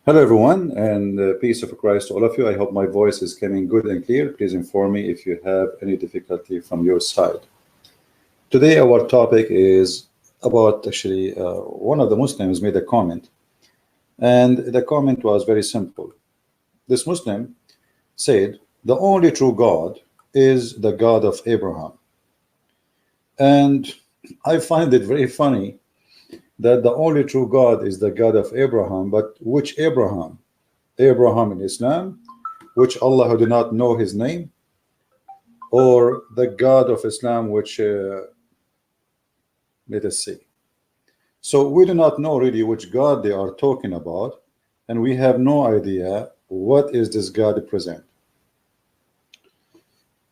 Hello, everyone, and peace of Christ to all of you. I hope my voice is coming good and clear. Please inform me if you have any difficulty from your side. Today, our topic is about actually one of the Muslims made a comment, and the comment was very simple. This Muslim said, "The only true God is the God of Abraham." And I find it very funny that the only true God is the God of Abraham, but which Abraham? Abraham in Islam, which Allah who do not know his name, or the God of Islam, which let us see. So we do not know really which God they are talking about, and we have no idea what is this God present.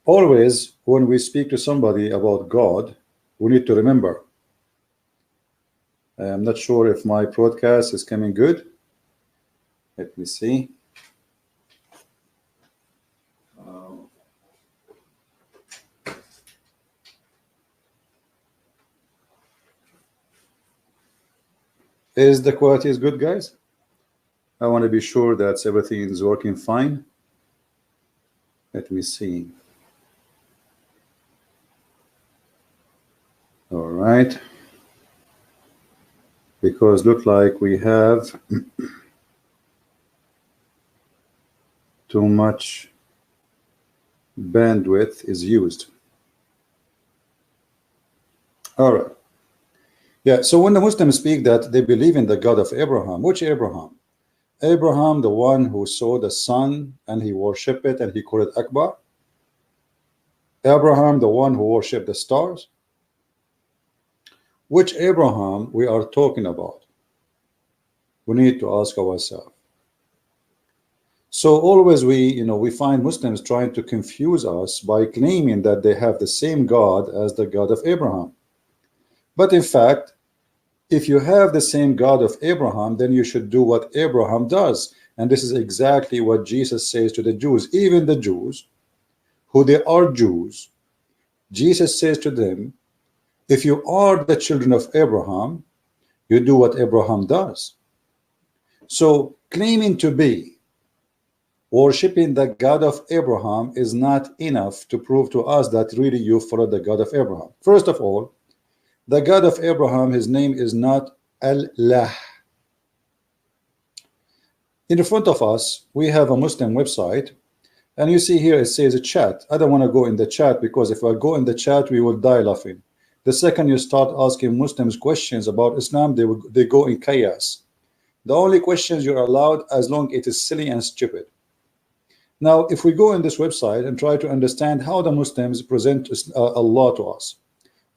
Always when we speak to somebody about God, we need to remember. I'm not sure if my broadcast is coming good. Let me see. Is the quality is good, guys? I want to be sure that everything is working fine. Let me see. All right. Because look like we have too much bandwidth is used. All right. Yeah, so when the Muslims speak that they believe in the God of Abraham, which Abraham? Abraham, the one who saw the sun and he worshiped it and he called it Akbar? Abraham, the one who worshiped the stars? Which Abraham we are talking about? We need to ask ourselves. So always we find Muslims trying to confuse us by claiming that they have the same God as the God of Abraham. But in fact, if you have the same God of Abraham, then you should do what Abraham does. And this is exactly what Jesus says to the Jews. Even the Jews, who they are Jews, Jesus says to them, if you are the children of Abraham, you do what Abraham does. So claiming to be worshipping the God of Abraham is not enough to prove to us that really you follow the God of Abraham. First of all, the God of Abraham, his name is not Allah. In the front of us, we have a Muslim website, and you see here it says a chat. I don't want to go in the chat because if I go in the chat, we will die laughing. The second you start asking Muslims questions about Islam, they go in chaos. The only questions you're allowed as long as it is silly and stupid. Now, if we go in this website and try to understand how the Muslims present Allah to us,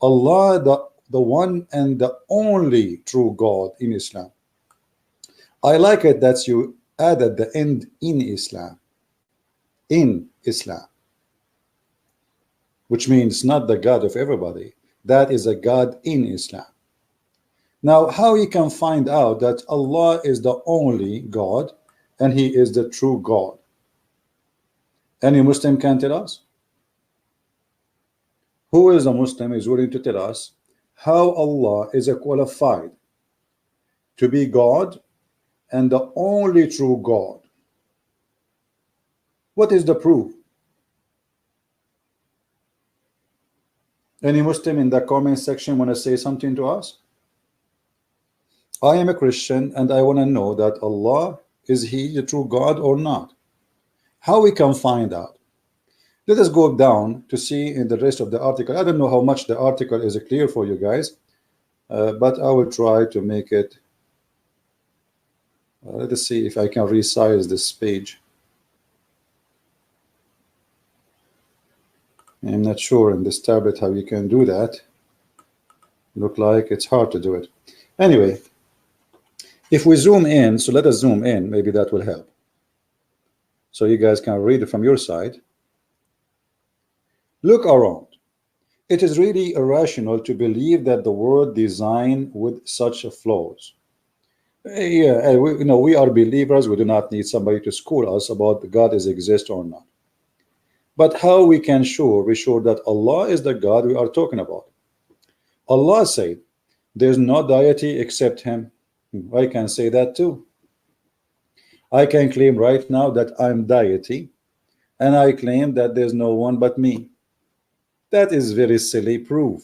Allah, the one and the only true God in Islam. I like it that you added the end in Islam. In Islam. Which means not the God of everybody. That is a God in Islam. Now, how you can find out that Allah is the only God and He is the true God? Any Muslim can tell us? Who is a Muslim is willing to tell us how Allah is qualified to be God and the only true God? What is the proof? Any Muslim in the comment section want to say something to us? I am a Christian and I want to know that Allah, is He the true God or not? How we can find out? Let us go down to see in the rest of the article. I don't know how much the article is clear for you guys, but I will try to make it. Let us see if I can resize this page. I'm not sure in this tablet how you can do that. Look like it's hard to do it. Anyway, if we zoom in, so let us zoom in, maybe that will help. So you guys can read it from your side. Look around. It is really irrational to believe that the world designed with such flaws. Yeah, we are believers. We do not need somebody to school us about God is exist or not. But how we can be sure that Allah is the God we are talking about? Allah said, "There's no deity except Him." I can say that too. I can claim right now that I'm deity, and I claim that there's no one but me. That is very silly proof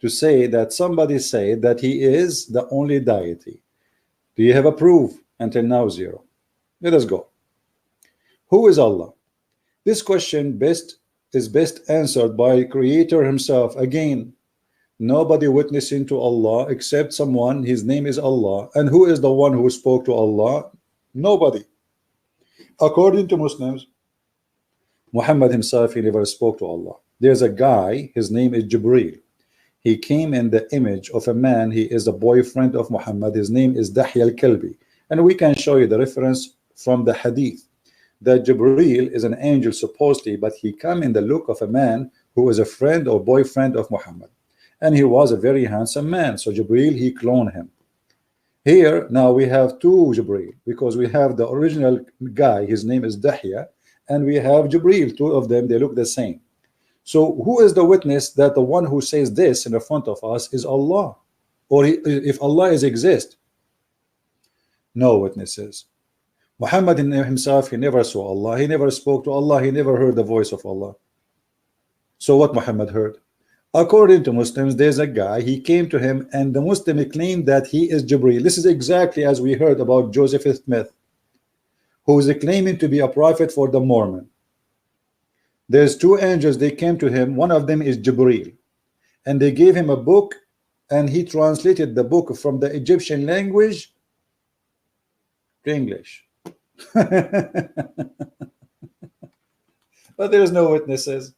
to say that somebody said that he is the only deity. Do you have a proof? Until now, zero. Let us go. Who is Allah? This question is best answered by Creator himself. Again, nobody witnessing to Allah except someone, his name is Allah. And who is the one who spoke to Allah? Nobody. According to Muslims, Muhammad himself, he never spoke to Allah. There's a guy, his name is Jibreel. He came in the image of a man. He is a boyfriend of Muhammad. His name is Dahya al-Kalbi. And we can show you the reference from the hadith that Jibreel is an angel supposedly, but he come in the look of a man who was a friend or boyfriend of Muhammad. And he was a very handsome man. So Jibreel, he cloned him. Here, now we have two Jibreel, because we have the original guy, his name is Dahya, and we have Jibreel, two of them, they look the same. So who is the witness that the one who says this in the front of us is Allah? Or if Allah is exist? No witnesses. Muhammad himself, he never saw Allah, he never spoke to Allah, he never heard the voice of Allah. So what Muhammad heard? According to Muslims, there's a guy, he came to him, and the Muslim claimed that he is Jibreel. This is exactly as we heard about Joseph Smith, who is claiming to be a prophet for the Mormon. There's two angels, they came to him, one of them is Jibreel, and they gave him a book, and he translated the book from the Egyptian language to English. But there's no witnesses.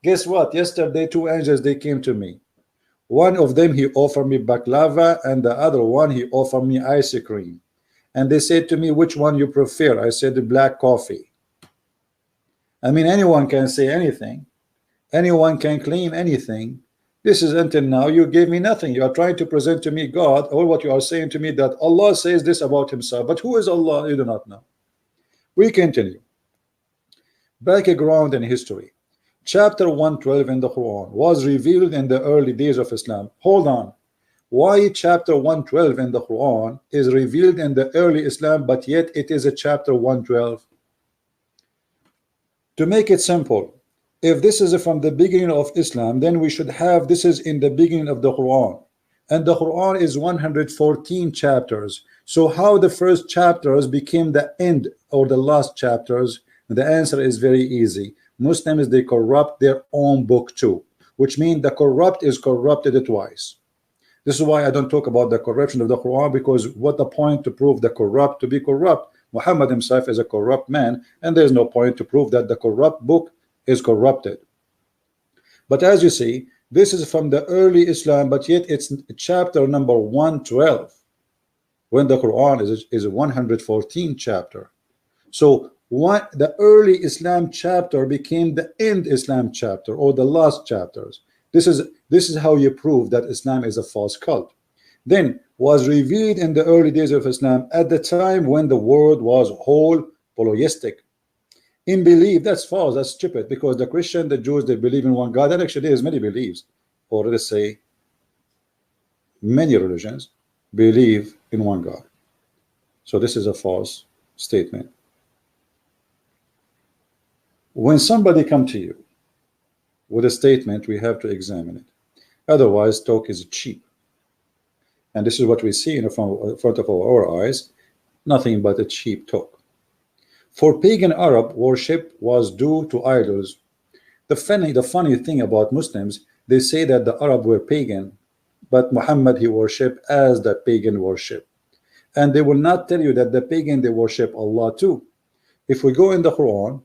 Guess what? Yesterday, two angels, they came to me. One of them, he offered me baklava, and the other one, he offered me ice cream. And they said to me, which one you prefer? I said, the black coffee. I mean, anyone can say anything. Anyone can claim anything. This is until now, you gave me nothing. You are trying to present to me God, or what you are saying to me that Allah says this about himself. But who is Allah? You do not know. We continue. Background and history. Chapter 112 in the Quran was revealed in the early days of Islam. Hold on. Why chapter 112 in the Quran is revealed in the early Islam, but yet it is a chapter 112? To make it simple, if this is from the beginning of Islam, then we should have this is in the beginning of the Quran. And the Quran is 114 chapters. So how the first chapters became the end or the last chapters? The answer is very easy. Muslims, they corrupt their own book too, which means the corrupt is corrupted twice. This is why I don't talk about the corruption of the Quran, because what the point to prove the corrupt to be corrupt? Muhammad himself is a corrupt man, and there's no point to prove that the corrupt book is corrupted. But as you see, this is from the early Islam, but yet it's chapter number 112, when the Quran is a 114 chapter. So the early Islam chapter became the end Islam chapter, or the last chapters. This is how you prove that Islam is a false cult. Then was revealed in the early days of Islam, at the time when the world was whole polytheistic. In belief, that's false, that's stupid, because the Christian, the Jews, they believe in one God. That actually is many beliefs, or let's say many religions believe in one God. So this is a false statement. When somebody come to you with a statement, we have to examine it. Otherwise, talk is cheap. And this is what we see in front of our eyes, nothing but a cheap talk. For pagan Arab, worship was due to idols. The funny thing about Muslims, they say that the Arab were pagan, but Muhammad, he worshipped as the pagan worship. And they will not tell you that the pagan, they worship Allah too. If we go in the Quran,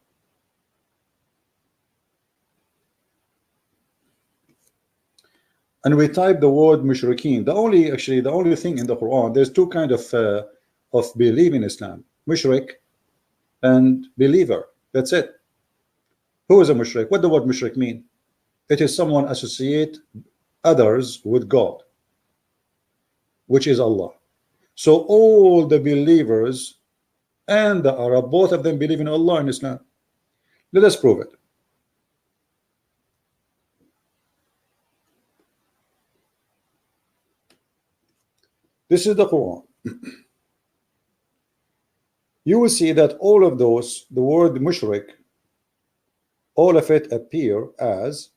and we type the word mushrikeen, the only thing in the Quran, there's two kind of belief in Islam: mushrik and believer. That's it. Who is a mushrik? What the word mushrik mean? It is someone associate others with God, which is Allah. So all the believers and the Arab, both of them believe in Allah in Islam. Let us prove it. This is the Quran. you will see that all of those, the word mushrik, all of it appear as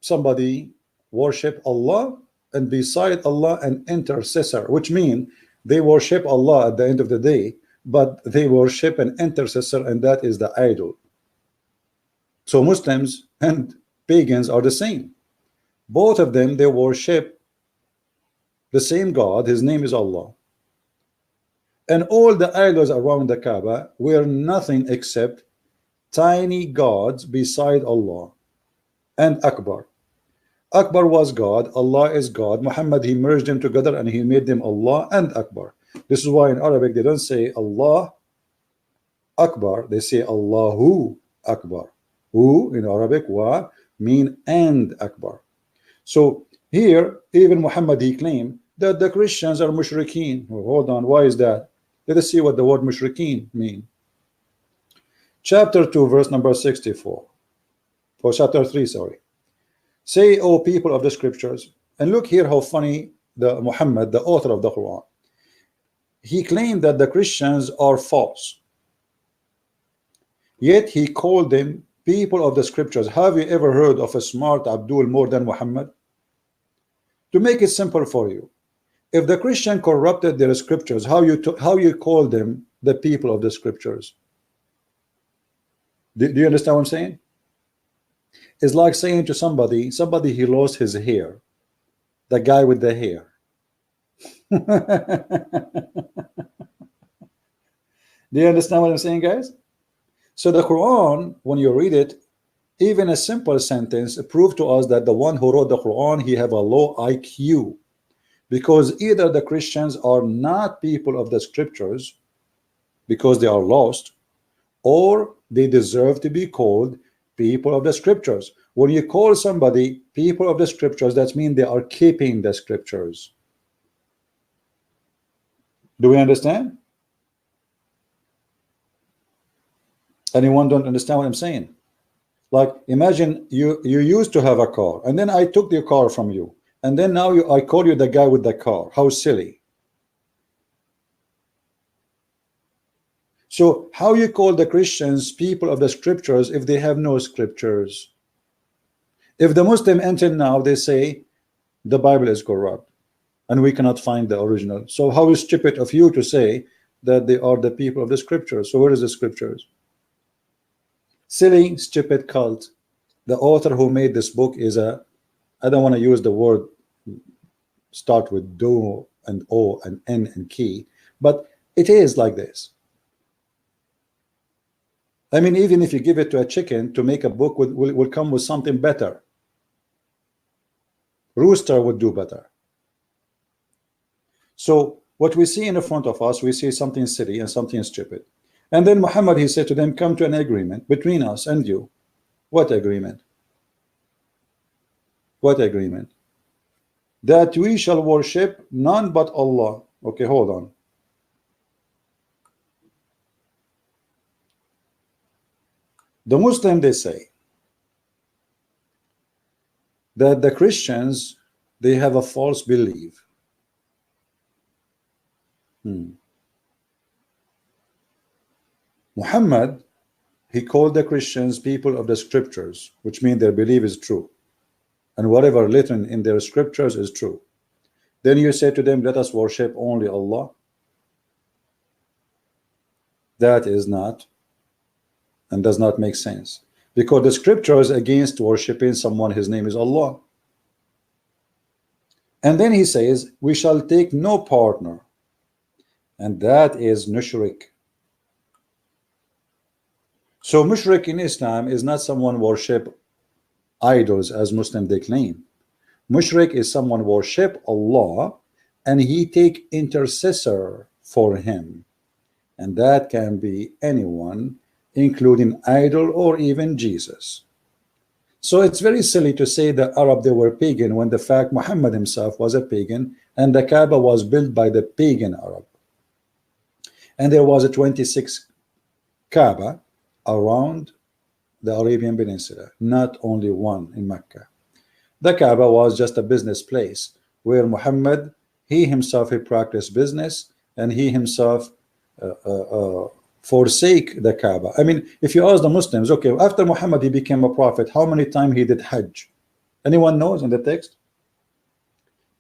somebody worship Allah, and beside Allah an intercessor, which means they worship Allah at the end of the day, but they worship an intercessor, and that is the idol. So Muslims and pagans are the same. Both of them, they worship the same God. His name is Allah. And all the idols around the Kaaba were nothing except tiny gods beside Allah. And Akbar. Akbar was God, Allah is God. Muhammad, he merged them together and he made them Allah and Akbar. This is why in Arabic they don't say Allah Akbar, they say Allahu Akbar. Hu in Arabic wa mean and Akbar. So here even Muhammad, he claimed that the Christians are mushrikeen. Oh, hold on, why is that? Let us see what the word mushrikeen mean. Chapter 2 verse number 64, or chapter 3, sorry. Say, O people of the scriptures, and look here how funny the Muhammad, the author of the Quran, he claimed that the Christians are false, yet he called them people of the scriptures. Have you ever heard of a smart Abdul more than Muhammad? To make it simple for you, if the Christian corrupted their scriptures, how you call them the people of the scriptures? Do you understand what I'm saying? It's like saying to somebody he lost his hair, the guy with the hair. Do you understand what I'm saying, guys? So the Quran, when you read it, even a simple sentence proved to us that the one who wrote the Quran, he have a low IQ, because either the Christians are not people of the scriptures because they are lost, or they deserve to be called people of the scriptures. When you call somebody people of the scriptures, that means they are keeping the scriptures. Do we understand? Anyone don't understand what I'm saying? Like, imagine you used to have a car, and then I took the car from you, and then now I call you the guy with the car. How silly. So how you call the Christians people of the scriptures if they have no scriptures? If the Muslim until now they say the Bible is corrupt and we cannot find the original, so how is stupid of you to say that they are the people of the scriptures? So where is the scriptures? Silly, stupid cult. The author who made this book is a, I don't want to use the word start with do and o and n and key, but it is like this. I mean, even if you give it to a chicken to make a book, will come with something better. Rooster would do better. So what we see in the front of us, we see something silly and something stupid. And then Muhammad, he said to them, come to an agreement between us and you. What agreement? What agreement? That we shall worship none but Allah. Okay, hold on. The Muslim, they say that the Christians, they have a false belief. Muhammad, he called the Christians people of the scriptures, which means their belief is true, and whatever written in their scriptures is true. Then you say to them, let us worship only Allah. That is not and does not make sense, because the scripture is against worshiping someone, his name is Allah. And then he says, we shall take no partner, and that is mushrik. So mushrik in Islam is not someone worship idols as Muslim they claim. Mushrik is someone worship Allah and he take intercessor for him, and that can be anyone, including idol or even Jesus. So it's very silly to say that Arab they were pagan when the fact Muhammad himself was a pagan and the Kaaba was built by the pagan Arab. And there was a 26 Kaaba around the Arabian Peninsula, not only one in Mecca. The Kaaba was just a business place where Muhammad, he himself, he practiced business, and he himself forsake the Kaaba. I mean, if you ask the Muslims, okay, after Muhammad he became a prophet, how many times he did Hajj? Anyone knows in the text?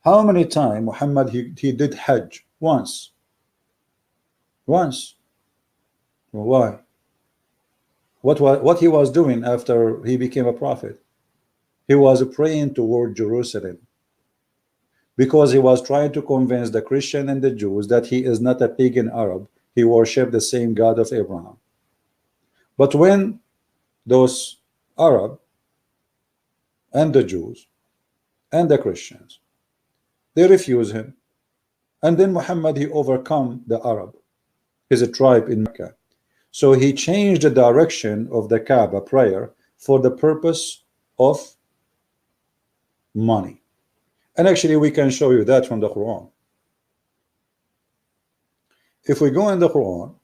How many times Muhammad he did Hajj? Once. Once. Why? What he was doing after he became a prophet? He was praying toward Jerusalem, because he was trying to convince the Christian and the Jews that he is not a pagan Arab. He worshiped the same God of Abraham. But when those Arab and the Jews and the Christians, they refuse him, and then Muhammad he overcome the Arab, his tribe in Mecca. So he changed the direction of the Kaaba prayer for the purpose of money. And actually we can show you that from the Quran. If we go in the Quran,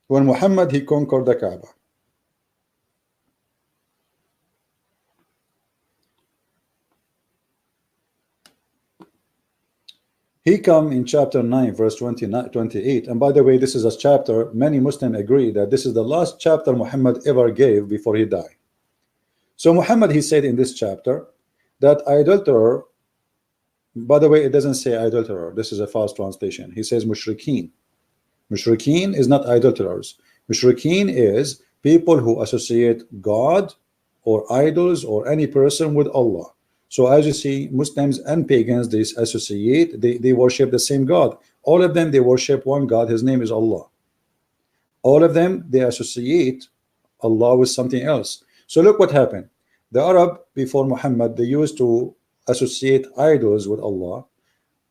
when Muhammad he conquered the Kaaba, he come in chapter 9 verse 28. And by the way, this is a chapter many Muslims agree that this is the last chapter Muhammad ever gave before he died. So Muhammad he said in this chapter that adulterer, by the way, it doesn't say adulterer, this is a false translation. He says mushrikeen. Mushrikeen is not adulterers. Mushrikeen is people who associate God or idols or any person with Allah. So as you see, Muslims and pagans, they associate, they worship the same God. All of them, they worship one God, his name is Allah. All of them, they associate Allah with something else. So look what happened. The Arab before Muhammad, they used to associate idols with Allah.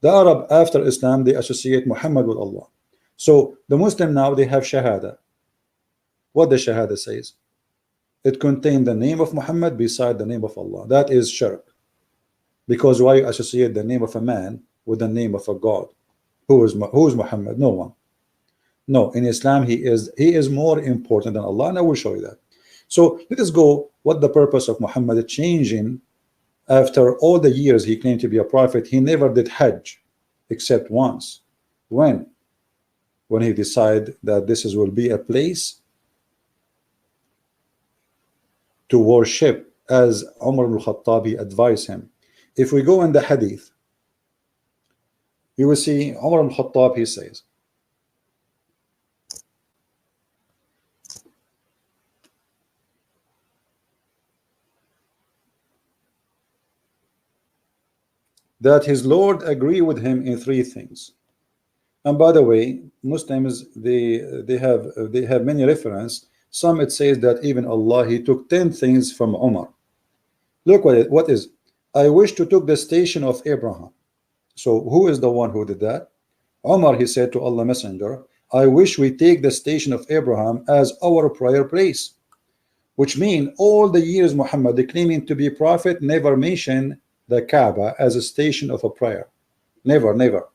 The Arab after Islam, they associate Muhammad with Allah. So the Muslim now, they have Shahada. What the Shahada says? It contains the name of Muhammad beside the name of Allah. That is shirk. Because why associate the name of a man with the name of a God? Who is Muhammad? No one. No, in Islam he is more important than Allah, and I will show you that. So let us go what the purpose of Muhammad changing after all the years he claimed to be a prophet. He never did Hajj except once. When he decided that this will be a place to worship, as Umar ibn al-Khattab advised him. If we go in the hadith, you will see Umar ibn al-Khattab, he says, that his Lord agreed with him in 3 things. And by the way, Muslims they have many references. Some it says that even Allah he took 10 things from Umar. Look what is. I wish to take the station of Abraham. So who is the one who did that? Umar, he said to Allah Messenger, I wish we take the station of Abraham as our prayer place. Which means all the years Muhammad claiming to be prophet never mentioned the Kaaba as a station of a prayer. Never, never.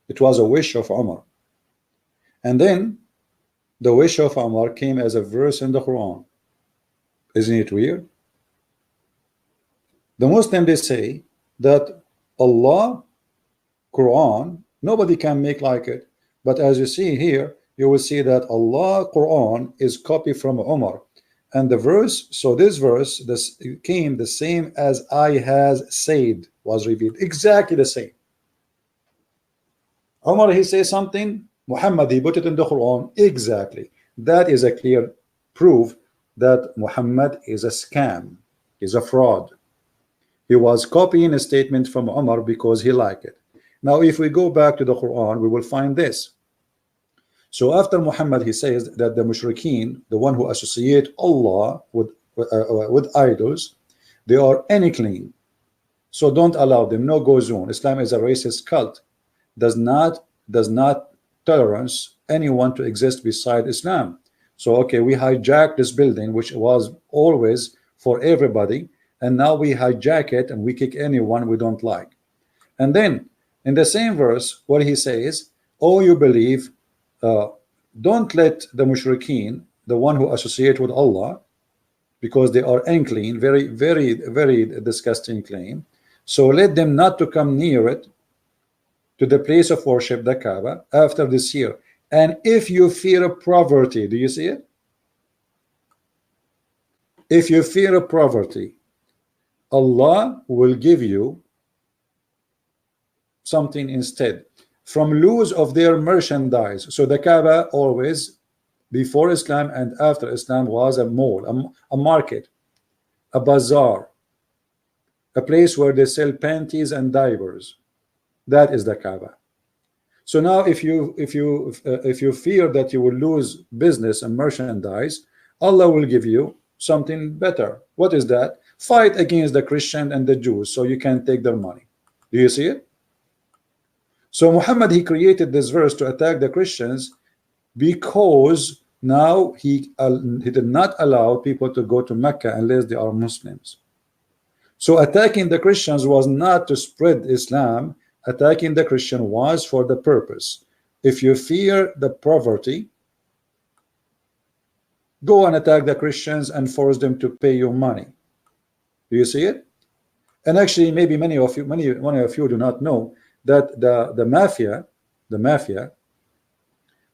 It was a wish of Umar. And then the wish of Umar came as a verse in the Quran. Isn't it weird? The Muslim, they say that Allah, Quran, nobody can make like it. But as you see here, you will see that Allah, Quran is copied from Umar. And the verse, so this verse, this came the same as I has said, was revealed. Exactly the same. Umar, he says something, Muhammad, he put it in the Quran. Exactly. That is a clear proof that Muhammad is a scam, is a fraud. He was copying a statement from Umar because he liked it. Now, if we go back to the Quran, we will find this. So after Muhammad, he says that the mushrikeen, the one who associate Allah with idols, they are unclean. So don't allow them. No go zone. Islam is a racist cult. Does not tolerance anyone to exist beside Islam. So okay, we hijacked this building, which was always for everybody. And now we hijack it and we kick anyone we don't like. And then in the same verse, what he says, oh, you believe, don't let the mushrikeen, the one who associate with Allah, because they are unclean, very, very, very disgusting claim. So let them not to come near it, to the place of worship, the Kaaba, after this year. And if you fear poverty, do you see it? If you fear poverty, Allah will give you something instead from loss of their merchandise. So the Kaaba always, before Islam and after Islam, was a mall, a market, a bazaar, a place where they sell panties and diapers. That is the Kaaba. So now if you fear that you will lose business and merchandise, Allah will give you something better. What is that? Fight against the Christian and the Jews so you can take their money. Do you see it? So Muhammad, he created this verse to attack the Christians because now he did not allow people to go to Mecca unless they are Muslims. So attacking the Christians was not to spread Islam. Attacking the Christian was for the purpose. If you fear the poverty, go and attack the Christians and force them to pay you money. Do you see it? And actually, maybe many of you do not know that the mafia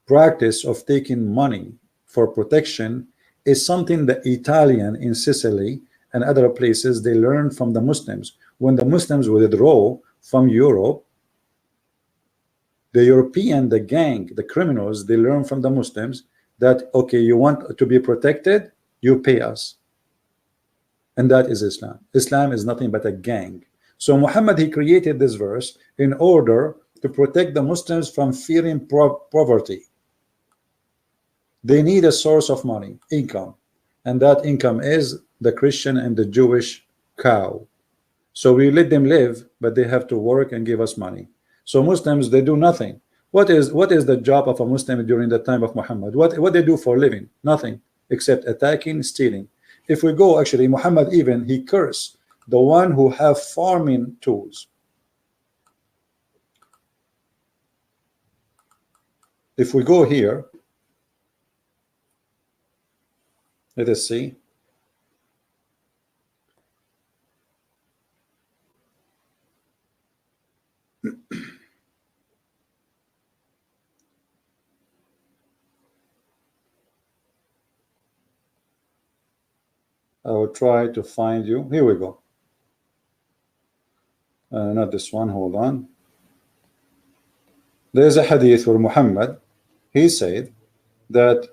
practice of taking money for protection is something the Italian in Sicily and other places they learned from the Muslims. When the Muslims withdraw from Europe, the European, the gang, the criminals, they learn from the Muslims that, okay, you want to be protected, you pay us. And that is Islam. Islam is nothing but a gang. So Muhammad, he created this verse in order to protect the Muslims from fearing poverty. They need a source of money, income, and that income is the Christian and the Jewish cow. So we let them live, but they have to work and give us money. So Muslims, they do nothing. What is the job of a Muslim during the time of Muhammad? What they do for living? Nothing except attacking, stealing. If we go, actually, Muhammad even, he cursed the one who have farming tools. If we go here, let us see. I will try to find you. Here we go. Not this one. Hold on. There's a hadith where Muhammad, he said that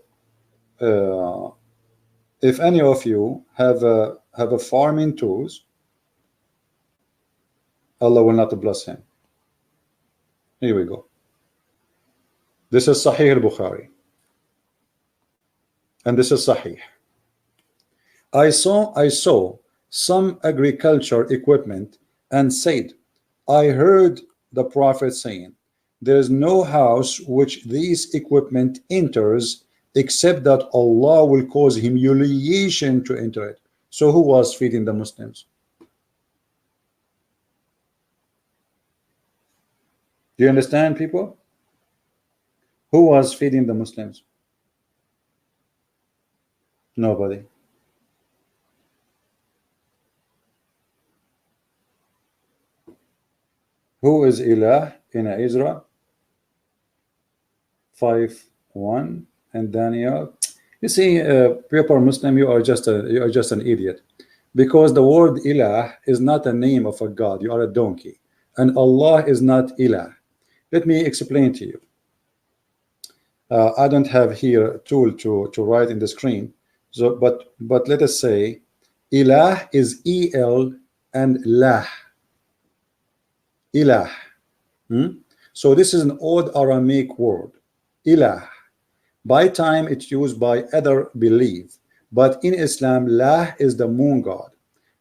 if any of you have a farming tools, Allah will not bless him. Here we go. This is Sahih al-Bukhari, and this is Sahih. I saw some agriculture equipment and said, I heard the Prophet saying, there is no house which these equipment enters except that Allah will cause humiliation to enter it. So who was feeding the Muslims? Do you understand, people? Who was feeding the Muslims? Nobody. Who is Ilah in Isra 5:1 and Daniel? You see, proper Muslim, you are just an idiot, because the word Ilah is not a name of a god. You are a donkey, and Allah is not Ilah. Let me explain to you. I don't have here a tool to write in the screen, so but let us say Ilah is El and Lah. Ilah. So this is an old Aramaic word, Ilah. By time it's used by other belief, but in Islam, Lah is the moon god,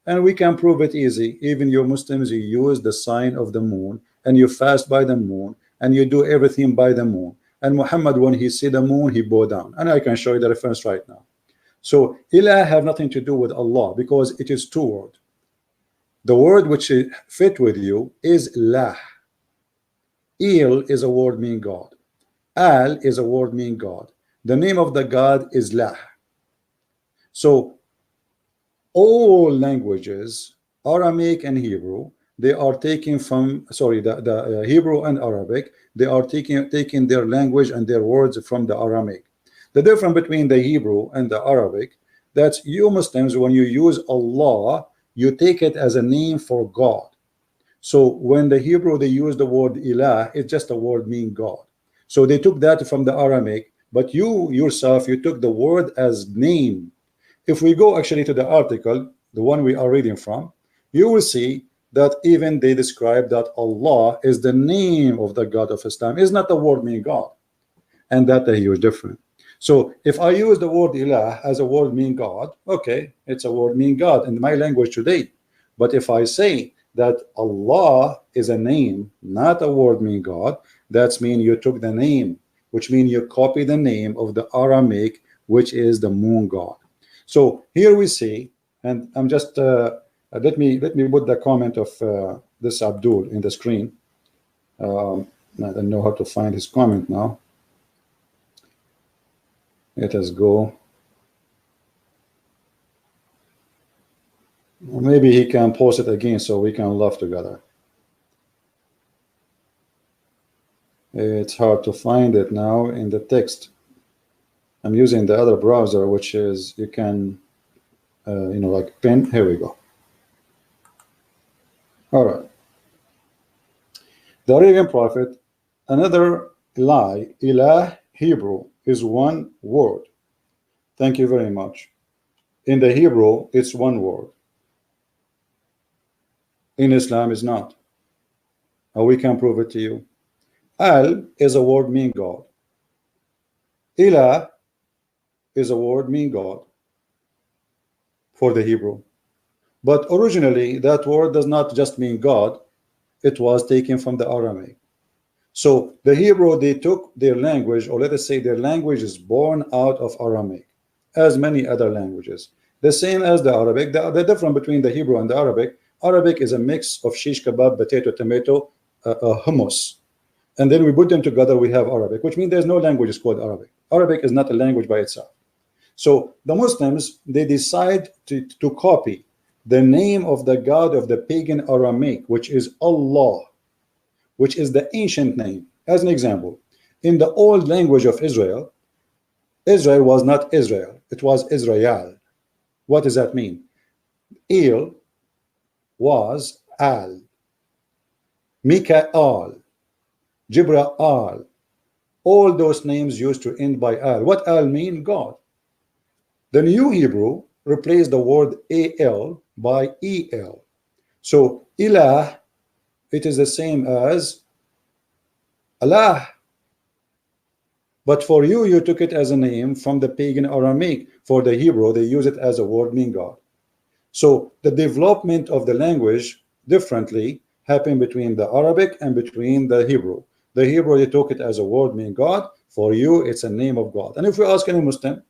and we can prove it easy. Even you Muslims, you use the sign of the moon, and you fast by the moon, and you do everything by the moon. And Muhammad, when he see the moon, he bow down, and I can show you the reference right now. So Ilah have nothing to do with Allah, because it is two words. The word which fit with you is Lah. Il is a word meaning God. Al is a word meaning God. The name of the God is Lah. So all languages, Aramaic and Hebrew, they are taking from, sorry, the Hebrew and Arabic, they are taking their language and their words from the Aramaic. The difference between the Hebrew and the Arabic, that's you Muslims, when you use Allah, you take it as a name for God. So when the Hebrew, they use the word ilah, it's just a word meaning God. So they took that from the Aramaic, but you yourself, you took the word as name. If we go actually to the article, the one we are reading from, you will see that even they describe that Allah is the name of the God of Islam, is not the word meaning God, and that a huge difference. So if I use the word ilah as a word meaning God, okay, it's a word meaning God in my language today. But if I say that Allah is a name, not a word meaning God, that's mean you took the name, which means you copy the name of the Aramaic, which is the moon god. So here we see, and I'm just let me put the comment of this Abdul in the screen. I don't know how to find his comment now. Let us go. Maybe he can post it again so we can laugh together. It's hard to find it now in the text. I'm using the other browser, which is you can, you know, like pen. Here we go. All right. The Arabian prophet, another lie, ilah, Hebrew, is one word. Thank you very much. In the Hebrew, it's one word. In Islam, is not. And we can prove it to you. Al is a word meaning God. Ilah is a word meaning God for the Hebrew. But originally, that word does not just mean God. It was taken from the Aramaic. So the Hebrew, they took their language, or let us say their language is born out of Aramaic, as many other languages. The same as the Arabic. The difference between the Hebrew and the Arabic is a mix of shish kebab, potato, tomato, hummus. And then we put them together, we have Arabic, which means there's no language called Arabic. Arabic is not a language by itself. So the Muslims, they decide to copy the name of the God of the pagan Aramaic, which is Allah, which is the ancient name. As an example, in the old language of Israel, Israel was not Israel, it was Israel. What does that mean? El was Al, Mikael, Jibrael, all those names used to end by Al. What Al mean? God. The New Hebrew replaced the word Al by El. So Ilah, it is the same as Allah. But for you, you took it as a name from the pagan Aramaic. For the Hebrew, they use it as a word meaning God. So the development of the language differently happened between the Arabic and between the Hebrew. The Hebrew, they took it as a word meaning God. For you, it's a name of God. And if we ask any Muslim,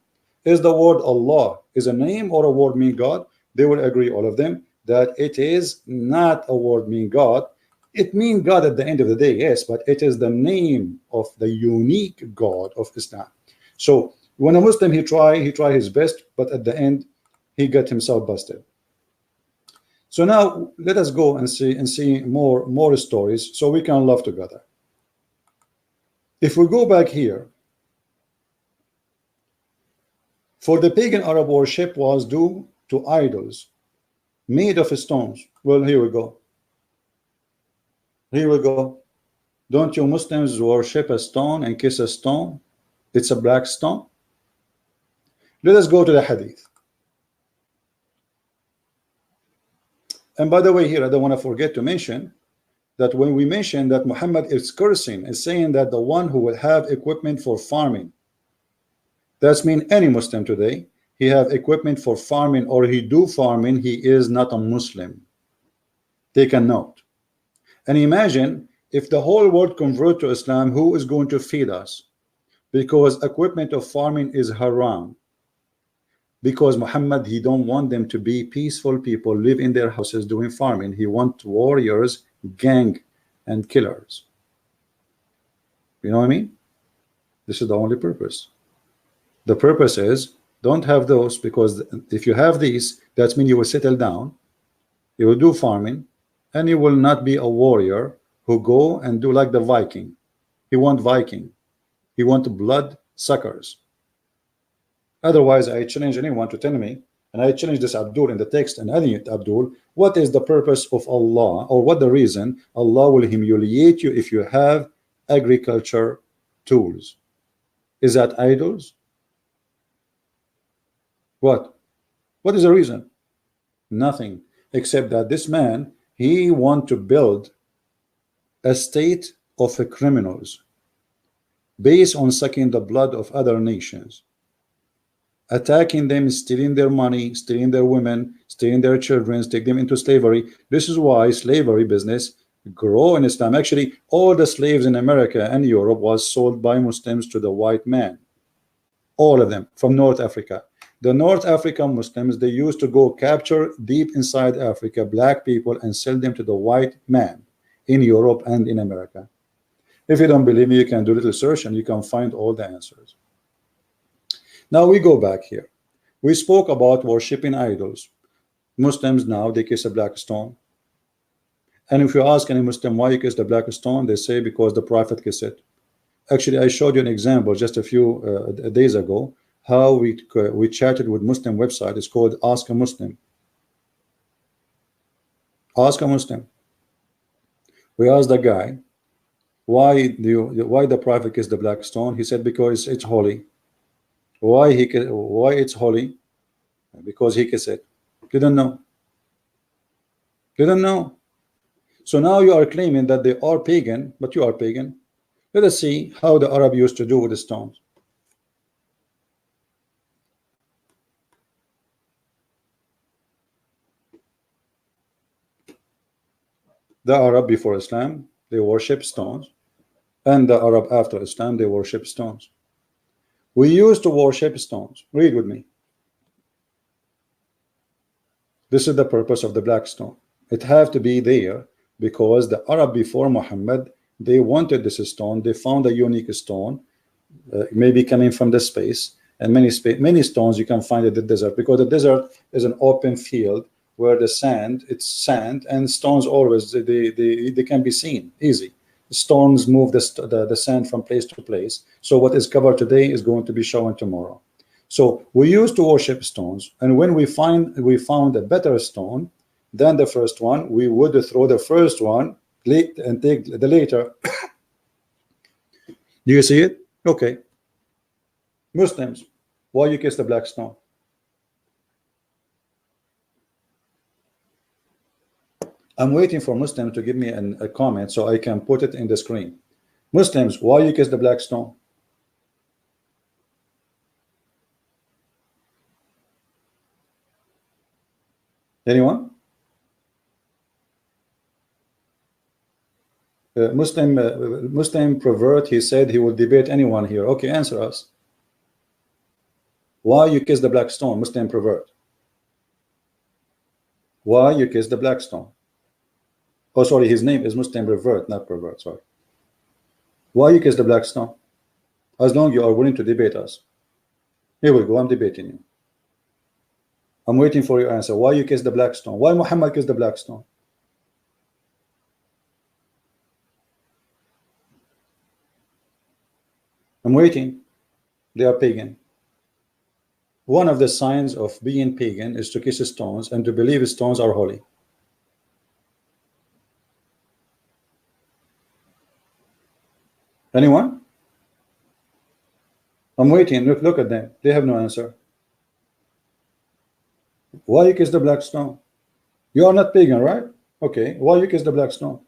is the word Allah is a name or a word meaning God? They will agree, all of them, that it is not a word meaning God. It means God at the end of the day, yes, but it is the name of the unique God of Islam. So when a Muslim, he try his best, but at the end, he got himself busted. So now let us go and see more stories so we can laugh together. If we go back here, for the pagan Arab worship was due to idols made of stones. Well, here we go. Here we go. Don't you Muslims worship a stone and kiss a stone? It's a black stone. Let us go to the hadith. And by the way, here I don't want to forget to mention that when we mention that Muhammad is cursing, is saying that the one who will have equipment for farming, that's mean any Muslim today, he have equipment for farming or he do farming, he is not a Muslim. Take a note. And imagine if the whole world convert to Islam, who is going to feed us? Because equipment of farming is haram. Because Muhammad, he don't want them to be peaceful people, live in their houses doing farming. He wants warriors, gang, and killers. You know what I mean? This is the only purpose. The purpose is don't have those, because if you have these, that means you will settle down, you will do farming, and he will not be a warrior who go and do like the Viking. He want Viking. He want blood suckers. Otherwise, I challenge anyone to tell me, and I challenge this Abdul in the text and any Abdul, what is the purpose of Allah, or what the reason Allah will humiliate you if you have agriculture tools? Is that idols? What? What is the reason? Nothing, except that this man, he want to build a state of criminals based on sucking the blood of other nations, attacking them, stealing their money, stealing their women, stealing their children, take them into slavery. This is why slavery business grow in Islam. Actually, all the slaves in America and Europe was sold by Muslims to the white man. All of them from North Africa. The North African Muslims, they used to go capture deep inside Africa black people and sell them to the white man in Europe and in America. If you don't believe me, you can do a little search and you can find all the answers. Now we go back here. We spoke about worshiping idols. Muslims now, they kiss a black stone. And if you ask any Muslim why you kiss the black stone, they say because the Prophet kissed it. Actually, I showed you an example just a few days ago, how we chatted with Muslim website. It's called Ask a Muslim. Ask a Muslim. We asked the guy, why the Prophet kissed the black stone? He said because it's holy. Why it's holy? Because he kissed it. Didn't know. Didn't know. So now you are claiming that they are pagan, but you are pagan. Let us see how the Arab used to do with the stones. The Arab before Islam, they worship stones, and the Arab after Islam, they worship stones. We used to worship stones. Read with me. This is the purpose of the black stone. It have to be there because the Arab before Muhammad, they wanted this stone. They found a unique stone, maybe coming from the space, and many stones you can find in the desert, because the desert is an open field where the sand, it's sand, and stones always they can be seen easy. Storms move the sand from place to place. So what is covered today is going to be shown tomorrow. So we used to worship stones, and when we found a better stone than the first one, we would throw the first one and take the later. Do you see it? Okay. Muslims, why you kiss the black stone? I'm waiting for Muslim to give me a comment so I can put it in the screen. Muslims, why you kiss the black stone? Anyone? Muslim pervert, he said he will debate anyone here. Okay, answer us. Why you kiss the black stone, Muslim pervert? Why you kiss the black stone? Oh, sorry, his name is Muslim pervert, not pervert, sorry. Why you kiss the black stone? As long as you are willing to debate us. Here we go, I'm debating you. I'm waiting for your answer. Why you kiss the black stone? Why Muhammad kissed the black stone? I'm waiting. They are pagan. One of the signs of being pagan is to kiss stones and to believe stones are holy. Anyone? I'm waiting. Look at them. They have no answer. Why you kiss the black stone? You are not pagan, right? Okay. Why you kiss the black stone?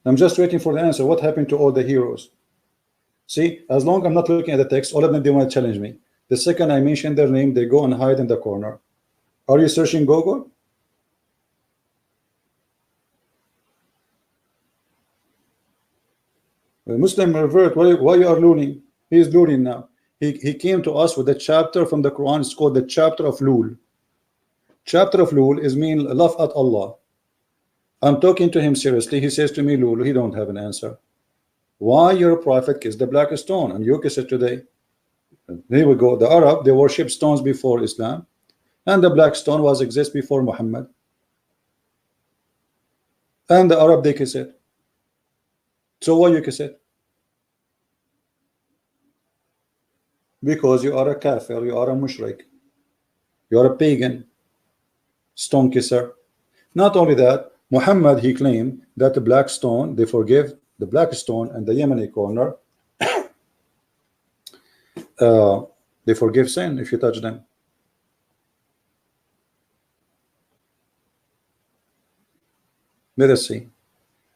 I'm just waiting for the answer. What happened to all the heroes? See, as long as I'm not looking at the text, all of them, they want to challenge me. The second I mention their name, they go and hide in the corner. Are you searching Google? Muslim revert, why you are luring? He is luring now. He came to us with a chapter from the Quran. It's called the chapter of Lul. Chapter of Lul is mean love at Allah. I'm talking to him seriously. He says to me, Lul, he don't have an answer. Why your prophet kissed the black stone and you kiss it today? Here we go. The Arab, they worship stones before Islam, and the black stone was exist before Muhammad. And the Arab, they kiss it. So why you kiss it? Because you are a kafir, you are a mushrik, you are a pagan, stone kisser. Not only that, Muhammad, he claimed that the black stone, they forgive the black stone and the Yemeni corner, they forgive sin if you touch them. Let us see.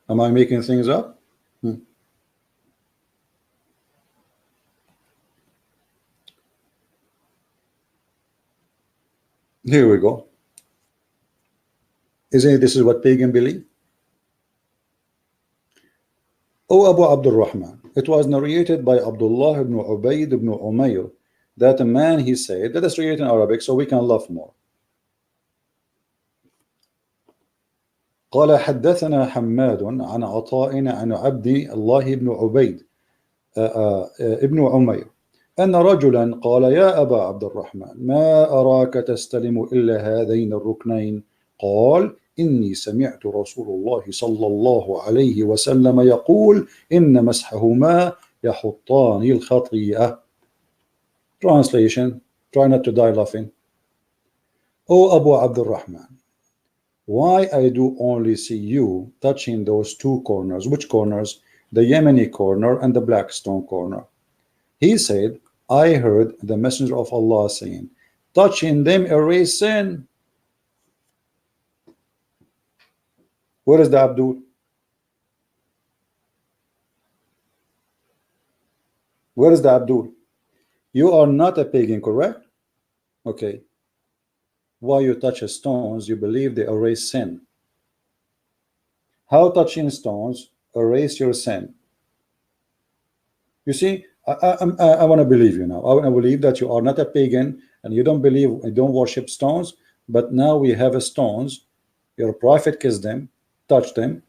Am I making things up? Here we go. Isn't it, this is what pagan believe? O Abu Abdul Rahman, it was narrated by Abdullah ibn Ubayd ibn Umayr that a man, he said, let us read it in Arabic so we can laugh more. قال حدثنا حماد عن عطاء عن عبد الله بن عبيد ابن عمير أن رجلا قال يا أبا عبد الرحمن ما أراك تستلم إلا هذين الركنين قال إني سمعت رسول الله صلى الله عليه وسلم يقول إن مسحهما يحطان الخطيئة. Translation, try not to die laughing. O Abu Abdul Rahman, why I do only see you touching those two corners? Which corners? The Yemeni corner and the black stone corner. He said, I heard the Messenger of Allah saying, touching them erase sin. Where is the Abdul? Where is the Abdul? You are not a pagan, correct? Okay. Why you touch stones, you believe they erase sin. How touching stones erase your sin? You see, I want to believe you now. I want to believe that you are not a pagan and you don't believe, you don't worship stones, but now we have a stones, your prophet kissed them, touched them,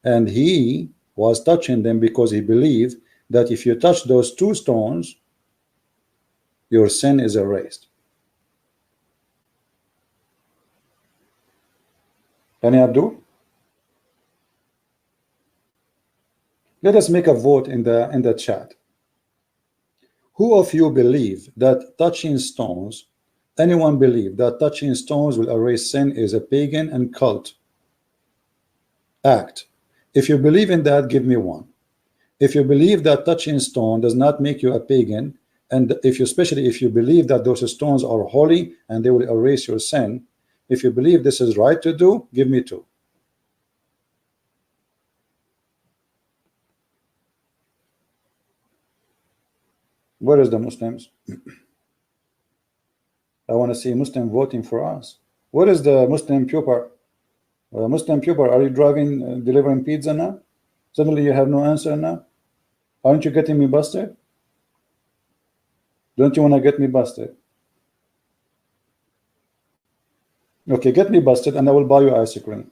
and he was touching them because he believed that if you touch those two stones, your sin is erased. Any Abdul? Let us make a vote in the chat. Who of you believe that touching stones, anyone believe that touching stones will erase sin is a pagan and cult act? If you believe in that, give me one. If you believe that touching stone does not make you a pagan, and if you, especially if you believe that those stones are holy and they will erase your sin, if you believe this is right to do, give me two. Where is the Muslims? I want to see Muslim voting for us. Where is the Muslim puper? Muslim puper, are you driving, delivering pizza now? Suddenly you have no answer now? Aren't you getting me busted? Don't you want to get me busted? Okay, get me busted and I will buy you ice cream.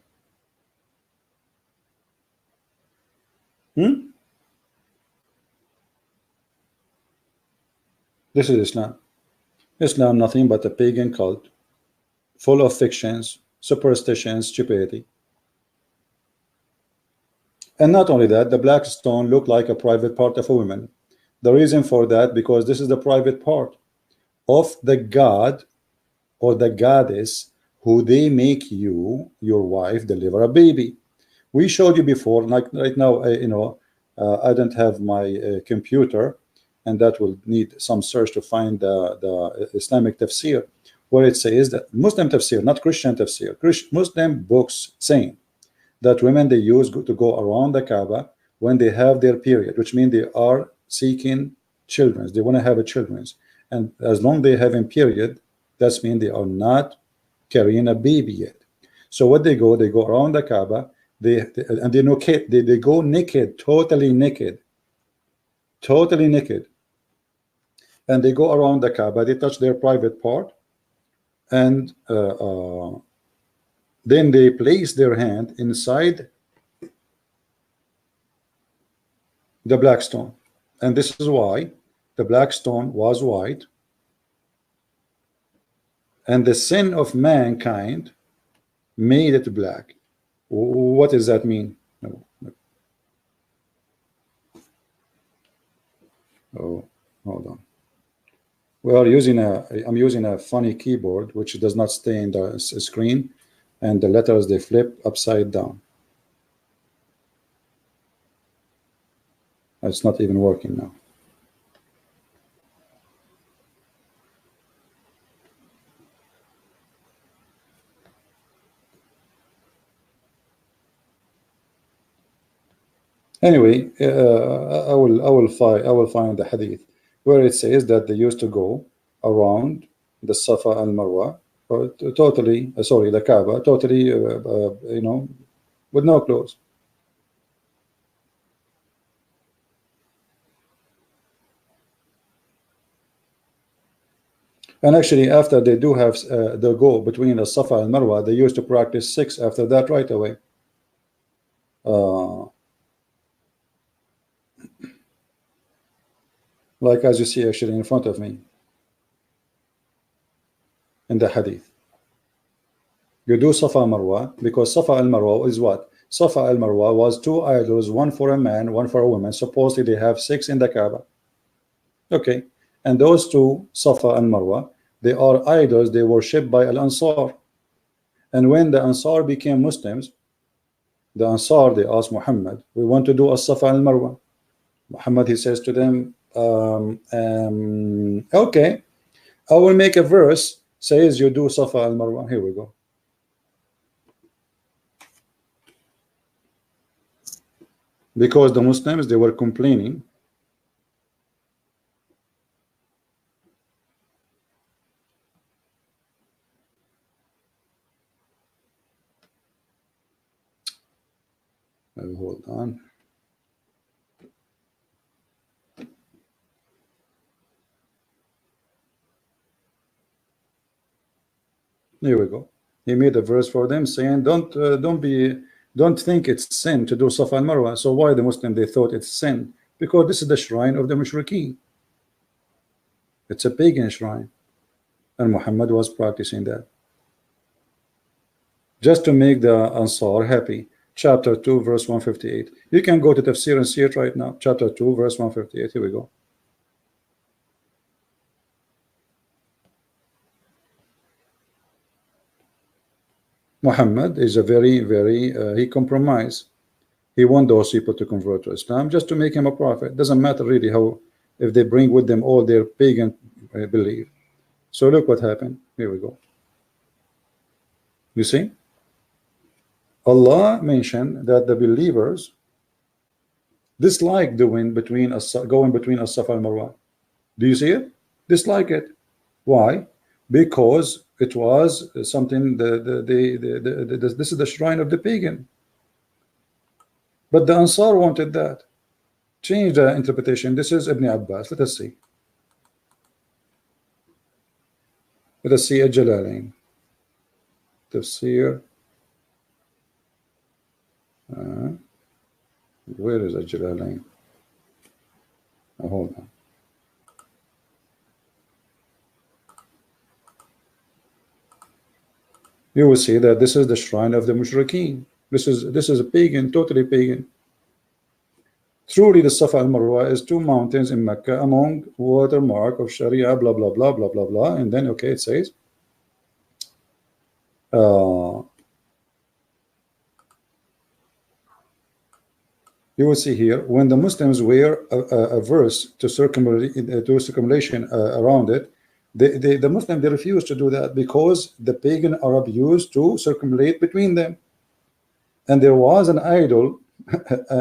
This is Islam. Islam nothing but a pagan cult full of fictions, superstitions, stupidity. And not only that, the black stone looked like a private part of a woman. The reason for that, because this is the private part of the god or the goddess who they make you, your wife, deliver a baby. We showed you before, like right now, I don't have my computer, and that will need some search to find the Islamic tafsir, where it says that Muslim tafsir, not Christian tafsir, Muslim books saying that women, they use to go around the Kaaba when they have their period, which means they are seeking children, they want to have a children, and as long they have a period, that means they are not carrying a baby yet. So what they go around the Kaaba, they go naked, totally naked, and they go around the Kaaba, they touch their private part, and then they place their hand inside the black stone. And this is why the black stone was white, and the sin of mankind made it black. What does that mean? No. Oh, hold on. I'm using a funny keyboard which does not stay in the screen, and the letters, they flip upside down. It's not even working now. Anyway, I will find the hadith where it says that they used to go around the Safa and Marwa, totally sorry, the Kaaba, totally you know, with no clothes. And actually, after they do have the go between the Safa and Marwa, they used to practice 6 after that right away. Like as you see actually in front of me in the hadith. You do Safa Marwa because Safa al Marwa is what? Safa al Marwa was 2 idols, one for a man, one for a woman. Supposedly they have 6 in the Kaaba. Okay, and those 2 Safa and Marwa, they are idols, they were worshipped by Al Ansar. And when the Ansar became Muslims, the Ansar, they asked Muhammad, we want to do a Safa al Marwa. Muhammad, he says to them, okay, I will make a verse says you do Safa al Marwa. Here we go. Because the Muslims, they were complaining hold on. Here we go. He made a verse for them saying, don't think it's sin to do Safa and Marwa. So why the Muslim, they thought it's sin? Because this is the shrine of the Mushrikeen. It's a pagan shrine, and Muhammad was practicing that just to make the Ansar happy. Chapter 2 verse 158. You can go to Tafsir and see it right now. Chapter 2 verse 158. Here we go. Muhammad is a very he compromised. He want those people to convert to Islam just to make him a prophet. Doesn't matter really how, if they bring with them all their pagan belief. So look what happened. Here we go. You see, Allah mentioned that the believers dislike going between as-Safa and Marwa. Do you see it? Dislike it. Why? Because it was something this is the shrine of the pagan. But the Ansar wanted that. Change the interpretation. This is Ibn Abbas. Let us see. Let us see Al-Jalalain. Tafsir. Where is Al-Jalalain? Hold on. You will see that this is the shrine of the Mushrikeen. This is a pagan, totally pagan. Truly, the Safa and Marwa is 2 mountains in Mecca among watermark of Sharia, blah blah blah blah blah blah. And then okay, it says, you will see here when the Muslims wear a verse to circumambulation around it. The Muslim, they refuse to do that because the pagan Arab used to circumambulate between them, and there was an idol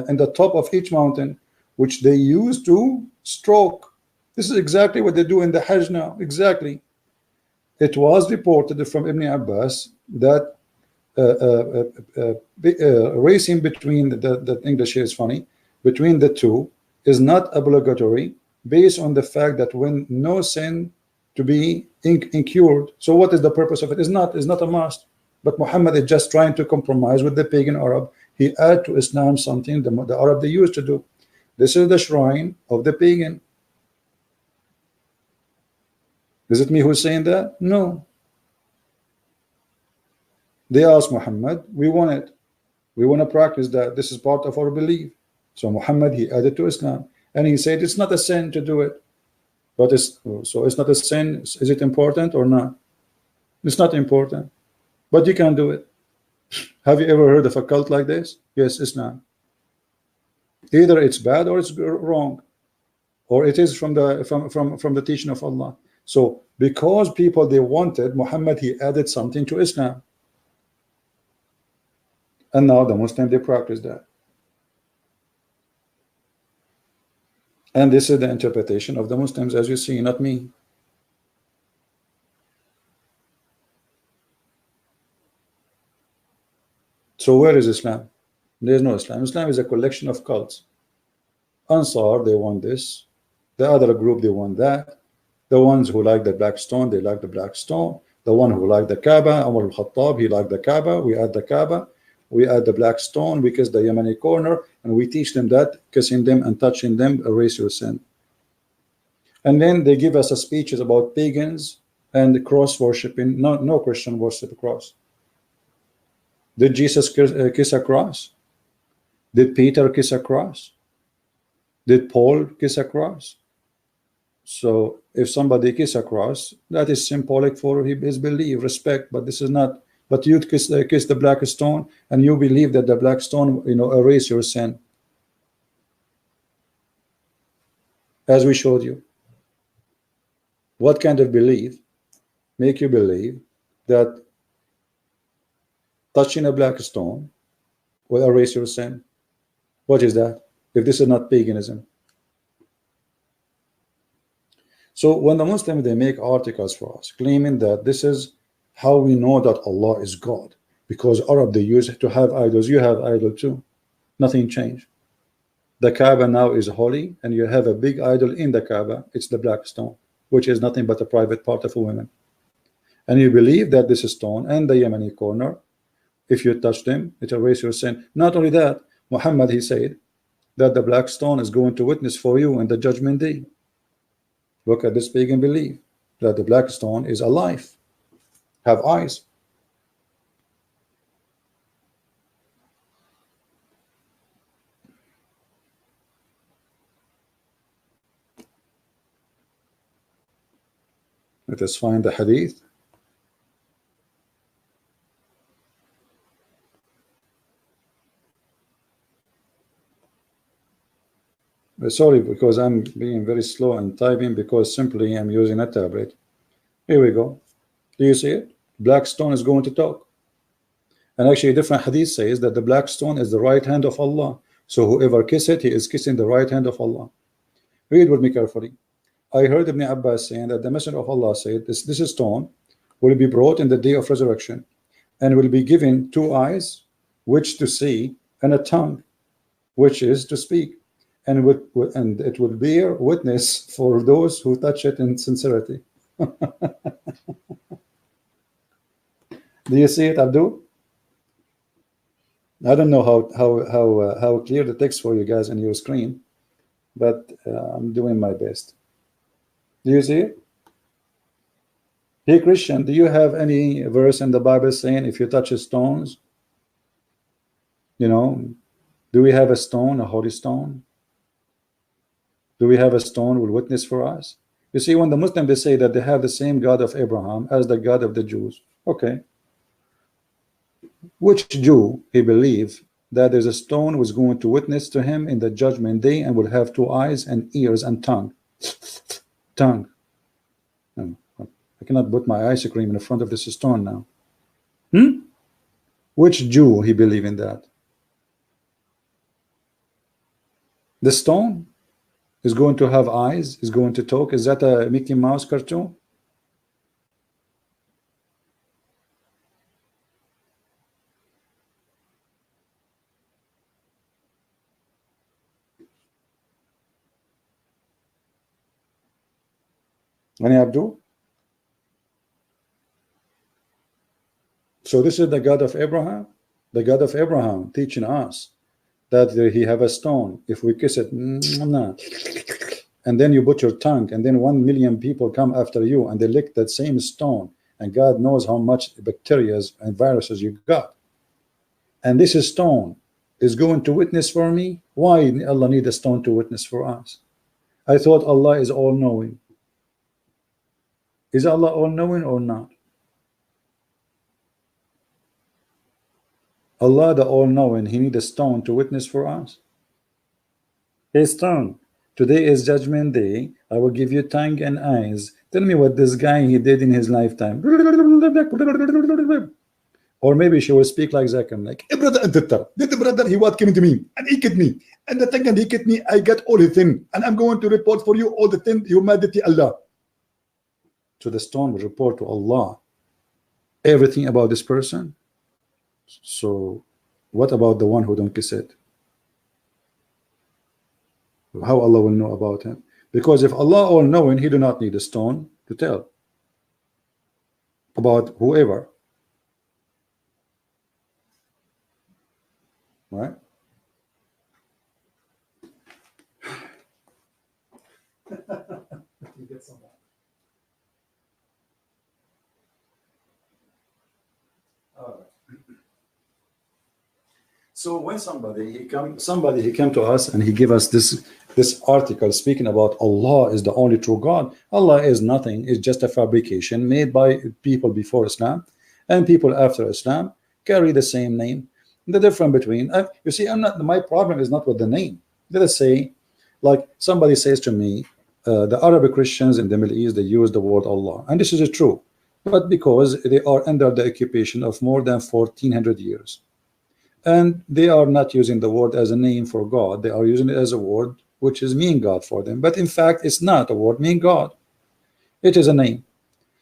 in the top of each mountain which they used to stroke. This is exactly what they do in the Hajj now. Exactly. It was reported from Ibn Abbas that racing between the English here is funny, between the two is not obligatory based on the fact that when no sin to be incurred. So what is the purpose of it? It's not a must. But Muhammad is just trying to compromise with the pagan Arab. He add to Islam something the Arab they used to do. This is the shrine of the pagan. Is it me who's saying that? No. They asked Muhammad, we want it. We want to practice that. This is part of our belief. So Muhammad, he added to Islam. And he said, it's not a sin to do it. But so it's not a sin. Is it important or not? It's not important. But you can do it. Have you ever heard of a cult like this? Yes, Islam. Either it's bad or it's wrong. Or it is from the teaching of Allah. So because people, they wanted Muhammad, he added something to Islam. And now the Muslims, they practice that. And this is the interpretation of the Muslims, as you see, not me. So where is Islam? There is no Islam. Islam is a collection of cults. Ansar, they want this. The other group, they want that. The ones who like the black stone, they like the black stone. The one who like the Kaaba, Umar al-Khattab, he liked the Kaaba. We add the Kaaba. We add the black stone, we kiss the Yemeni corner, and we teach them that kissing them and touching them erase your sin. And then they give us speeches about pagans and cross worshipping. No Christian worship a cross. Did Jesus kiss a cross? Did Peter kiss a cross? Did Paul kiss a cross? So if somebody kiss a cross, that is symbolic for his belief, respect, but this is not. But you kiss the black stone, and you believe that the black stone, erase your sin, as we showed you. What kind of belief make you believe that touching a black stone will erase your sin? What is that? If this is not paganism. So when the Muslims, they make articles for us claiming that this is how we know that Allah is God, because Arab, they used to have idols. You have idol too. Nothing changed. The Kaaba now is holy, and you have a big idol in the Kaaba. It's the black stone, which is nothing but a private part of a woman. And you believe that this stone and the Yemeni corner, if you touch them, it erases your sin. Not only that, Muhammad, he said that the black stone is going to witness for you in the judgment day. Look at this pagan belief that the black stone is alive. Have eyes. Let us find the hadith. Sorry, because I'm being very slow and typing, because simply I'm using a tablet. Here we go. Do you see it? Black stone is going to talk. And actually a different hadith says that the black stone is the right hand of Allah. So whoever kisses it, he is kissing the right hand of Allah. Read with me carefully. I heard Ibn Abbas saying that the Messenger of Allah said, this stone will be brought in the day of resurrection, and will be given 2 eyes, which to see, and a tongue, which is to speak, and it will bear witness for those who touch it in sincerity. Do you see it, Abdul? I don't know how clear the text for you guys on your screen, but I'm doing my best. Do you see it? Hey Christian, do you have any verse in the Bible saying if you touch stones, do we have a stone, a holy stone? Do we have a stone will witness for us? You see, when the Muslims, they say that they have the same God of Abraham as the God of the Jews. Okay. Which Jew he believed that there's a stone was going to witness to him in the judgment day and will have 2 eyes and ears and tongue? Tongue. I cannot put my ice cream in the front of this stone now. Which Jew he believed in that? The stone is going to have eyes, is going to talk. Is that a Mickey Mouse cartoon? Any Abdul? So this is the God of Abraham. The God of Abraham teaching us that he have a stone. If we kiss it, and then you put your tongue, and then 1 million people come after you and they lick that same stone, and God knows how much bacteria and viruses you got, and this stone is going to witness for me. Why Allah need a stone to witness for us? I thought Allah is all-knowing. Is Allah all-knowing or not? Allah the all-knowing, he need a stone to witness for us? Hey stone, today is judgment day. I will give you tongue and eyes. Tell me what this guy he did in his lifetime. Or maybe she will speak like Zakam, like, "Hey brother, did the brother he what came to me and he killed me, and the thing and he killed me, I got all his thing, and I'm going to report for you all the thing, humanity Allah." So the stone will report to Allah everything about this person. So what about the one who don't kiss it? How Allah will know about him? Because if Allah all knowing, he do not need a stone to tell about whoever, right? You get someone. So when somebody he came to us and he gave us this article speaking about Allah is the only true God. Allah is nothing. It's just a fabrication made by people before Islam, and people after Islam carry the same name. The difference between you see, my problem is not with the name. Let us say, like somebody says to me, the Arabic Christians in the Middle East, they use the word Allah, and this is true, but because they are under the occupation of more than 1400 years. And they are not using the word as a name for God. They are using it as a word which is mean God for them. But in fact, it's not a word mean God. It is a name.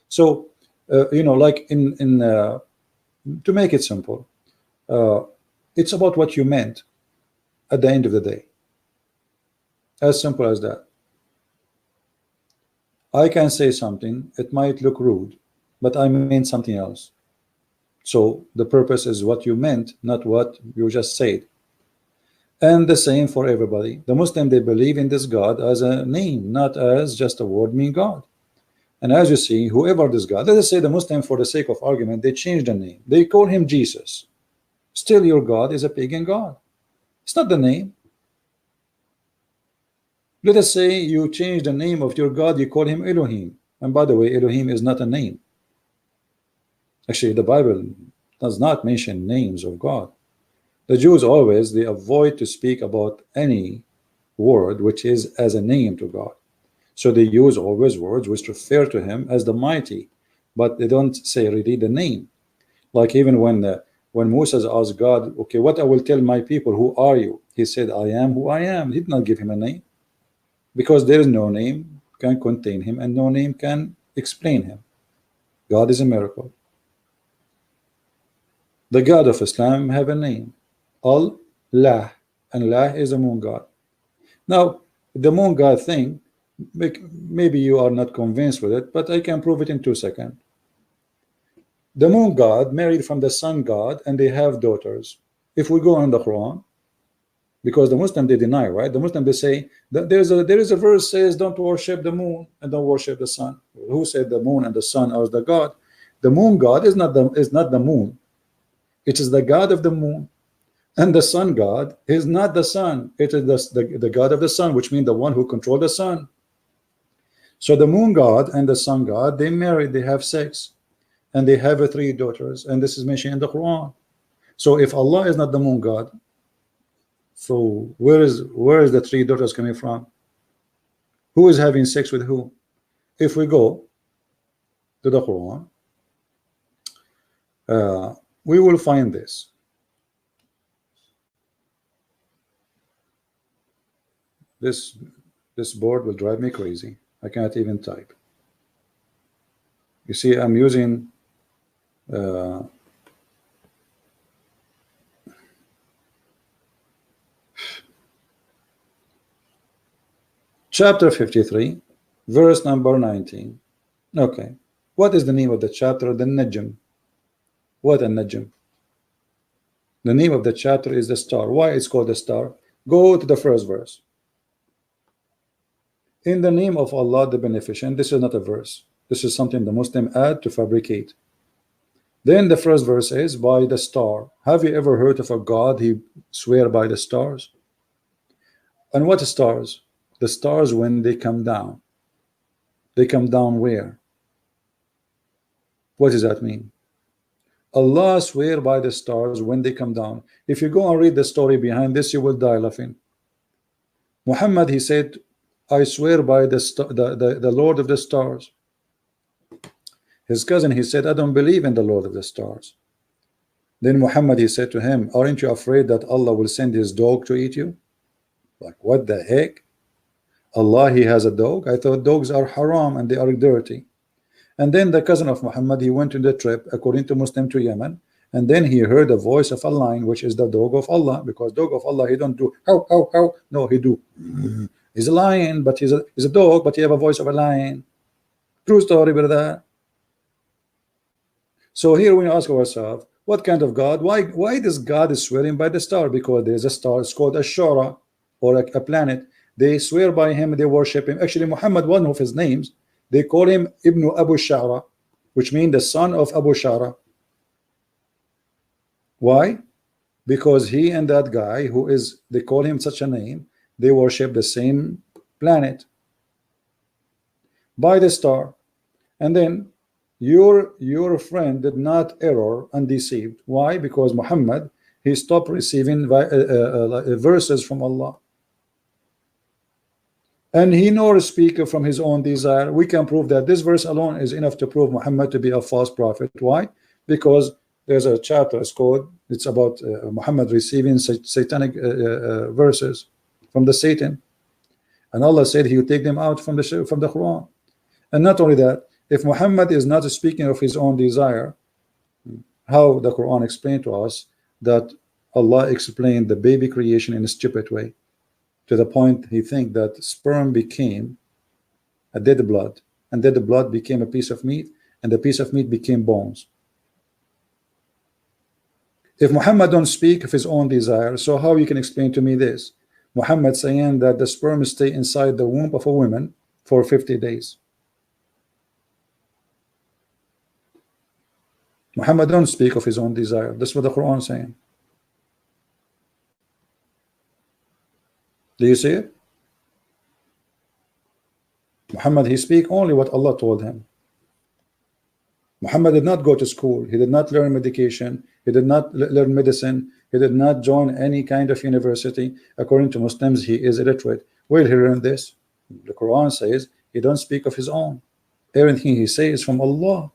So, you know, like to make it simple, it's about what you meant at the end of the day. As simple as that. I can say something, it might look rude, but I mean something else. So the purpose is what you meant, not what you just said. And the same for everybody. The Muslim, they believe in this God as a name, not as just a word mean God. And as you see, whoever this God, let us say the Muslim, for the sake of argument, they change the name. They call him Jesus. Still your God is a pagan God. It's not the name. Let us say you change the name of your God, you call him Elohim. And by the way, Elohim is not a name. Actually, the Bible does not mention names of God. The Jews always, they avoid to speak about any word which is as a name to God. So they use always words which refer to him as the mighty, but they don't say really the name. Like even when Moses asked God, okay, what I will tell my people, who are you? He said, I am who I am. He did not give him a name, because there is no name can contain him and no name can explain him. God is a miracle. The God of Islam have a name, Allah, and La is a moon god. Now, the moon god thing, maybe you are not convinced with it, but I can prove it in 2 seconds. The moon god married from the sun god, and they have daughters. If we go in the Quran, because the Muslim they deny, right? The Muslim they say that there is a verse says don't worship the moon and don't worship the sun. Who said the moon and the sun are the god? The moon god is not the moon. It is the god of the moon, and the sun god is not the sun. It is the god of the sun, which means the one who controls the sun. So the moon god and the sun god, they married, they have sex, and they have 3 daughters, and this is mentioned in the Quran. So if Allah is not the moon god, so where is the 3 daughters coming from? Who is having sex with who? If we go to the Quran, we will find this. This board will drive me crazy. I cannot even type. You see, I'm using chapter 53, verse number 19. Okay, what is the name of the chapter? The Najm. What a Najm? The name of the chapter is the star. Why it's called the star? Go to the first verse. In the name of Allah the Beneficent. This is not a verse. This is something the Muslim add to fabricate. Then the first verse is by the star. Have you ever heard of a God he swear by the stars? And what stars? The stars when they come down. They come down where? What does that mean? Allah swear by the stars when they come down. If you go and read the story behind this, you will die laughing. Muhammad, he said, I swear by the Lord of the stars. His cousin, he said, I don't believe in the Lord of the stars. Then Muhammad, he said to him, aren't you afraid that Allah will send his dog to eat you? Like, what the heck? Allah, he has a dog? I thought dogs are haram and they are dirty. And then the cousin of Muhammad, he went on the trip, according to Muslim, to Yemen, and then he heard a voice of a lion, which is the dog of Allah, because dog of Allah, he don't do how, how. No, he do. He's a lion, but he's a dog, but he have a voice of a lion. True story, brother. So here we ask ourselves, what kind of God? Why this God is swearing by the star? Because there's a star, it's called a Shara, or a planet. They swear by him, they worship him. Actually, Muhammad, one of his names, they call him Ibn Abu Shara, which means the son of Abu Shara. Why? Because he and that guy who is, they call him such a name, they worship the same planet by the star. And then your friend did not error undeceived. Why? Because Muhammad, he stopped receiving verses from Allah. And he nor speak from his own desire. We can prove that this verse alone is enough to prove Muhammad to be a false prophet. Why? Because there's a chapter, it's about Muhammad receiving satanic verses from the Satan, and Allah said he would take them out from the Quran. And not only that, if Muhammad is not speaking of his own desire, how the Quran explained to us that Allah explained the baby creation in a stupid way, to the point he think that sperm became a dead blood, and dead blood became a piece of meat, and the piece of meat became bones. If Muhammad don't speak of his own desire, so how you can explain to me this? Muhammad saying that the sperm stay inside the womb of a woman for 50 days. Muhammad don't speak of his own desire. That's what the Quran is saying. Do you see it? Muhammad, he speak only what Allah told him. Muhammad did not go to school. He did not learn medication. He did not learn medicine. He did not join any kind of university. According to Muslims, he is illiterate. Where did he learn this? The Quran says he don't speak of his own. Everything he says is from Allah.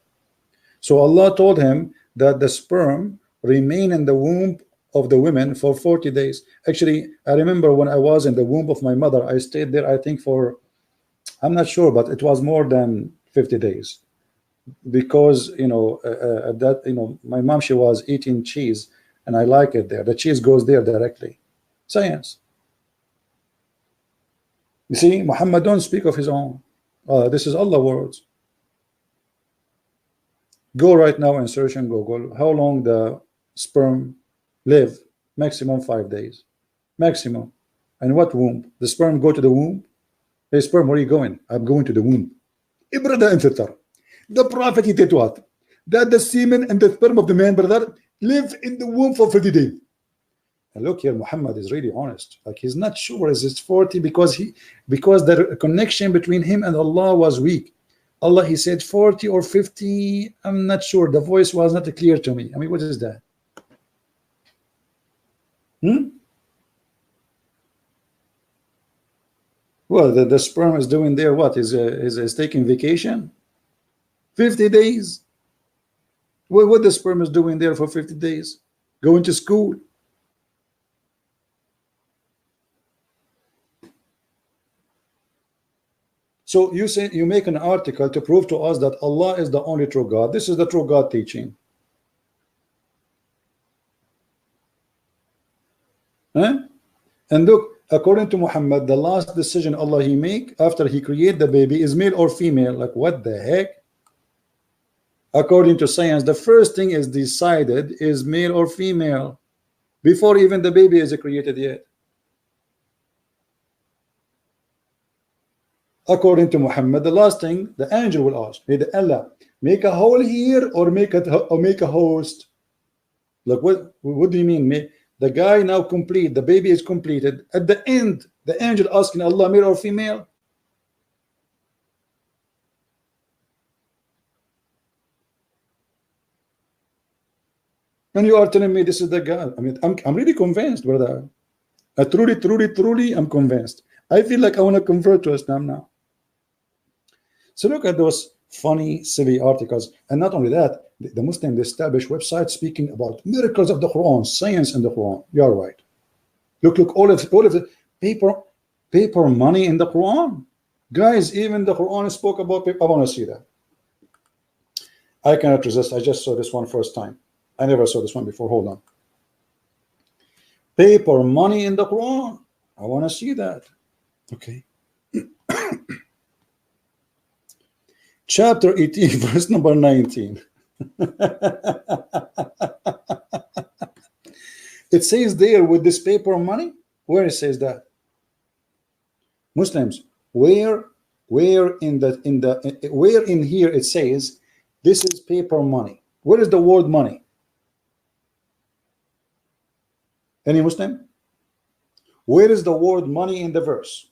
So Allah told him that the sperm remain in the womb of the women for 40 days. Actually, I remember when I was in the womb of my mother, I stayed there, I think for, I'm not sure, but it was more than 50 days. Because, my mom, she was eating cheese, and I like it there. The cheese goes there directly. Science. You see, Muhammad don't speak of his own. This is Allah's words. Go right now and search in Google how long the sperm live. Maximum 5 days. Maximum. And what womb? The sperm go to the womb? Hey, sperm, where are you going? I'm going to the womb. The prophet, he did what? That the semen and the sperm of the man, brother, live in the womb for 50 days. And look here, Muhammad is really honest. Like, he's not sure is it 40 because the connection between him and Allah was weak. Allah, he said 40 or 50. I'm not sure. The voice was not clear to me. I mean, what is that? Well, the sperm is doing there what? Is taking vacation? 50 days. What the sperm is doing there for 50 days? Going to school. So you say, you make an article to prove to us that Allah is the only true God. This is the true God teaching. And look, according to Muhammad, the last decision Allah he make after he create the baby is male or female. Like, what the heck? According to science, the first thing is decided is male or female before even the baby is created yet. According to Muhammad, the last thing the angel will ask, hey, Allah, make a hole here or make a host. Look, what do you mean? The guy now complete, the baby is completed. At the end, the angel asking Allah, male or female? And you are telling me this is the guy. I mean, I'm really convinced, brother. Truly, I'm convinced. I feel like I want to convert to Islam now. So look at those funny, silly articles. And not only that, the Muslim established websites speaking about miracles of the Quran, science in the Quran. You are right. Look, all of the paper money in the Quran. Guys, even the Quran spoke about paper. I want to see that. I cannot resist. I just saw this one first time. I never saw this one before. Hold on. Paper money in the Quran. I want to see that. Okay. Chapter 18, verse number 19. It says there with this paper money. Where it says that? Muslims, where in here it says this is paper money? Where is the word money? Any Muslim? Where is the word money in the verse?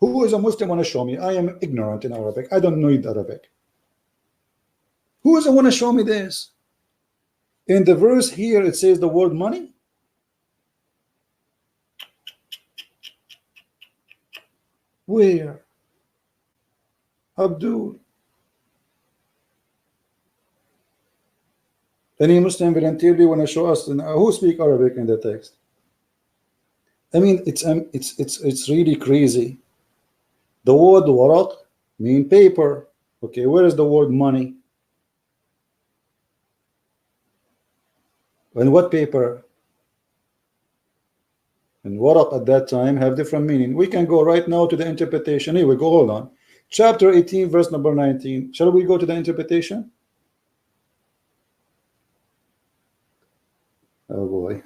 Who is a Muslim want to show me? I am ignorant in Arabic. I don't know Arabic. Who is the want to show me this? In the verse here it says the word money. Where? Abdul. Any Muslim voluntarily want to show us who speak Arabic in the text? I mean, it's really crazy. The word waraq mean paper. Okay, where is the word money? And what paper? And waraq at that time have different meaning. We can go right now to the interpretation. Here we go. Hold on. Chapter 18, verse number 19. Shall we go to the interpretation? Oh boy.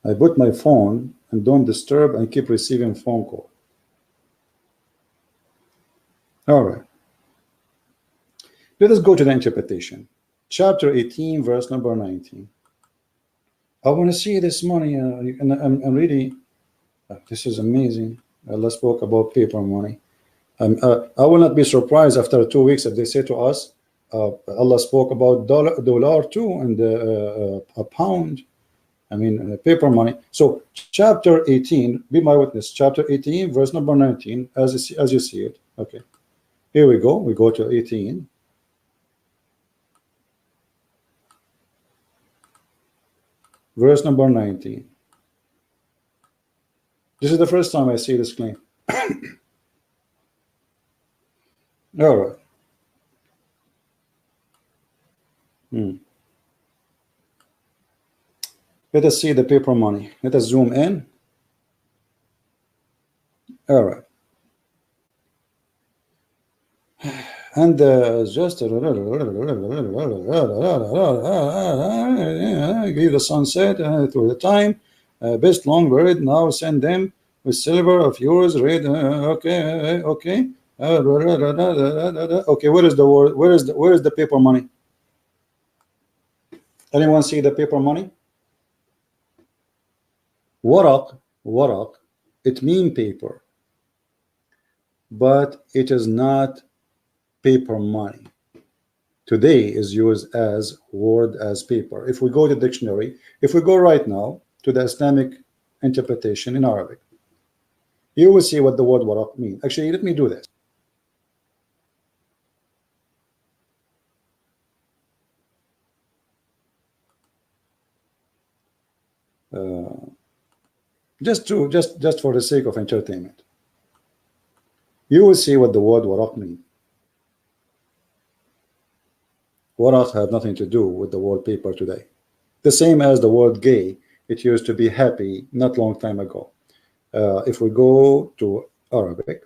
I put my phone and don't disturb and keep receiving phone call. All right. Let us go to the interpretation. Chapter 18, verse number 19. I want to see this money, and I'm really, this is amazing. Allah spoke about paper money. I will not be surprised after 2 weeks if they say to us, Allah spoke about dollar too, and a pound. I mean, paper money. So, chapter 18, be my witness. Chapter 18, verse number 19, as you see it. Okay. Here we go. We go to 18. Verse number 19. This is the first time I see this claim. All right. Let us see the paper money. Let us zoom in. All right. And just give the sunset through the time. Best long bird, now send them with silver of yours. Red. Okay. Okay. Okay. Where is the word? Where is the paper money? Anyone see the paper money? Waraq, it means paper, but it is not paper money. Today is used as word as paper. If we go to the dictionary, if we go right now to the Islamic interpretation in Arabic, you will see what the word waraq means. Actually, let me do this. Just for the sake of entertainment, you will see what the word waraq means. Waraq have nothing to do with the word paper today. The same as the word gay, it used to be happy not long time ago. If we go to Arabic,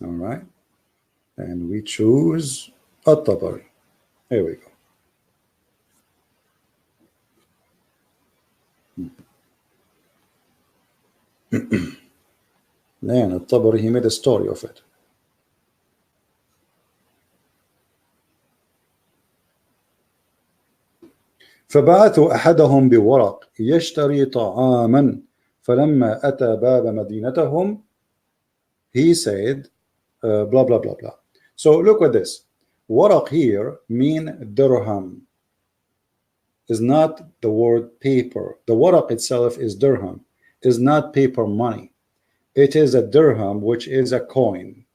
all right, and we choose At-Tabari. Here we go. Man, At-Tabari, he made a story of it. فبعثوا أحدهم بورق يشتري طعاما فلما أتى باب مدينتهم he said blah blah blah blah. So look at this. Waraq here mean dirham, is not the word paper. The waraq itself is dirham, is not paper money. It is a dirham, which is a coin.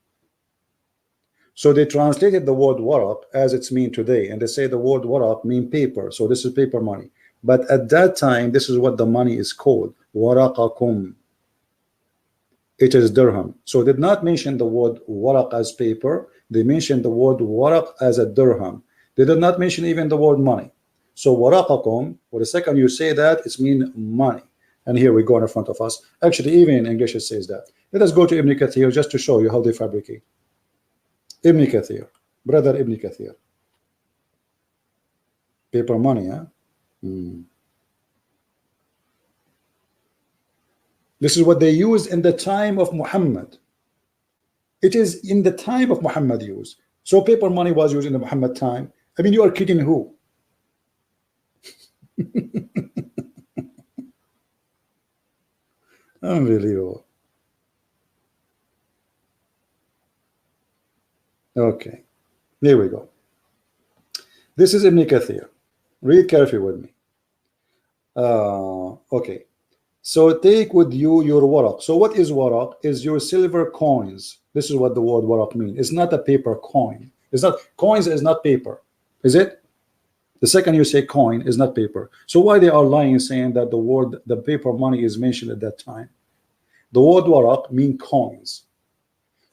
So they translated the word waraq as it's mean today, and they say the word waraq mean paper, so this is paper money. But at that time, this is what the money is called, waraqakum. It is dirham. So they did not mention the word waraq as paper. They mentioned the word waraq as a dirham. They did not mention even the word money. So waraqakum, well, the second you say that, it's mean money. And here we go in front of us. Actually, even in English it says that. Let us go to Ibn Kathir just to show you how they fabricate. Ibn Kathir, brother Ibn Kathir. Paper money, huh? This is what they used in the time of Muhammad. It is in the time of Muhammad used. So paper money was used in the Muhammad time. I mean, you are kidding who? Unbelievable. Okay, here we go. This is Ibn Kathir. Read carefully with me. Okay. So take with you your waraq. So what is waraq? Is your silver coins. This is what the word waraq means. It's not a paper coin. It's not, coins is not paper, is it? The second you say coin is not paper. So why they are lying saying that the paper money is mentioned at that time? The word waraq mean coins.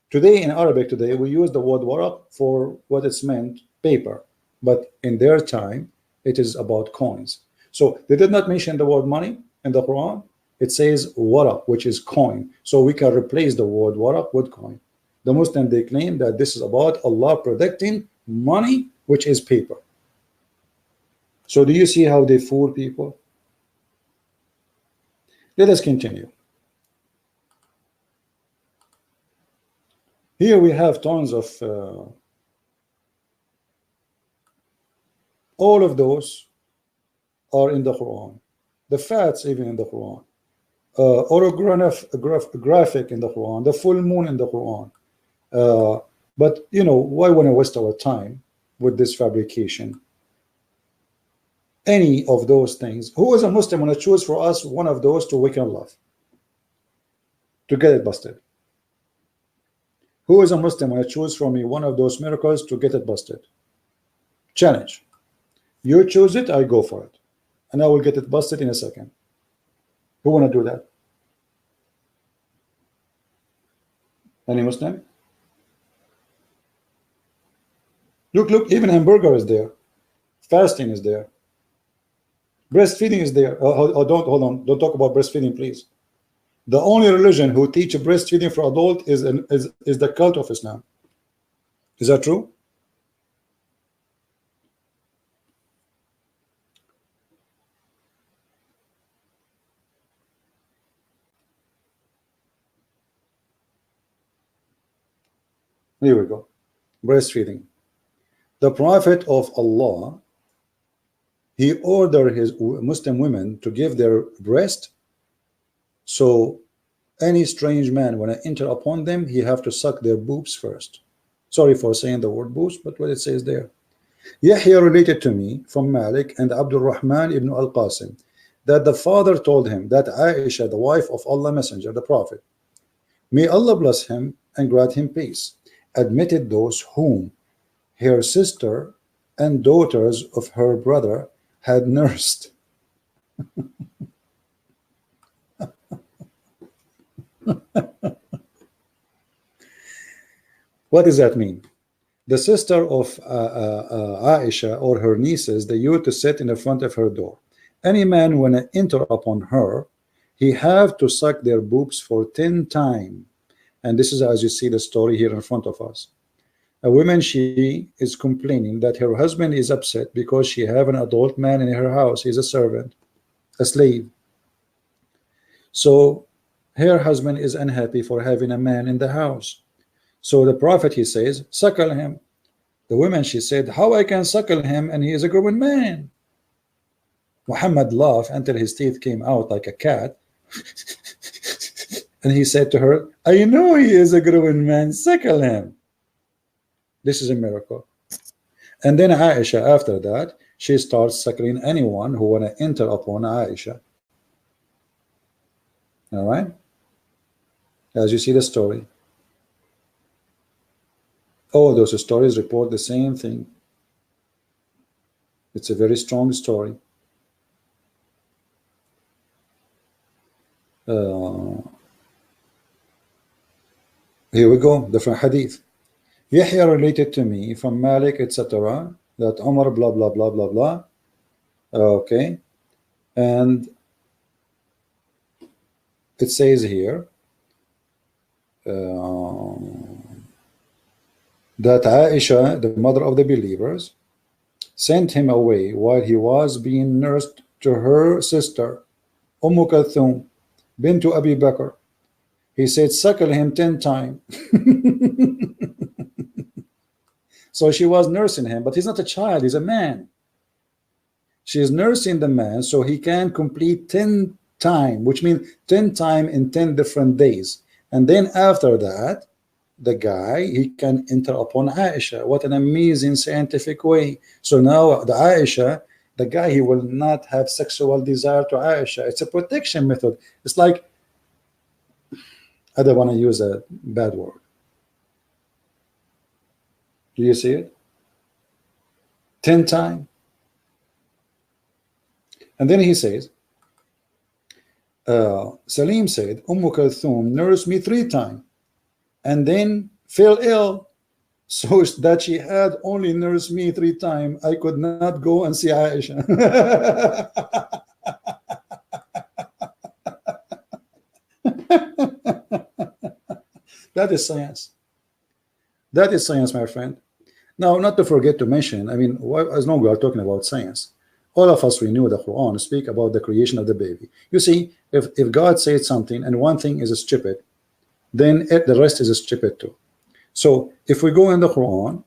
Today in Arabic today we use the word waraq for what it's meant, paper, but in their time it is about coins. So they did not mention the word money in the Quran. It says waraq, which is coin. So we can replace the word waraq with coin. The Muslim, they claim that this is about Allah predicting money, which is paper. So do you see how they fool people? Let us continue. Here we have tons of all of those are in the Quran. The fats even in the Quran. Orographic in the Quran. The full moon in the Quran. But you know, why want to waste our time with this fabrication? Any of those things. Who is a Muslim want to choose for us one of those to weaken love? To get it busted. Who is a Muslim want to choose for me one of those miracles to get it busted? Challenge. You choose it, I go for it. And I will get it busted in a second. Who want to do that? Any Muslim? Look, even hamburger is there. Fasting is there. Breastfeeding is there. Hold on. Don't talk about breastfeeding, please. The only religion who teach breastfeeding for adult is the cult of Islam. Is that true? Here we go. Breastfeeding. The Prophet of Allah, he ordered his Muslim women to give their breast. So any strange man, when I enter upon them, he have to suck their boobs first. Sorry for saying the word boobs, but what it says there. Yahya related to me from Malik and Abdul Rahman ibn al-Qasim that the father told him that Aisha, the wife of Allah Messenger, the Prophet, may Allah bless him and grant him peace, admitted those whom her sister and daughters of her brother had nursed. What does that mean? The sister of Aisha or her nieces, they used to sit in the front of her door. Any man when I enter upon her, he have to suck their boobs for 10 times. And this is as you see the story here in front of us. A woman, she is complaining that her husband is upset because she have an adult man in her house. He's a servant, a slave. So her husband is unhappy for having a man in the house. So the prophet, he says, suckle him. The woman, she said, how I can suckle him and he is a grown man? Muhammad laughed until his teeth came out like a cat. And he said to her, I know he is a grown man, suckle him. This is a miracle. And then Aisha, after that, she starts suckling anyone who want to enter upon Aisha. All right? As you see the story. All those stories report the same thing. It's a very strong story. Here we go, different hadith. Yahya related to me from Malik, etc., that Umar, blah, blah, blah, blah, blah. Okay. And it says here that Aisha, the mother of the believers, sent him away while he was being nursed to her sister, Kulthum, bint Abi Bakr. He said, suckle him 10 times. So she was nursing him, but he's not a child, he's a man. She is nursing the man so he can complete 10 times, which means 10 times in 10 different days. And then after that, the guy, he can enter upon Aisha. What an amazing scientific way. So now the Aisha, the guy, he will not have sexual desire to Aisha. It's a protection method. It's like, I don't want to use a bad word. Do you see it? 10 times. And then he says, Salim said, Kulthum nursed me 3 times and then fell ill, so that she had only nursed me 3 times. I could not go and see Aisha. That is science. That is science, my friend. Now, not to forget to mention, I mean, as long as we are talking about science, all of us, we knew the Quran speak about the creation of the baby. You see, if God said something and one thing is stupid, then the rest is stupid too. So if we go in the Quran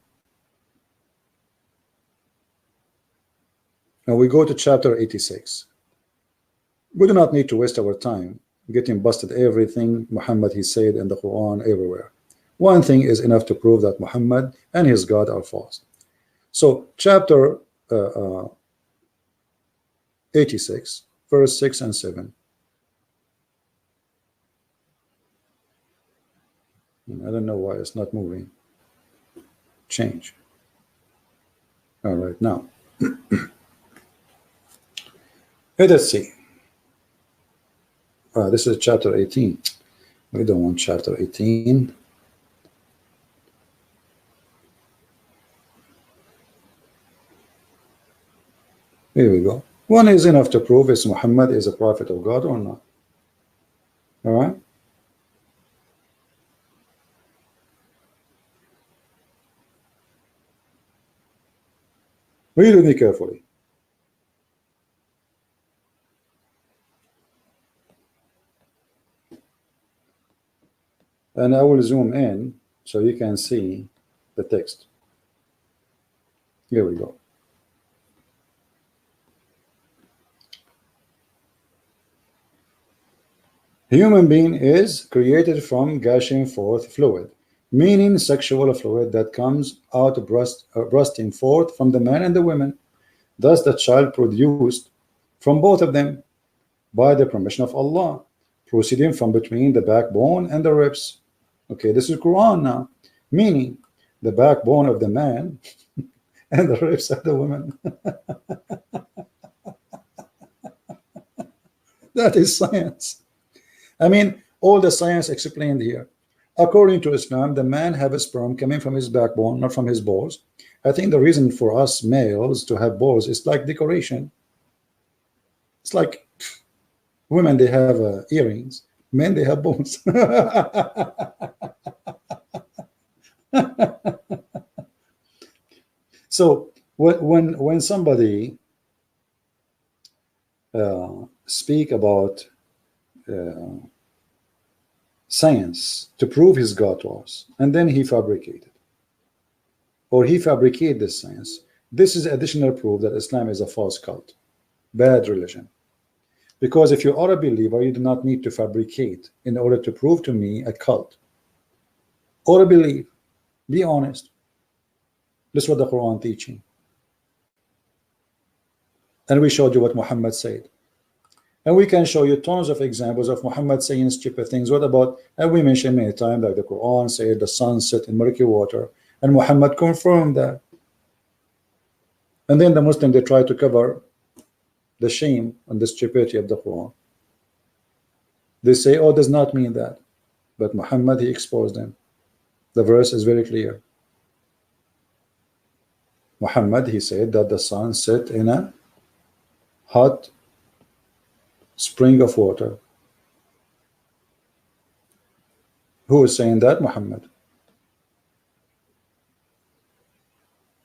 and we go to chapter 86, we do not need to waste our time getting busted everything Muhammad he said in the Quran everywhere. One thing is enough to prove that Muhammad and his God are false. So chapter 86, verse 6 and 7. I don't know why it's not moving. Change. All right, now. Let's see. This is chapter 18. We don't want chapter 18. Here we go. One is enough to prove if Muhammad is a prophet of God or not. All right. Read with me carefully. And I will zoom in so you can see the text. Here we go. Human being is created from gushing forth fluid, meaning sexual fluid that comes out bursting forth from the man and the women. Thus the child produced from both of them by the permission of Allah, proceeding from between the backbone and the ribs. Okay, this is Quran now, meaning the backbone of the man and the ribs of the woman. That is science. I mean, all the science explained here. According to Islam, the man have a sperm coming from his backbone, not from his balls. I think the reason for us males to have balls is like decoration. It's like women, they have earrings. Men, they have balls. So when somebody speak about science to prove his God to us, and then he fabricated, or he fabricated this science, this is additional proof that Islam is a false cult, bad religion. Because if you are a believer, you do not need to fabricate in order to prove to me a cult or a belief. Be honest. This is what the Quran teaching. And we showed you what Muhammad said. And we can show you tons of examples of Muhammad saying stupid things. What about, and we mentioned many times, like the Quran said the sun set in murky water, and Muhammad confirmed that. And then the Muslim, they try to cover the shame and the stupidity of the Quran. They say, oh, does not mean that. But Muhammad, he exposed them. The verse is very clear. Muhammad, he said that the sun set in a hot spring of water. Who is saying that? Muhammad.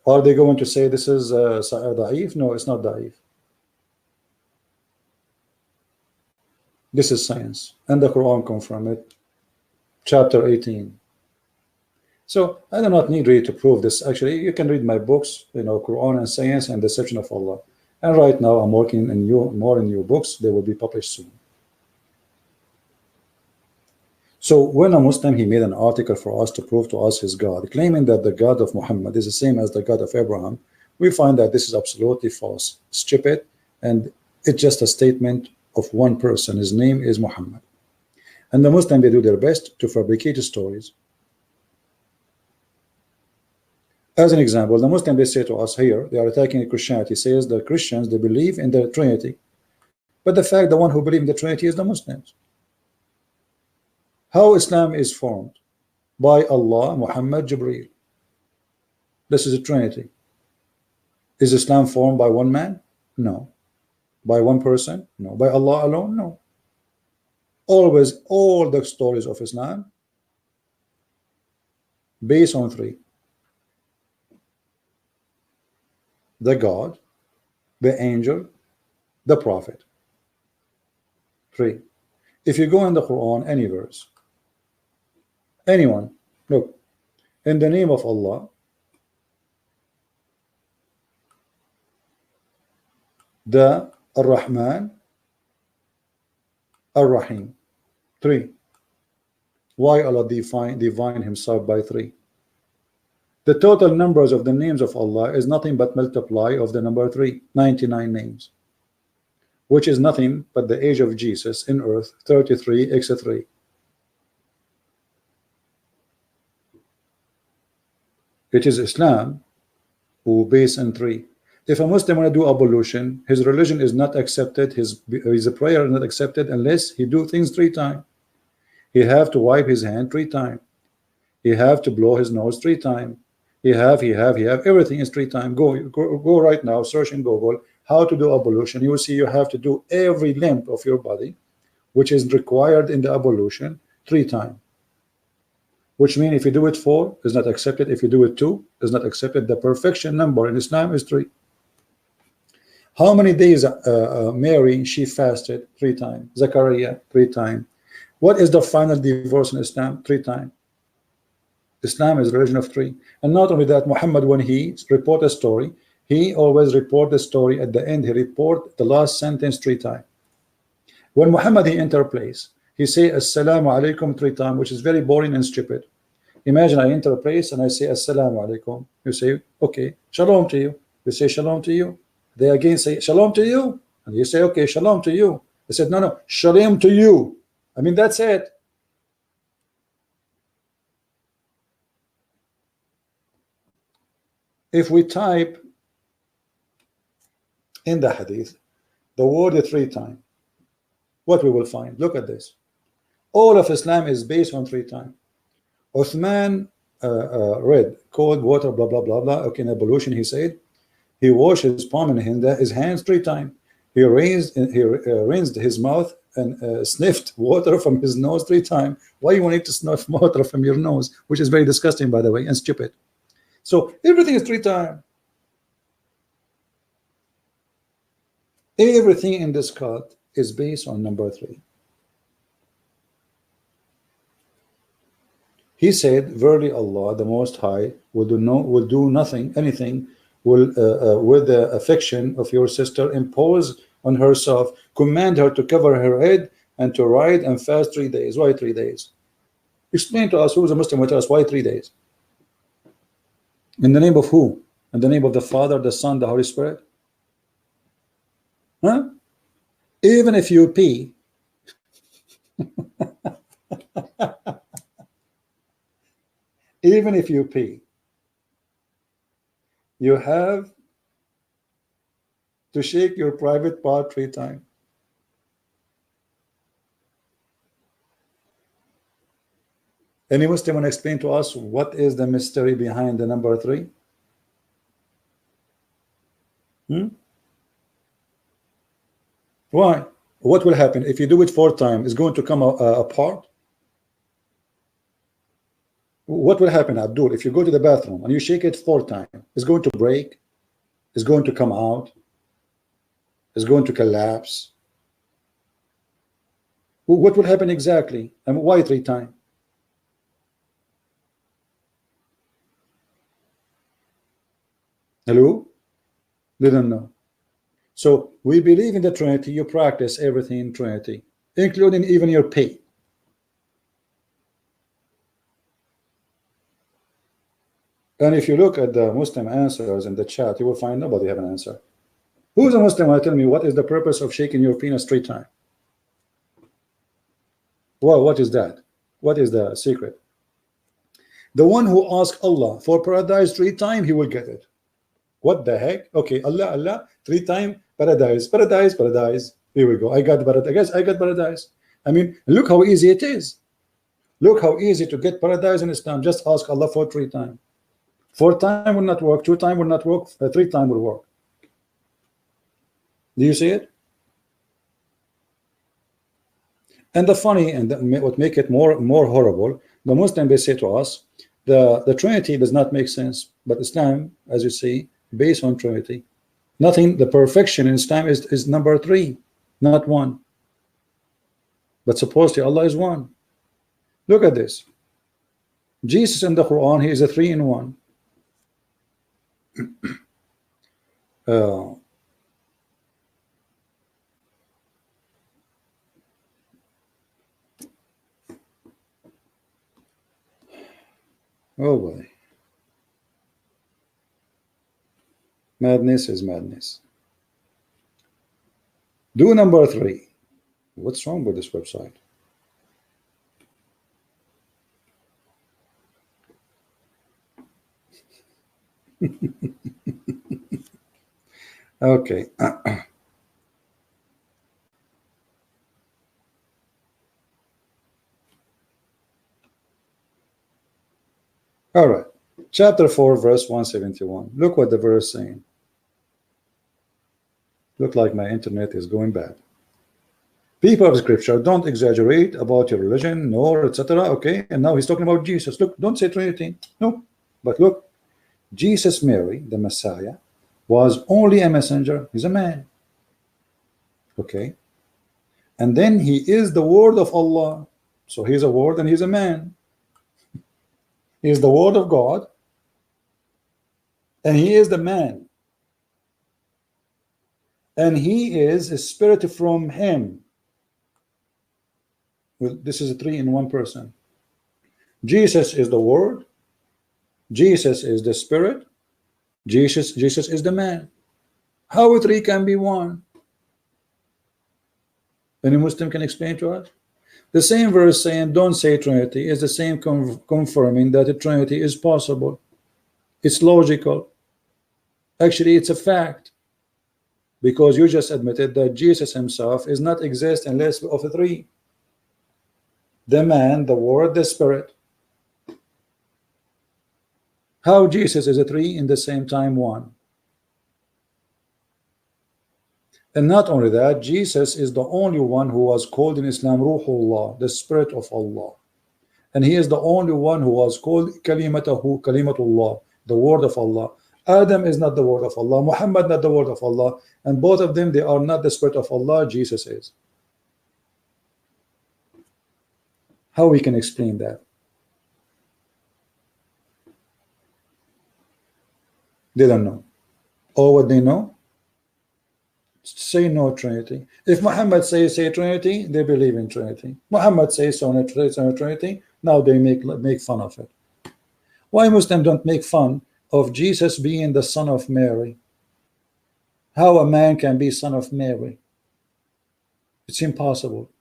Are they going to say this is da'if? No, it's not da'if. This is science, and the Quran confirms it. Chapter 18. So I do not need really to prove this. Actually, you can read my books, Quran and Science and Deception of Allah. And right now I'm working in more new books. They will be published soon. So when a Muslim, he made an article for us to prove to us his God, claiming that the God of Muhammad is the same as the God of Abraham, we find that this is absolutely false, stupid, and it's just a statement of one person. His name is Muhammad. And the Muslim, they do their best to fabricate stories. As an example, the Muslim, they say to us here, they are attacking Christianity, says the Christians, they believe in the Trinity. But the fact, the one who believes in the Trinity is the Muslims. How Islam is formed? By Allah, Muhammad, Jibreel. This is a Trinity. Is Islam formed by one man? No. By one person? No. By Allah alone? No. Always, all the stories of Islam based on three: the God, the angel, the prophet. Three. If you go in the Quran, any verse, anyone, look, in the name of Allah, the Ar-Rahman, Ar-Rahim. Three. Why Allah divine himself by three? The total numbers of the names of Allah is nothing but multiply of the number 3, 99 names, which is nothing but the age of Jesus in earth, 33 x 3. It is Islam who base in 3. If a Muslim want to do ablution, his religion is not accepted, his prayer is not accepted unless he do things 3 times. He have to wipe his hand 3 times. He have to blow his nose 3 times. He have everything is 3 times. Go right now, search in Google how to do ablution. You will see you have to do every limb of your body, which is required in the ablution 3 times. Which means if you do it 4, is not accepted. If you do it 2, is not accepted. The perfection number in Islam is 3. How many days Mary, she fasted 3 times. Zachariah 3 times. What is the final divorce in Islam? 3 times. Islam is a religion of 3. And not only that, Muhammad, when he report a story, he always report the story at the end. He report the last sentence 3 times. When Muhammad, he enter a place, he say Assalamu alaikum 3 times, which is very boring and stupid. Imagine I enter a place and I say Assalamu alaikum. You say, okay, shalom to you. You say shalom to you. They again say shalom to you. And you say, okay, shalom to you. They said, no, shalom to you. I mean, that's it. If we type in the hadith the word 3 times, what we will find? Look at this. All of Islam is based on 3 times. Uthman read cold water, blah blah blah blah. Okay, in ablution, he said he washed his palm and his hands 3 times. He rinsed his mouth and sniffed water from his nose 3 times. Why you want to sniff water from your nose, which is very disgusting, by the way, and stupid. So everything is 3 times. Everything in this cult is based on number 3. He said, verily Allah, the Most High, will do nothing, anything, will with the affection of your sister impose on herself, command her to cover her head and to ride and fast 3 days. Why 3 days? Explain to us, who is a Muslim, with us, why 3 days? In the name of who? In the name of the Father, the Son, the Holy Spirit? Huh? Even if you pee, even if you pee, you have to shake your private part 3 times. Any Muslim want to explain to us what is the mystery behind the number 3? Why? What will happen if you do it 4 times? It's going to come apart. What will happen, Abdul, if you go to the bathroom and you shake it 4 times? It's going to break. It's going to come out. It's going to collapse. What will happen exactly? And why 3 times? Hello? Didn't know. So we believe in the Trinity. You practice everything in Trinity, including even your pay. And if you look at the Muslim answers in the chat, you will find nobody have an answer. Who's a Muslim? Will tell me what is the purpose of shaking your penis 3 times? Well, what is that? What is the secret? The one who asks Allah for paradise 3 times, he will get it. What the heck? Okay, Allah, 3 times, paradise, paradise, paradise. Here we go. I got paradise. I got paradise. I mean, look how easy it is. Look how easy to get paradise in Islam. Just ask Allah for 3 times. 4 times will not work. 2 times will not work. 3 times will work. Do you see it? And the funny and what make it more horrible, the Muslim, they say to us, the Trinity does not make sense, but Islam, as you see, based on Trinity. Nothing, the perfection in Islam is number 3, not 1. But supposedly Allah is 1. Look at this. Jesus in the Quran, he is a 3 in 1. Oh boy. Madness is madness. Do number 3. What's wrong with this website? Okay. All right. Chapter 4, verse 171. Look what the verse is saying. Look like my internet is going bad. People of Scripture, don't exaggerate about your religion, nor etc. Okay, and now he's talking about Jesus. Look, don't say Trinity. No, but look, Jesus, Mary, the Messiah, was only a messenger. He's a man. Okay, and then he is the word of Allah. So he's a word and he's a man. He is the word of God, and he is the man, and he is a spirit from him. Well, this is a 3 in 1 person. Jesus is the word, Jesus is the spirit, Jesus is the man. How 3 can be 1? Any Muslim can explain to us? The same verse saying don't say Trinity is the same confirming that the Trinity is possible. It's logical. Actually, it's a fact, because you just admitted that Jesus himself is not exist unless of the 3. The man, the word, the spirit. How Jesus is a 3 in the same time 1? And not only that, Jesus is the only one who was called in Islam Ruhullah, the spirit of Allah. And he is the only one who was called Kalimatullah, the word of Allah. Adam is not the word of Allah, Muhammad not the word of Allah, and both of them, they are not the spirit of Allah, Jesus is. How we can explain that? They don't know. Or what they know? Say no Trinity. If Muhammad says say Trinity, they believe in Trinity. Muhammad says so no Trinity, now they make fun of it. Why Muslims don't make fun of Jesus being the son of Mary? How a man can be son of Mary? It's impossible.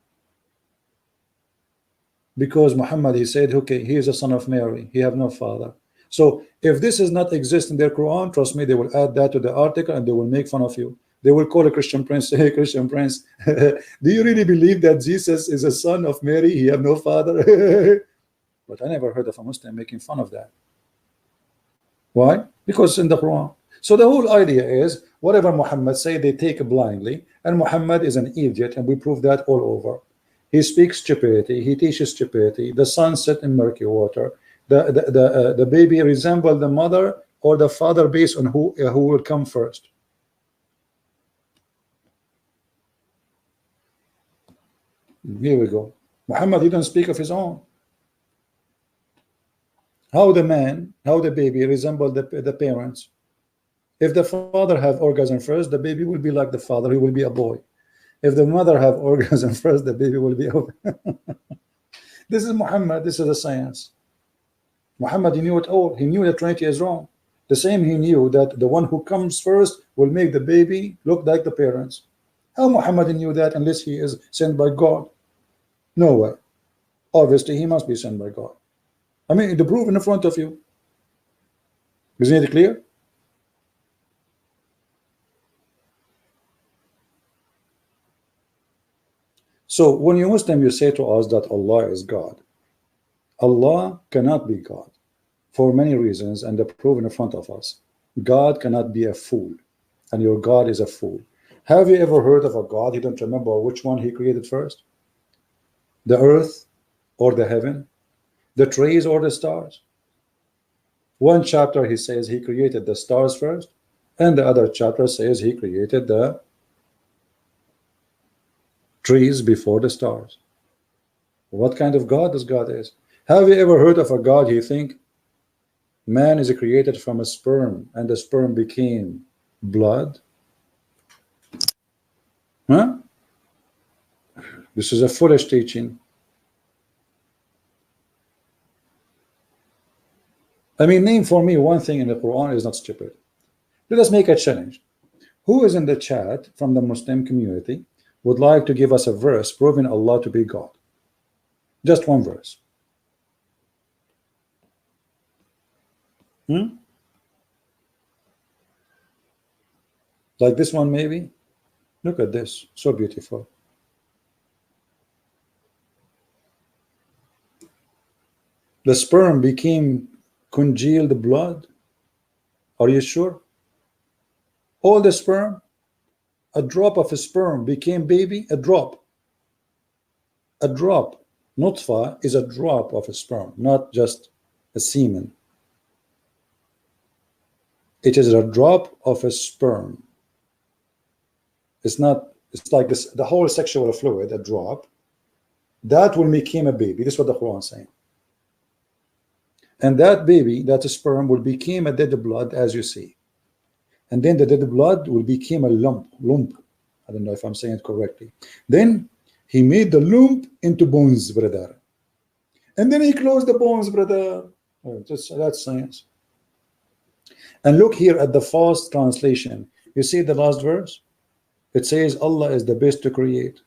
Because Muhammad, he said, okay, he is a son of Mary, he have no father. So if this is not exist in their Quran, trust me, they will add that to the article and they will make fun of you. They will call a Christian prince, hey Christian prince, do you really believe that Jesus is a son of Mary, he have no father? But I never heard of a Muslim making fun of that. Why? Because it's in the Quran. So the whole idea is whatever Muhammad say, they take blindly, and Muhammad is an idiot, and we prove that all over. He speaks stupidity, he teaches stupidity, the sun set in murky water, the baby resemble the mother or the father based on who will come first. Here we go. Muhammad, he don't speak of his own. How the baby resemble the parents. If the father have orgasm first, the baby will be like the father, he will be a boy. If the mother have orgasm first, the baby will be This is Muhammad, this is a science. Muhammad, he knew it all. He knew that Trinity is wrong. The same he knew that the one who comes first will make the baby look like the parents. How Muhammad knew that unless he is sent by God? No way. Obviously, he must be sent by God. I mean, the proof in front of you. Isn't it clear? So when you Muslim, you say to us that Allah is God. Allah cannot be God for many reasons, and the proof in front of us. God cannot be a fool, and your God is a fool. Have you ever heard of a God? You don't remember which one he created first? The earth or the heaven? The trees or the stars? One chapter he says he created the stars first, and the other chapter says he created the trees before the stars. What kind of God this God is? Have you ever heard of a God you think man is created from a sperm and the sperm became blood? Huh? This is a foolish teaching. I mean, name for me one thing in the Quran is not stupid. Let us make a challenge. Who is in the chat from the Muslim community would like to give us a verse proving Allah to be God? Just one verse. Like this one maybe? Look at this, so beautiful. The sperm became congealed blood. Are you sure? All the sperm, a drop of a sperm became baby, a drop. A drop. Nutfa is a drop of a sperm, not just a semen. It is a drop of a sperm. It's not, it's like this, the whole sexual fluid, a drop, that will become a baby. This is what the Quran is saying. And that baby, that sperm, will become a dead blood, as you see. And then the dead blood will become a lump. I don't know if I'm saying it correctly. Then he made the lump into bones, brother. And then he closed the bones, brother. Oh, that's science. And look here at the fast translation. You see the last verse? It says Allah is the best to create.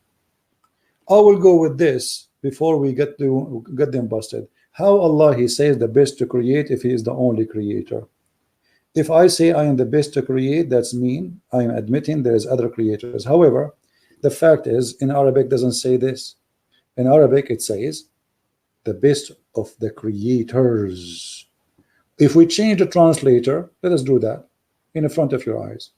I will go with this before we get them busted. How Allah, he says the best to create if he is the only creator? If I say I am the best to create, that's mean I am admitting there is other creators. However, the fact is in Arabic doesn't say this. In Arabic it says the best of the creators. If we change the translator, let us do that in front of your eyes.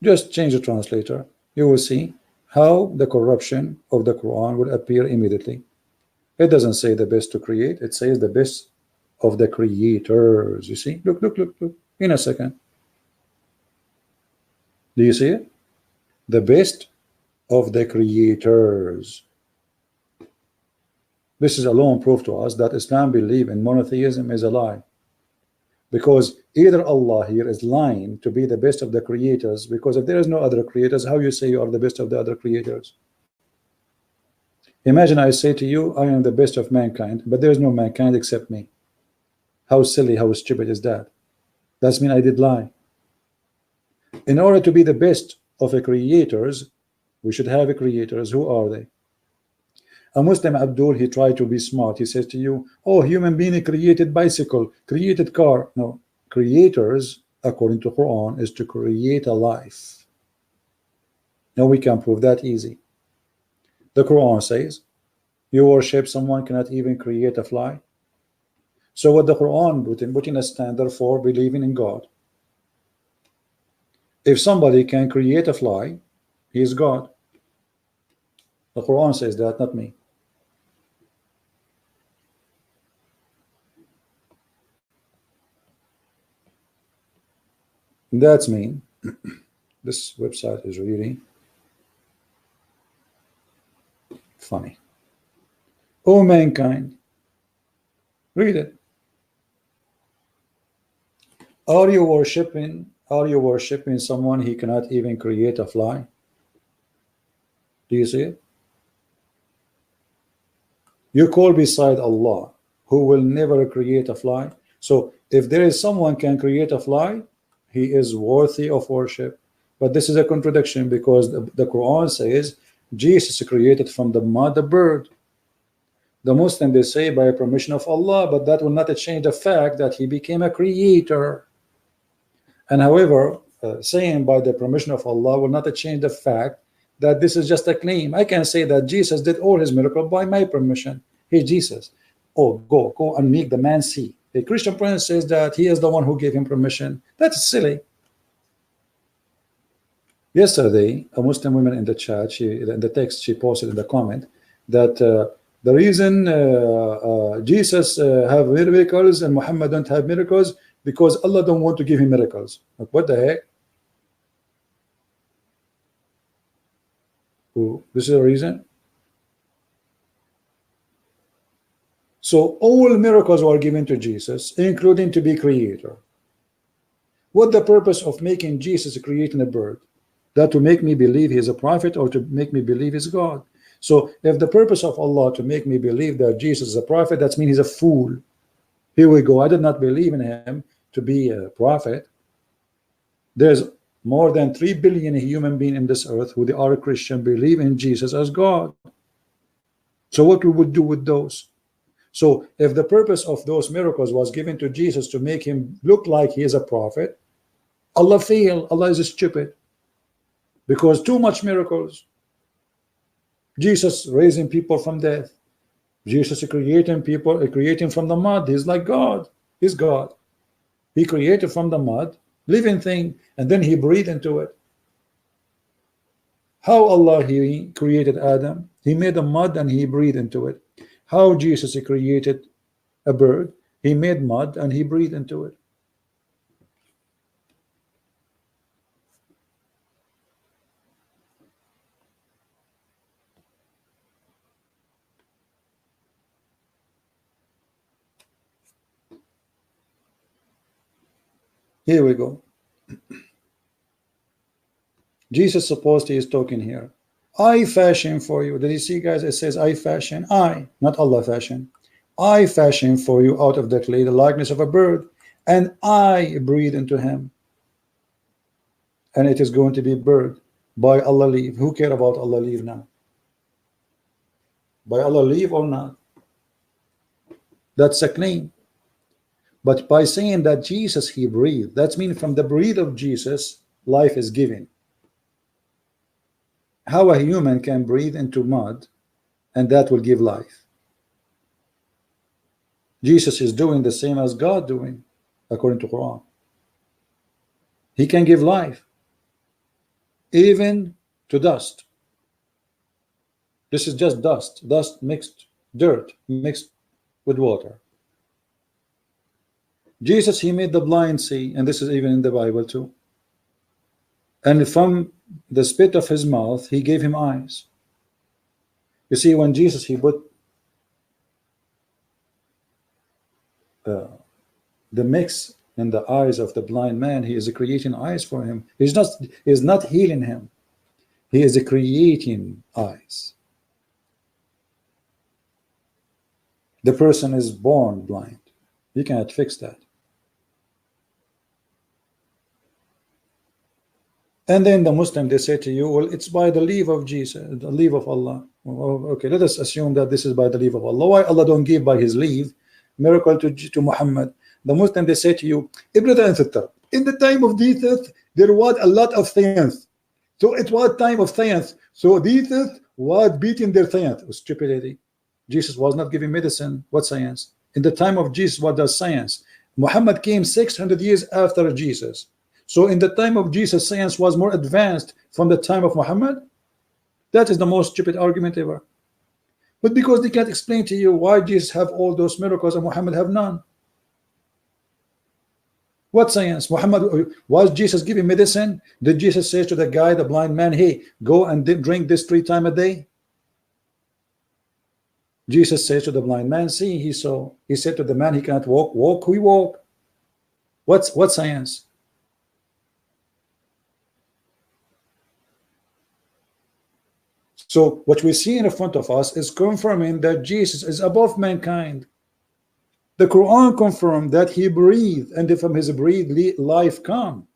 Just change the translator. You will see how the corruption of the Quran will appear immediately. It doesn't say the best to create, it says the best of the creators. You see, look, look, look, look, in a second. Do you see it? The best of the creators. This is alone proof to us that Islam belief in monotheism is a lie, because either Allah here is lying to be the best of the creators, because if there is no other creators, how you say you are the best of the other creators? Imagine I say to you, I am the best of mankind, but there is no mankind except me. How silly, how stupid is that? That's mean I did lie. In order to be the best of the creators, we should have a creators. Who are they? A Muslim Abdul, he tried to be smart. He says to you, oh, human being created bicycle, created car. No, creators, according to Quran, is to create a life. Now we can prove that easy. The Quran says, you worship someone cannot even create a fly. So what the Quran put in a standard for believing in God. If somebody can create a fly, he is God. The Quran says that, not me. That's mean. This website is really funny. O mankind, read it. Are you worshiping someone he cannot even create a fly? Do you see it? You call beside Allah, who will never create a fly. So if there is someone can create a fly, he is worthy of worship. But this is a contradiction, because the Quran says Jesus created from the mud a bird. The Muslim, they say by permission of Allah, but that will not change the fact that he became a creator. And however, saying by the permission of Allah will not change the fact that this is just a claim. I can say that Jesus did all his miracles by my permission. Hey, Jesus, oh, go and make the man see. A Christian prince says that he is the one who gave him permission. That's silly. Yesterday, a Muslim woman in the chat, in the text, she posted in the comment that the reason Jesus have miracles and Muhammad don't have miracles because Allah don't want to give him miracles. Like, what the heck? Ooh, this is a reason. So all miracles were given to Jesus, including to be creator. What the purpose of making Jesus creating a bird? That to make me believe he is a prophet, or to make me believe he's God? So if the purpose of Allah to make me believe that Jesus is a prophet, that means he's a fool. Here we go. I did not believe in him to be a prophet. There's more than 3 billion human beings in this earth who they are Christian, believe in Jesus as God. So what we would do with those? So if the purpose of those miracles was given to Jesus to make him look like he is a prophet, Allah failed. Allah is stupid, because too much miracles. Jesus raising people from death. Jesus creating people, creating from the mud. He's like God. He's God. He created from the mud, living thing, and then he breathed into it. How Allah he created Adam? He made a mud and he breathed into it. How Jesus he created a bird? He made mud and he breathed into it. Here we go. Jesus supposed he is talking here. I fashion for you. Did you see, guys? It says I fashion. I, not Allah fashion. I fashion for you out of the clay the likeness of a bird, and I breathe into him. And it is going to be bird by Allah leave. Who care about Allah leave now? By Allah leave or not? That's a claim. But by saying that Jesus he breathed, that means from the breath of Jesus life is given. How a human can breathe into mud and that will give life? Jesus is doing the same as God doing, according to Quran. He can give life even to dust. This is just dust mixed, dirt mixed with water. Jesus, he made the blind see, and this is even in the Bible too. And from the spit of his mouth, he gave him eyes. You see, when Jesus, he put the mix in the eyes of the blind man, he is creating eyes for him. He's not healing him. He is creating eyes. The person is born blind. You cannot fix that. And then the Muslim, they say to you, well, it's by the leave of Jesus, the leave of Allah. Well, okay, let us assume that this is by the leave of Allah. Why Allah don't give by his leave miracle to Muhammad? The Muslim, they say to you, in the time of Jesus, there was a lot of science. So it was time of science. So Jesus was beating their science. Stupidity. Jesus was not giving medicine. What science? In the time of Jesus, what does science? Muhammad came 600 years after Jesus. So in the time of Jesus, science was more advanced from the time of Muhammad. That is the most stupid argument ever. But because they can't explain to you why Jesus have all those miracles and Muhammad have none. What science? Muhammad, was Jesus giving medicine? Did Jesus say to the guy, the blind man, hey, go and drink this 3 times a day? Jesus says to the blind man, see, he saw. He said to the man, he can't walk, walk, we walk. What science? So what we see in front of us is confirming that Jesus is above mankind. The Quran confirmed that he breathed, and from his breath life come.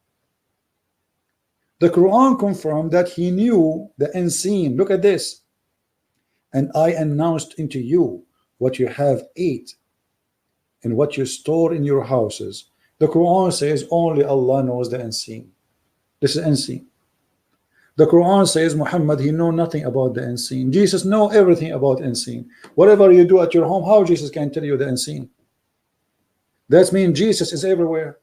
The Quran confirmed that he knew the unseen. Look at this. And I announced into you what you have ate and what you store in your houses. The Quran says only Allah knows the unseen. This is unseen. The Quran says Muhammad, he know nothing about the unseen. Jesus know everything about unseen. Whatever you do at your home, how Jesus can tell you the unseen? That means Jesus is everywhere.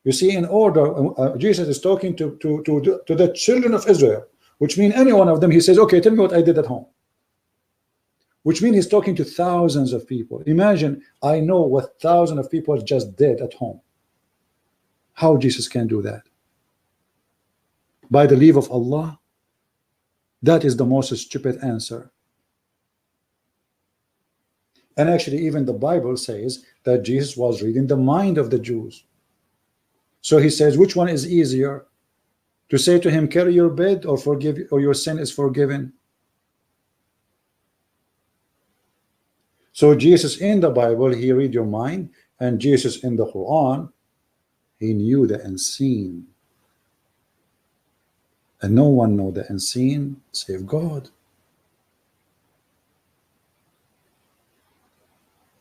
You see, in order, Jesus is talking to the children of Israel, which means any one of them, he says, okay, tell me what I did at home. Which means he's talking to thousands of people. Imagine, I know what thousands of people just did at home. How Jesus can do that? By the leave of Allah? That is the most stupid answer. And actually, even the Bible says that Jesus was reading the mind of the Jews. So he says, which one is easier? To say to him, carry your bed, or forgive, or your sin is forgiven? So Jesus in the Bible, he read your mind, and Jesus in the Quran, he knew the unseen. And no one knows the unseen save God.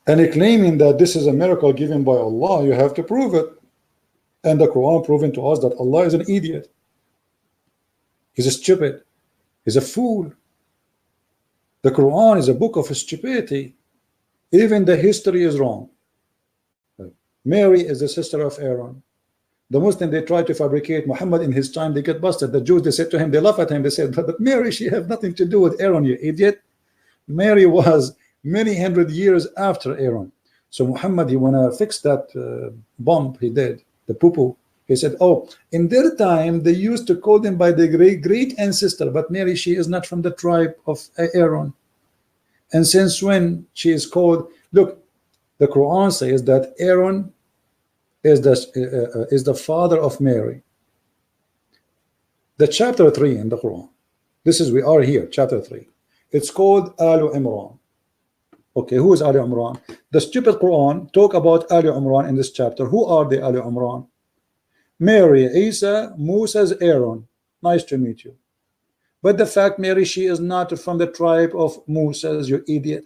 And claiming that this is a miracle given by Allah, you have to prove it. And the Quran proving to us that Allah is an idiot. He's a stupid. He's a fool. The Quran is a book of stupidity. Even the history is wrong. Mary is the sister of Aaron. The Muslim, they try to fabricate Muhammad in his time, they get busted. The Jews, they said to him, they laugh at him, they said, but Mary, she have nothing to do with Aaron, you idiot. Mary was many hundred years after Aaron. So Muhammad, he wanna fix that bump he did, the poo-poo. He said, oh, in their time, they used to call them by the great ancestor, but Mary, she is not from the tribe of Aaron. And since when she is called, look, the Quran says that Aaron is the father of Mary. The chapter 3 in the Quran, this is, we are here, chapter 3. It's called Al Imran. Okay, who is Al Imran? The stupid Quran talk about Al Imran in this chapter. Who are the Al Imran? Mary, Isa, Moses, Aaron. Nice to meet you. But the fact, Mary, she is not from the tribe of Moses, you idiot.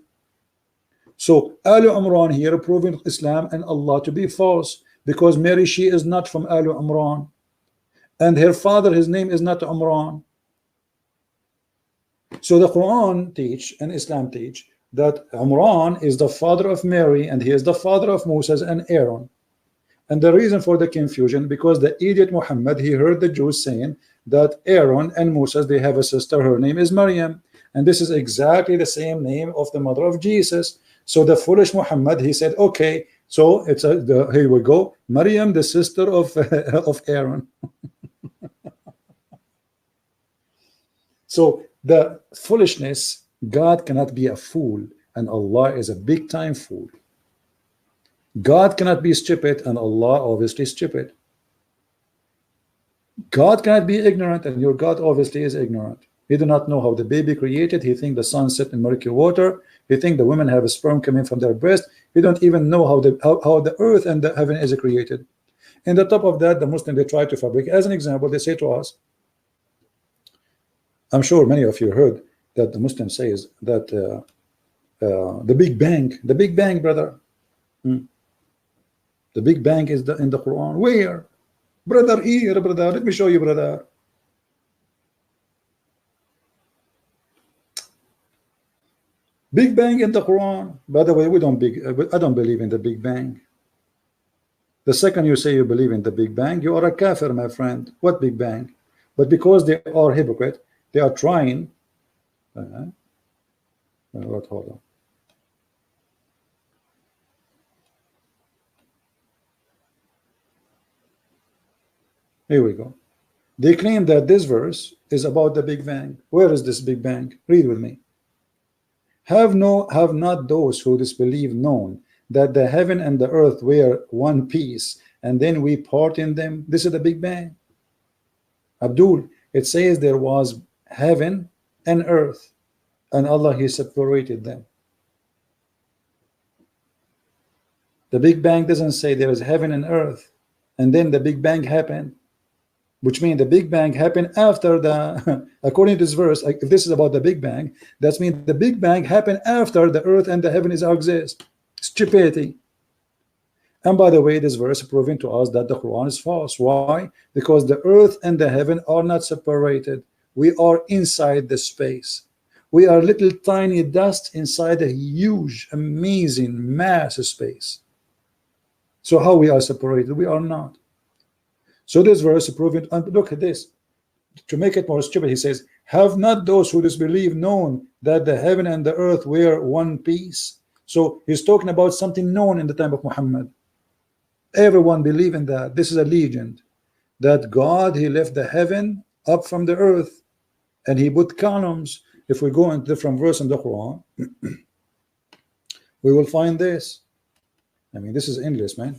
So Al Imran here proving Islam and Allah to be false, because Mary, she is not from Al Imran, and her father, his name is not Imran. So the Quran teach and Islam teach that Imran is the father of Mary, and he is the father of Moses and Aaron. And the reason for the confusion, because the idiot Muhammad, he heard the Jews saying that Aaron and Moses, they have a sister, her name is Maryam, and this is exactly the same name of the mother of Jesus. So the foolish Muhammad, he said, okay, So it's here we go. Maryam, the sister of of Aaron. So the foolishness, God cannot be a fool, and Allah is a big time fool. God cannot be stupid, and Allah obviously stupid. God cannot be ignorant, and your God obviously is ignorant. He do not know how the baby created. He think the sun set in murky water. He think the women have a sperm coming from their breast. He don't even know how the earth and the heaven is created. And the top of that, the Muslim, they try to fabricate. As an example, they say to us, I'm sure many of you heard that the Muslim says that the Big Bang, brother. The Big Bang is in the Quran. Where? Brother, here, brother. Let me show you, brother. Big Bang in the Quran. By the way, I don't believe in the Big Bang. The second you say you believe in the Big Bang, you are a kafir, my friend. What Big Bang? But because they are hypocrite, they are trying. Hold on. Here we go. They claim that this verse is about the Big Bang. Where is this Big Bang? Read with me. Have not those who disbelieve known that the heaven and the earth were one piece, and then we part in them? This is the Big Bang. Abdul, it says there was heaven and earth, and Allah, He separated them. The Big Bang doesn't say there is heaven and earth, and then the Big Bang happened, which means the Big Bang happened after the, according to this verse, if this is about the Big Bang, that means the Big Bang happened after the earth and the heaven is exist. Stupidity. And by the way, this verse is proving to us that the Quran is false. Why? Because the earth and the heaven are not separated. We are inside the space. We are little tiny dust inside a huge, amazing, massive space. So how we are separated? We are not. So this verse is proving, and look at this. To make it more stupid, he says, have not those who disbelieve known that the heaven and the earth were one piece? So he's talking about something known in the time of Muhammad. Everyone believe in that. This is a legend that God, He left the heaven up from the earth, and He put columns. If we go into different verse in the Quran, we will find this. I mean, this is English, man.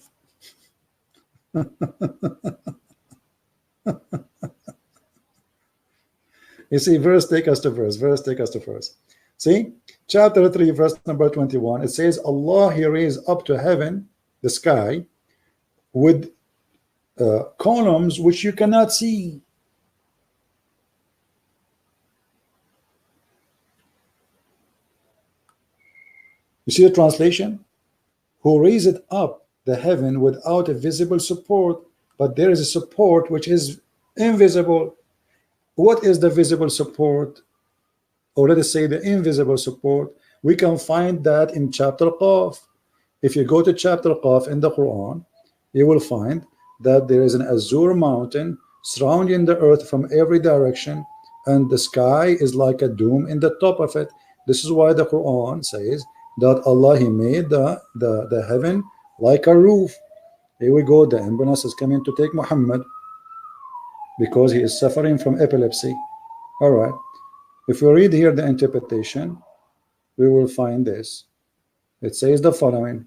You see, verse take us to verse. See, chapter 3, verse number 21. It says, Allah, He raised up to heaven, the sky, with columns which you cannot see. You see the translation? Who raised up the heaven without a visible support, but there is a support which is invisible. What is the visible support? Or let us say the invisible support. We can find that in chapter Qaf. If you go to chapter Qaf in the Quran, you will find that there is an azure mountain surrounding the earth from every direction, and the sky is like a dome in the top of it. This is why the Quran says that Allah, He made the heaven like a roof. Here we go. The ambulance is coming to take Muhammad because he is suffering from epilepsy. All right. If we read here the interpretation, we will find this. It says the following.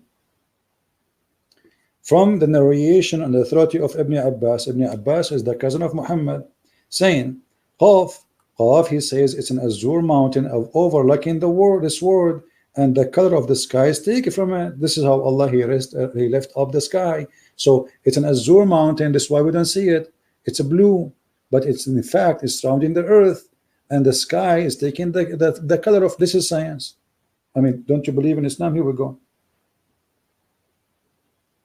From the narration and the authority of Ibn Abbas. Ibn Abbas is the cousin of Muhammad, saying, Qaf, he says it's an azure mountain of overlooking the world, this world, and the color of the sky is taken from it. This is how Allah, He left up the sky. So it's an azure mountain. That's why we don't see it. It's a blue, but it's in fact it's surrounding the earth, and the sky is taking the color of. This is science. I mean, don't you believe in Islam? Here we go.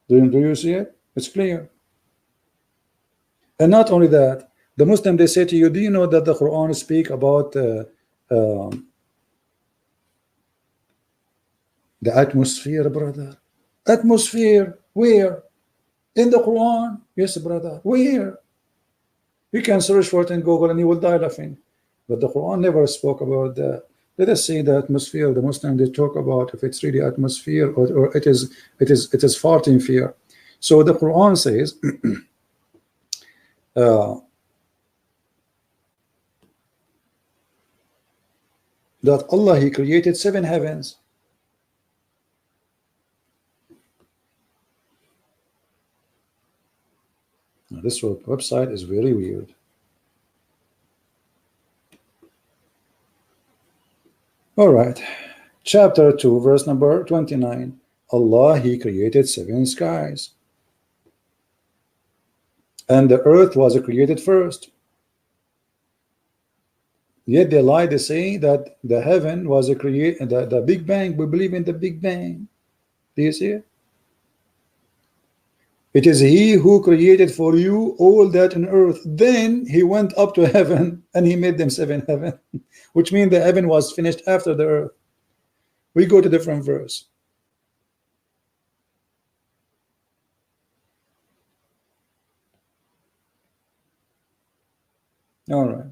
Do you see it? It's clear. And not only that, the Muslim, they say to you, do you know that the Quran speak about the atmosphere, brother? Atmosphere, where? In the Quran? Yes, brother. Where? You can search for it in Google and you will die laughing. But the Quran never spoke about that. Let us see the atmosphere. The Muslim, they talk about if it's really atmosphere or it is farting fear. So the Quran says that Allah, He created 7 heavens. Now, this website is very weird. All right, chapter 2, verse number 29. Allah, He created 7 skies, and the earth was created first. Yet they lie, they say that the heaven was created, the Big Bang. We believe in the Big Bang. Do you see it? It is He who created for you all that on earth. Then He went up to heaven and He made them 7 heaven, which means the heaven was finished after the earth. We go to different verse. All right.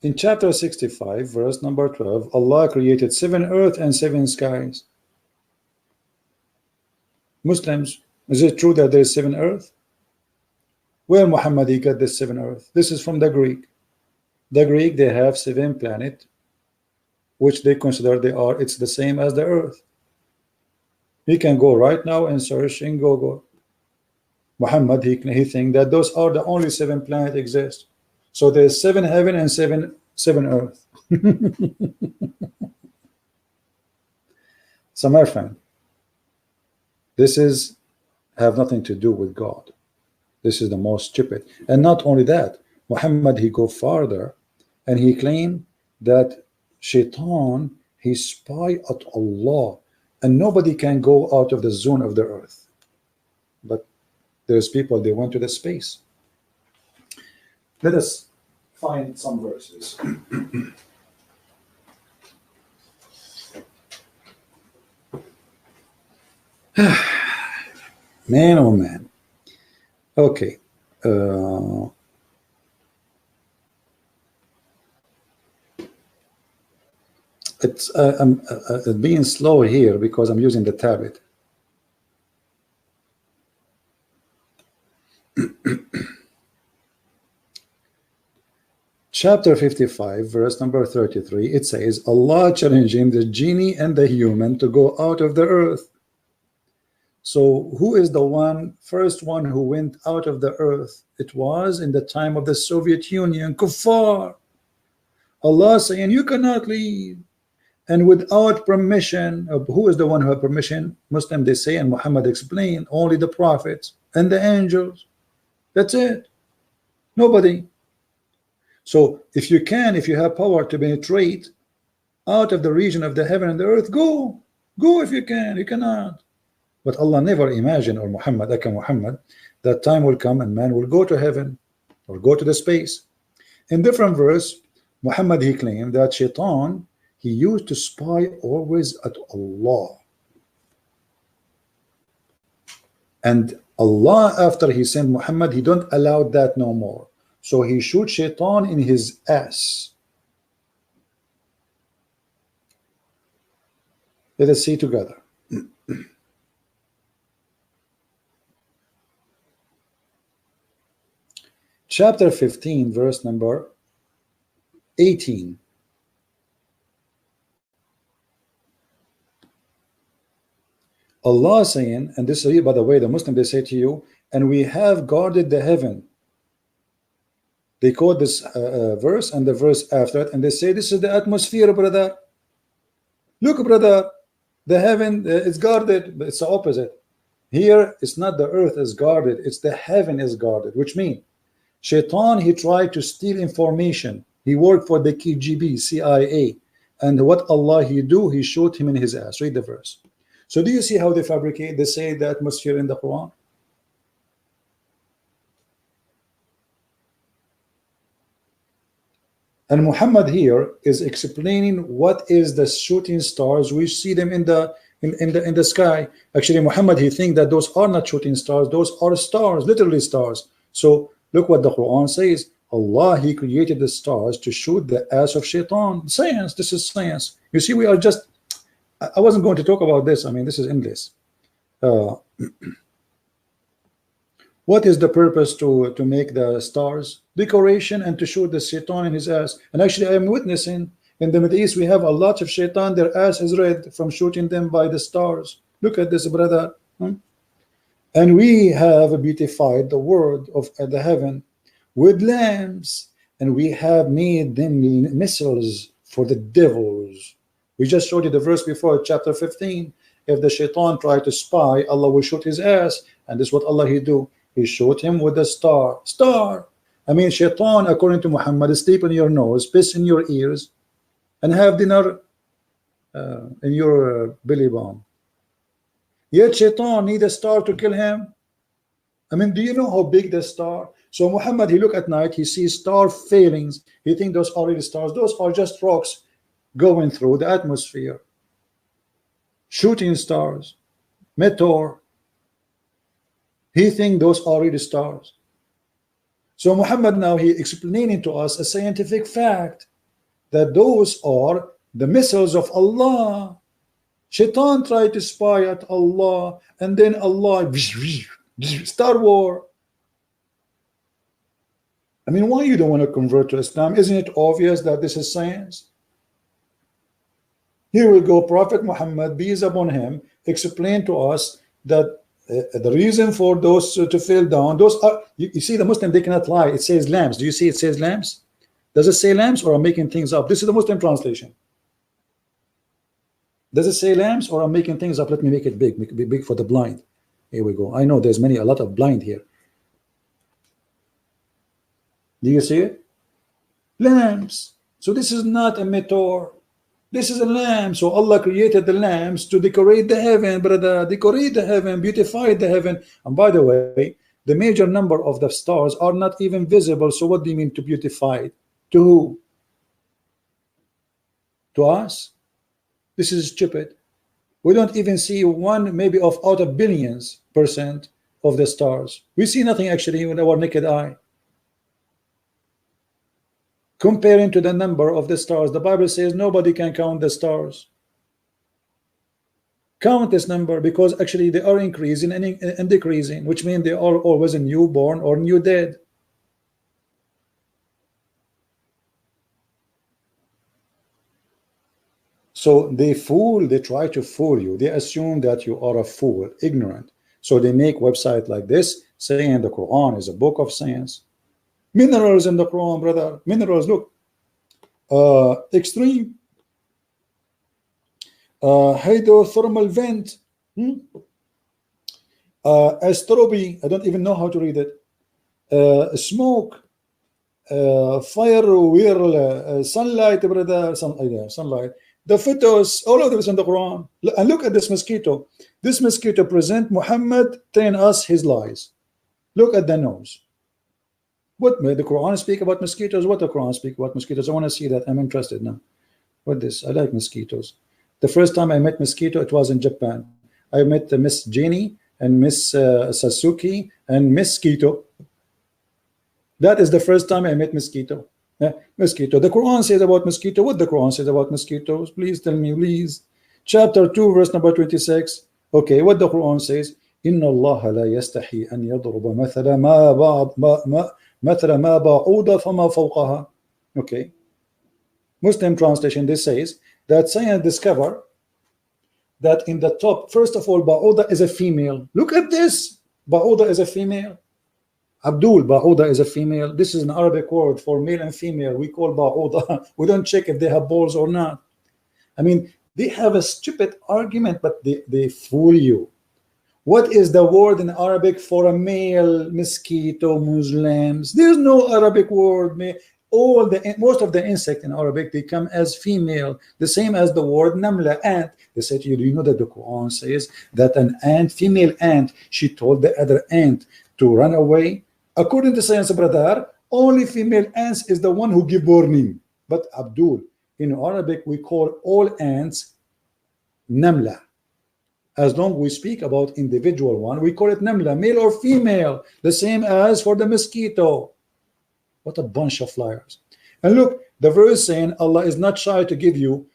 In chapter 65, verse number 12, Allah created 7 earth and 7 skies. Muslims, is it true that there is 7 earth? Where Muhammad he got this 7 earth? This is from the Greek. The Greek, they have 7 planets, which they consider it's the same as the earth. You can go right now and search in Google. Muhammad, he think that those are the only 7 planets exist. So there's 7 heaven and 7 earth. So my friend, this is have nothing to do with God. This is the most stupid. And not only that, Muhammad, he go farther and he claimed that Shaitan, he spy at Allah and nobody can go out of the zone of the earth. But there's people, they went to the space. Let us find some verses. Man, oh man. Okay. I'm being slow here because I'm using the tablet. Chapter 55, verse number 33, it says, Allah challenging the genie and the human to go out of the earth. So who is the first one who went out of the earth? It was in the time of the Soviet Union, kuffar. Allah saying, you cannot leave. And without permission, who is the one who had permission? Muslim, they say, and Muhammad explained, only the prophets and the angels. That's it. Nobody. So if you have power to penetrate out of the region of the heaven and the earth, go if you can. You cannot. But Allah never imagined, or Muhammad, that time will come and man will go to heaven or go to the space. In different verse, Muhammad, he claimed that Shaitan, he used to spy always at Allah. And Allah, after he sent Muhammad, he don't allow that no more. So he shoot Shaitan in his ass. Let us see together. Chapter 15, verse number 18. Allah saying, and this is, by the way, the Muslim, they say to you, and we have guarded the heaven. They quote this verse and the verse after it, and they say, this is the atmosphere, brother. Look, brother, the heaven is guarded, but it's the opposite. Here, it's not the earth is guarded, it's the heaven is guarded, which means Shaitan, he tried to steal information. He worked for the KGB, CIA, and what Allah he do, he shot him in his ass. Read the verse. So do you see how they fabricate? They say the atmosphere in the Quran. And Muhammad here is explaining what is the shooting stars. We see them in in the sky. Actually, Muhammad, he think that those are not shooting stars, those are stars, literally stars. So look what the Quran says. Allah, he created the stars to shoot the ass of shaitan. Science, this is science. You see, we are just, I wasn't going to talk about this. I mean, this is endless. What is the purpose to make the stars? Decoration, and to shoot the shaitan in his ass. And actually, I am witnessing in the Middle East, we have a lot of shaitan, their ass is red from shooting them by the stars. Look at this, brother. And we have beautified the world of the heaven with lamps, and we have made them missiles for the devils. We just showed you the verse before, chapter 15. If the shaitan tried to spy, Allah will shoot his ass. And this is what Allah he do. He shot him with a star. I mean, shaitan, according to Muhammad, sleep in your nose, piss in your ears, and have dinner in your belly button. Yet shaitan need a star to kill him. I mean, do you know how big the star? So Muhammad, he look at night, he sees star failings. He think those are really stars. Those are just rocks going through the atmosphere. Shooting stars, meteor. He think those are really stars. So Muhammad now, he explaining to us a scientific fact that those are the missiles of Allah. Shaitan tried to spy at Allah, and then Allah, Star War. I mean, why you don't want to convert to Islam? Isn't it obvious that this is science? Here we go. Prophet Muhammad, peace upon him, explained to us that the reason for those to fall down, those are, you see, the Muslim, they cannot lie. It says lamps. Do you see it says lamps? Does it say lamps, or I'm making things up? This is the Muslim translation. Does it say lamps, or I'm making things up? Let me make it big, make it big for the blind. Here we go. I know there's a lot of blind here. Do you see it? Lamps. So this is not a meteor. This is a lamp. So Allah created the lamps to decorate the heaven, brother. Decorate the heaven, beautify the heaven. And by the way, the major number of the stars are not even visible. So what do you mean to beautify it? To who? To us? This is stupid. We don't even see one, maybe of out of billions% of the stars. We see nothing actually with our naked eye. Comparing to the number of the stars, the Bible says nobody can count the stars. Count this number, because actually they are increasing and decreasing, which means they are always a newborn or new dead. So they try to fool you. They assume that you are a fool, ignorant. So they make website like this saying the Quran is a book of science. Minerals in the Quran, brother. Minerals, look. Extreme hydrothermal vent. Astrobi, I don't even know how to read it. Smoke. Fire whirl. Sunlight, brother. Sunlight. The photos, all of them is in the Quran. And look at this mosquito. This mosquito present Muhammad telling us his lies. Look at the nose. What the Quran speak about mosquitoes? What the Quran speak about mosquitoes? I want to see that. I'm interested now. What this? I like mosquitoes. The first time I met mosquito, it was in Japan. I met Miss Jenny and Miss Sasuke and Mosquito. That is the first time I met mosquito. Mosquito. The Quran says about mosquito. What the Quran says about mosquitoes? Please tell me, please. Chapter 2, verse number 26. Okay, what the Quran says? Inna Allah la yastahi an yadruba mathala ma ba'uda fama fawqaha. Okay. Muslim translation, this says that science discover that in the top, first of all, ba'uda is a female. Look at this. Ba'uda is a female. Abdul, ba'uda is a female. This is an Arabic word for male and female. We call ba'uda. We don't check if they have balls or not. I mean, they have a stupid argument, but they fool you. What is the word in Arabic for a male mosquito? Muslims. There's no Arabic word. Most of the insect in Arabic, they come as female. The same as the word namla, ant. They say to you, do you know that the Quran says that an ant, female ant, she told the other ant to run away? According to science, brother, only female ants is the one who give warning. But Abdul, in Arabic, we call all ants namla. As long we speak about individual one, we call it namla, male or female, the same as for the mosquito. What a bunch of liars. And look, the verse saying Allah is not shy to give you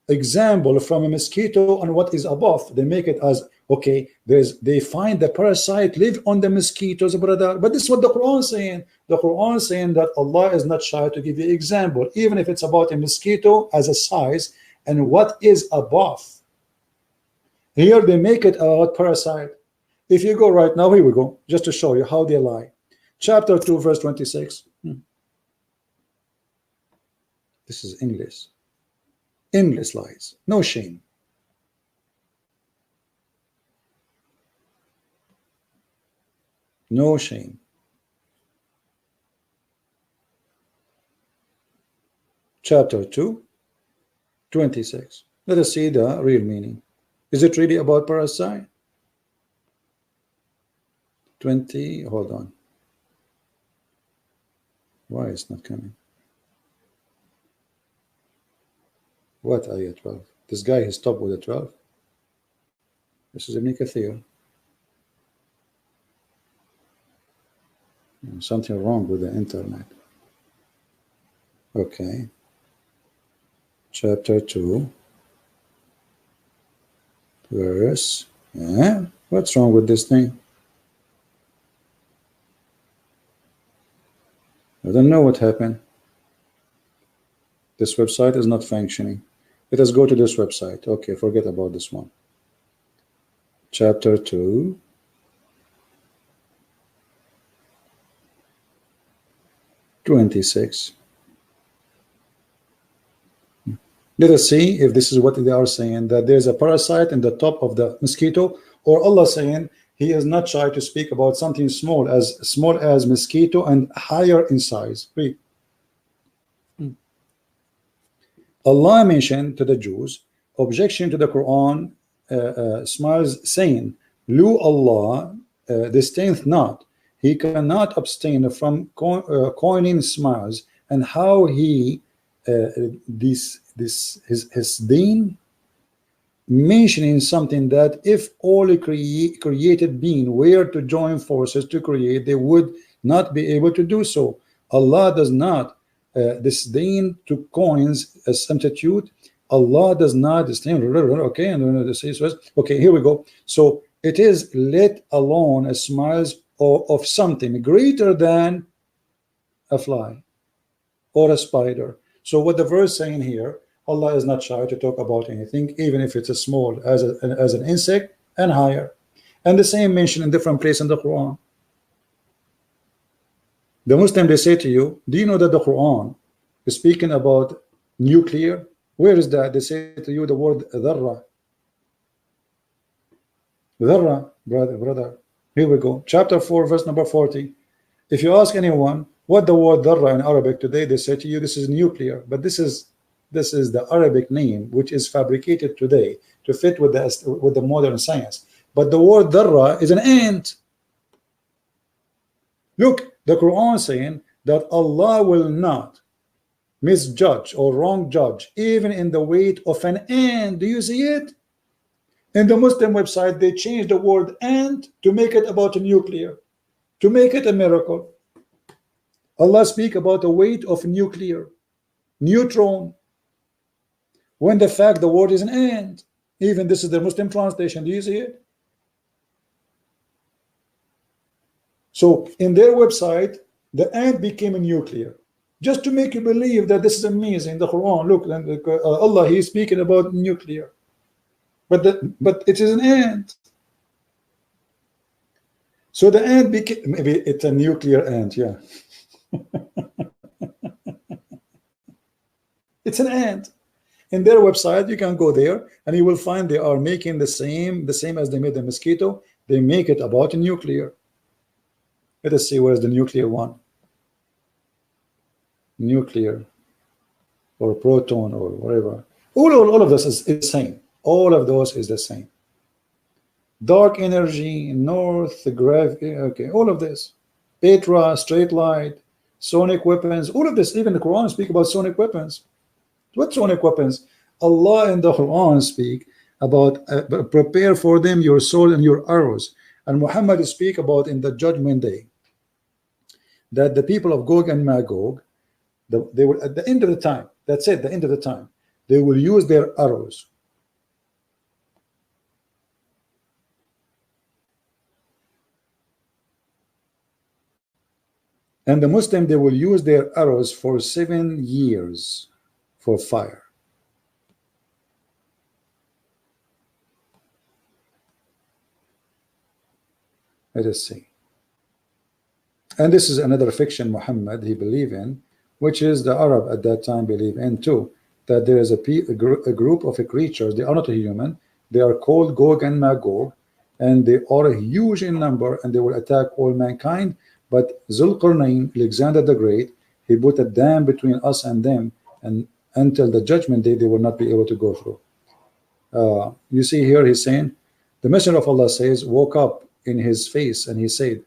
example from a mosquito on what is above. They make it as, okay, they find the parasite live on the mosquitoes, brother. But this is what the Quran is saying. The Quran is saying that Allah is not shy to give you example, even if it's about a mosquito as a size and what is above. Here they make it about parasite. If you go right now, here we go, just to show you how they lie. Chapter 2, verse 26. This is English. Endless lies, no shame. No shame. Chapter 2, 26. Let us see the real meaning. Is it really about parasite? 20, hold on. Why it's not coming? What ayah 12? This guy has stopped with the 12. This is Ibn Kathir. Something wrong with the internet. Okay. Chapter 2. Verse. Yeah. What's wrong with this thing? I don't know what happened. This website is not functioning. Let us go to this website. Okay, forget about this one. Chapter 2. (26). Let us see if this is what they are saying, that there's a parasite in the top of the mosquito, or Allah saying He is not shy to speak about something small as mosquito and higher in size. Read. Allah mentioned to the Jews objection to the Quran smiles, saying, Lu Allah disdaineth not, He cannot abstain from coining smiles, and how He his deen, mentioning something that if all created being were to join forces to create, they would not be able to do so. Allah does not disdain to coins as substitute. Allah does not disdain. Okay, and this is okay. Here we go. So it is let alone a smiles of something greater than a fly or a spider. So what the verse saying here, Allah is not shy to talk about anything, even if it's as small as an insect and higher. And the same mentioned in different places in the Quran. The Muslim, they say to you, do you know that the Quran is speaking about nuclear? Where is that? They say to you the word dharra. Dharra, brother. Here we go. Chapter 4, verse number 40. If you ask anyone what the word dharra in Arabic today, they say to you this is nuclear. But this is the Arabic name which is fabricated today to fit with the modern science. But the word dharra is an ant. Look, the Quran saying that Allah will not misjudge or wrong judge even in the weight of an ant. Do you see it? In the Muslim website, they changed the word ant to make it about a nuclear, to make it a miracle. Allah speak about the weight of nuclear, neutron, when the fact the word is an ant. Even this is the Muslim translation. Do you see it? So in their website, the ant became a nuclear, just to make you believe that this is amazing. The Quran, look, Allah, He is speaking about nuclear, but it is an ant. So the ant became, maybe it's a nuclear ant, yeah. It's an ant. In their website, you can go there and you will find they are making the same as they made the mosquito. They make it about a nuclear. Let us see where's the nuclear one. Nuclear or proton or whatever. All of this is the same. All of those is the same. Dark energy, north, gravity, okay, all of this. Petra, straight light, sonic weapons, all of this. Even the Quran speak about sonic weapons. What sonic weapons? Allah in the Quran speak about prepare for them your sword and your arrows. And Muhammad speak about in the judgment day that the people of Gog and Magog, they will at the end of the time, that's it, the end of the time, they will use their arrows. And the Muslim, they will use their arrows for 7 years for fire. Let us see. And this is another fiction Muhammad he believed in, which is the Arab at that time believe in too, that there is a group of creatures, they are not a human, they are called Gog and Magog, and they are huge in number, and they will attack all mankind. But Zulqarnain, Alexander the Great, he put a dam between us and them, and until the judgment day, they will not be able to go through. You see here, he's saying, the Messenger of Allah says, woke up in his face, and he said,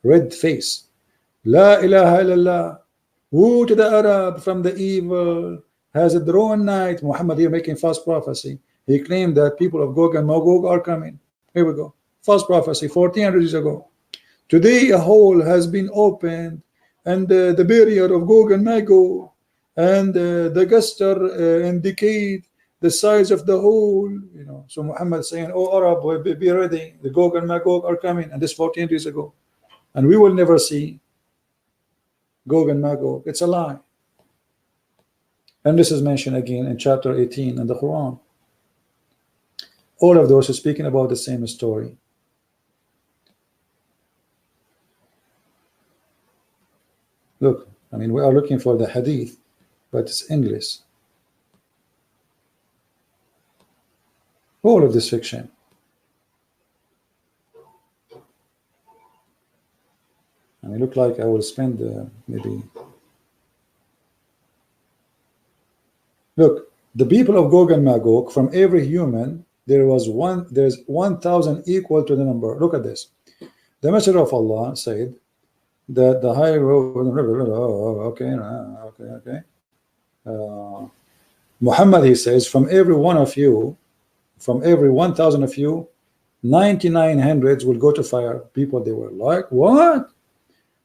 red face, La ilaha illallah, woe to the Arab from the evil, has a drawn night. Muhammad here making false prophecy. He claimed that people of Gog and Magog are coming. Here we go. False prophecy, 1400 years ago. Today a hole has been opened, and the period of Gog and Magog, and the guster indicate the size of the hole. You know, so Muhammad saying, "Oh Arab, be ready. The Gog and Magog are coming," and this 14 years ago, and we will never see Gog and Magog. It's a lie. And this is mentioned again in chapter 18 in the Quran. All of those are speaking about the same story. Look, I mean, we are looking for the hadith, but it's English. All of this fiction. I mean, look like I will spend maybe. Look, the people of Gog and Magog, from every human, there's 1,000 equal to the number. Look at this. The Messenger of Allah said that the high road. Muhammad, he says, from every one of you, from every 1,000 of you, 9,900 will go to fire. People, they were like, what?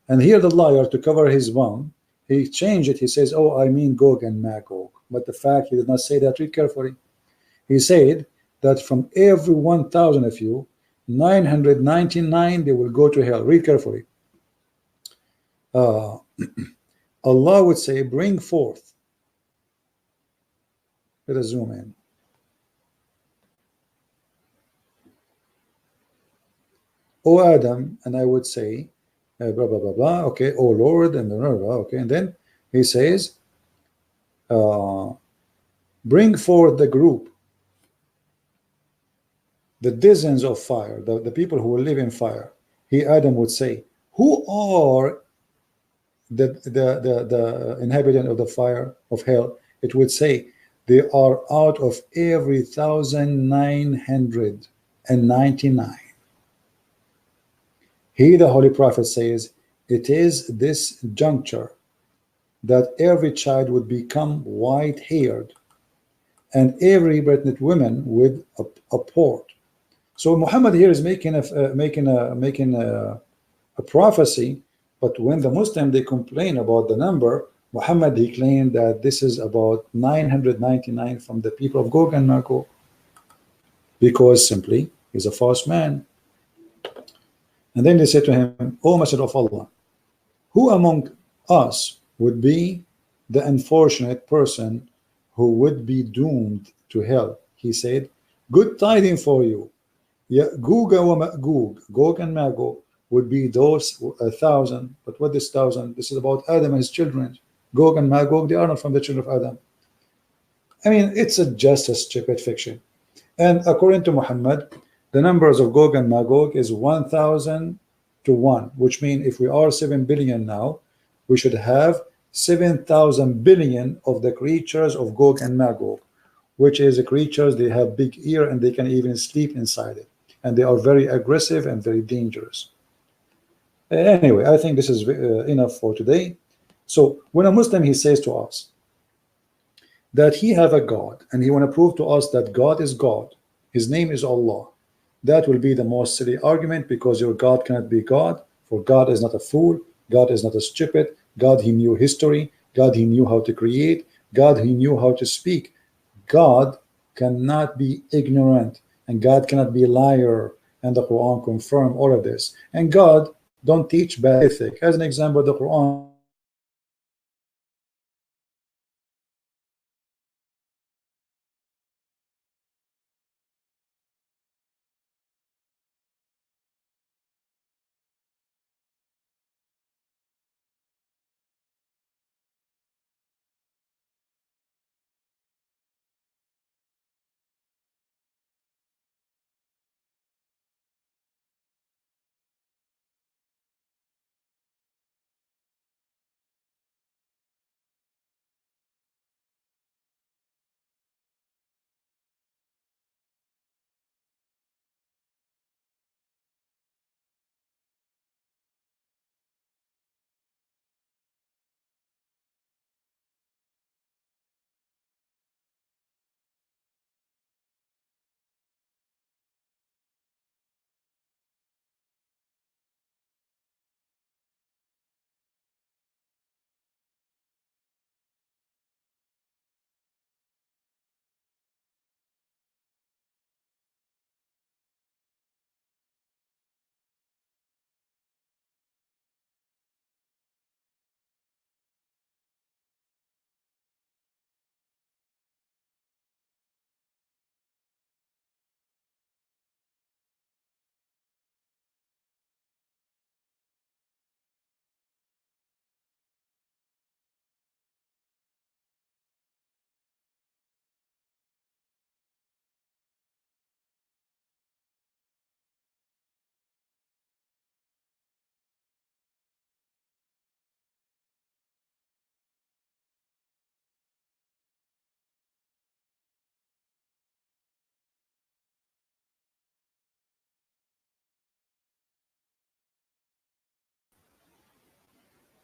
And here the liar, to cover his bum, he changed it. He says, oh, I mean Gog and Magog. But the fact, he did not say that. Read carefully. He said that from every 1,000 of you, 999, they will go to hell. Read carefully. Allah would say, bring forth. Let us zoom in. O Adam, and I would say, blah, blah, blah, blah, okay, O Lord, and blah, blah, blah, okay, and then he says, bring forth the group, the dozens of fire, the people who will live in fire. He, Adam, would say, who are the inhabitant of the fire of hell? It would say, they are out of every 1,999. He, the Holy Prophet, says, it is this juncture that every child would become white-haired, and every pregnant woman with a port. So Muhammad here is making a prophecy, but when the Muslim, they complain about the number, Muhammad, he claimed that this is about 999 from the people of Gog and Magog, because simply he's a false man. And then they said to him, O Messenger of Allah, who among us would be the unfortunate person who would be doomed to hell? He said, good tidings for you. Gog and Magog would be those 1,000. But what is 1,000? This is about Adam and his children. Gog and Magog, they are not from the children of Adam. I mean, it's just a stupid fiction. And according to Muhammad, the numbers of Gog and Magog is 1,000 to 1, which means if we are 7 billion now, we should have 7,000 billion of the creatures of Gog and Magog, which is the creatures, they have big ear and they can even sleep inside it. And they are very aggressive and very dangerous. Anyway, I think this is enough for today. So when a Muslim, he says to us that he have a God and he want to prove to us that God is God, His name is Allah. That will be the most silly argument, because your God cannot be God, for God is not a fool, God is not a stupid, God, he knew history, God, he knew how to create, God, he knew how to speak. God cannot be ignorant, and God cannot be a liar, and the Quran confirm all of this. And God don't teach bad ethic. As an example, the Quran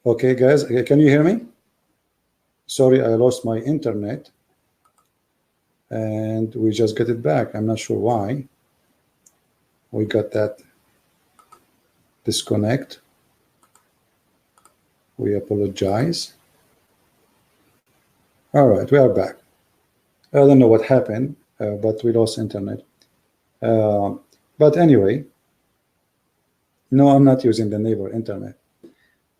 Okay, guys, can you hear me? Sorry, I lost my internet and we just got it back. I'm not sure why we got that disconnect. We apologize. All right, we are back. I don't know what happened, but we lost internet. But anyway, no, I'm not using the neighbor internet.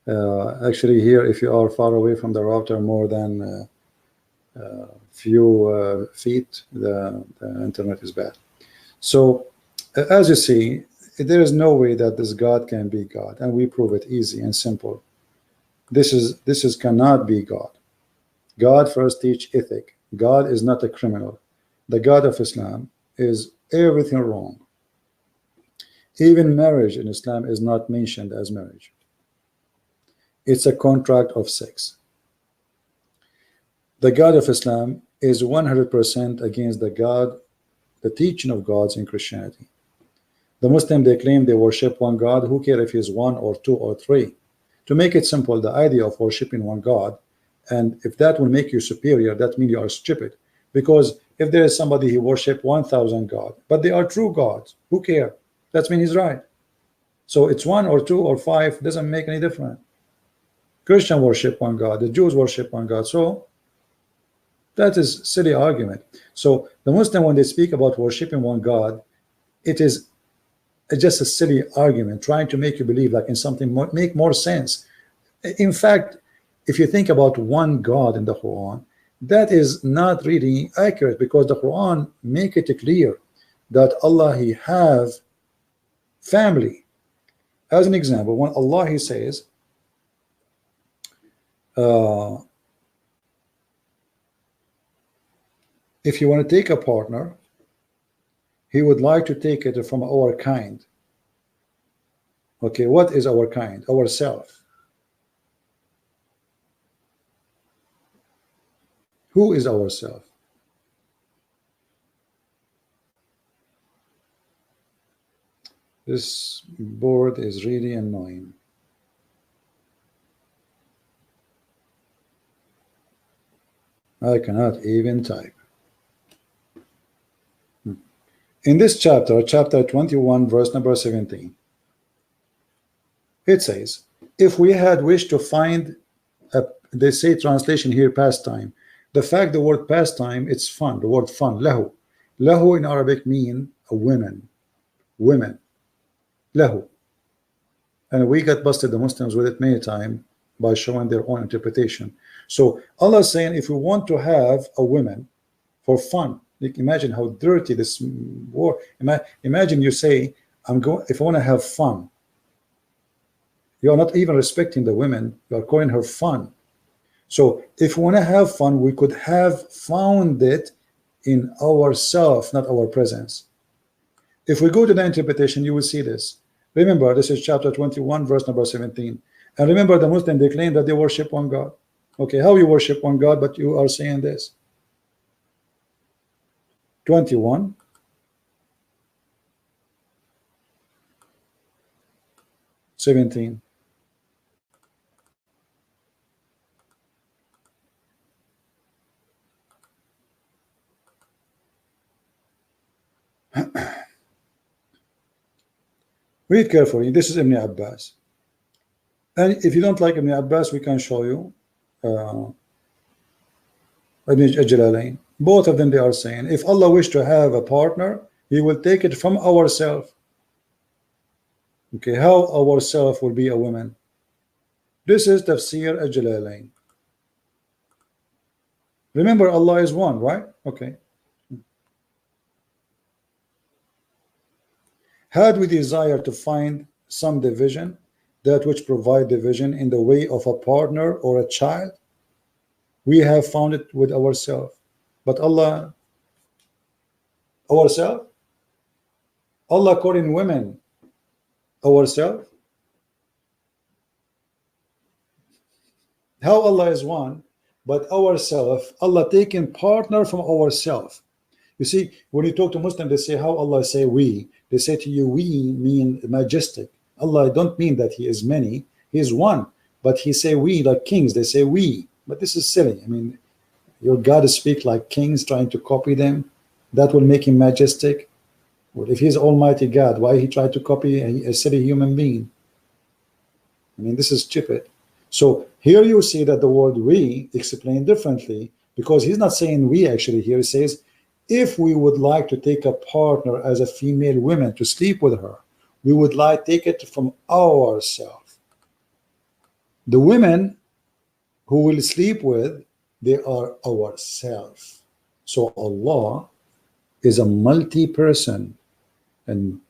Actually, here, if you are far away from the router more than few feet, the internet is bad. So as you see, there is no way that this God can be God, and we prove it easy and simple. This is cannot be God. God first teach ethic. God is not a criminal. The God of Islam is everything wrong. Even marriage in Islam is not mentioned as marriage. It's a contract of sex. The God of Islam is 100% against the teaching of gods in Christianity. The Muslim, they claim they worship one God. Who cares if he's one or two or three? To make it simple, the idea of worshiping one God, and if that will make you superior, that means you are stupid. Because if there is somebody who worship 1,000 gods, but they are true gods, who care? That means he's right. So it's one or two or five, doesn't make any difference. Christian worship one God, the Jews worship one God. So that is silly argument. So the Muslim, when they speak about worshiping one God, it is just a silly argument, trying to make you believe like in something make more sense. In fact, if you think about one God in the Quran, that is not really accurate, because the Quran make it clear that Allah, he have family. As an example, when Allah, he says if you want to take a partner, he would like to take it from our kind. Okay, what is our kind? Ourself. Who is ourself? This board is really annoying. I cannot even type. In this chapter, chapter 21, verse number 17, it says, if we had wished to find they say translation here pastime. The fact the word pastime, it's fun, the word fun, lahu. Lahu in Arabic mean a women, lahu. And we got busted, the Muslims, with it many times by showing their own interpretation. So Allah is saying, if we want to have a woman for fun, like imagine how dirty this word. Imagine you say, if I want to have fun, you are not even respecting the women, you are calling her fun. So if we want to have fun, we could have found it in ourselves, not our presence. If we go to the interpretation, you will see this. Remember, this is chapter 21, verse number 17. And remember, the Muslims, they claim that they worship one God. Okay, how you worship one God, but you are saying this? 21. Read carefully. This is Ibn Abbas. And if you don't like Ibn Abbas, we can show you Ibn Jalalain. Both of them, they are saying, if Allah wished to have a partner, He will take it from ourselves. Okay, how ourself will be a woman? This is Tafsir Al-Jalalain. Remember, Allah is one, right? Okay. Had we desire to find some division, that which provide division in the way of a partner or a child, we have found it with ourselves. But Allah, ourselves? Allah calling women ourselves? How Allah is one, but ourselves, Allah taking partner from ourselves. You see, when you talk to Muslims, they say, how Allah say we? They say to you, we mean majestic. Allah don't mean that He is many, He is one. But He say we like kings, they say we. But this is silly. I mean, your God speak like kings, trying to copy them. That will make Him majestic. Well, if He's Almighty God, why He tried to copy a silly human being? I mean, this is stupid. So here you see that the word we explained differently, because He's not saying we actually here. He says, if we would like to take a partner as a female woman to sleep with her, we would like take it from ourselves. The women who will sleep with, they are ourselves. So Allah is a multi-person, and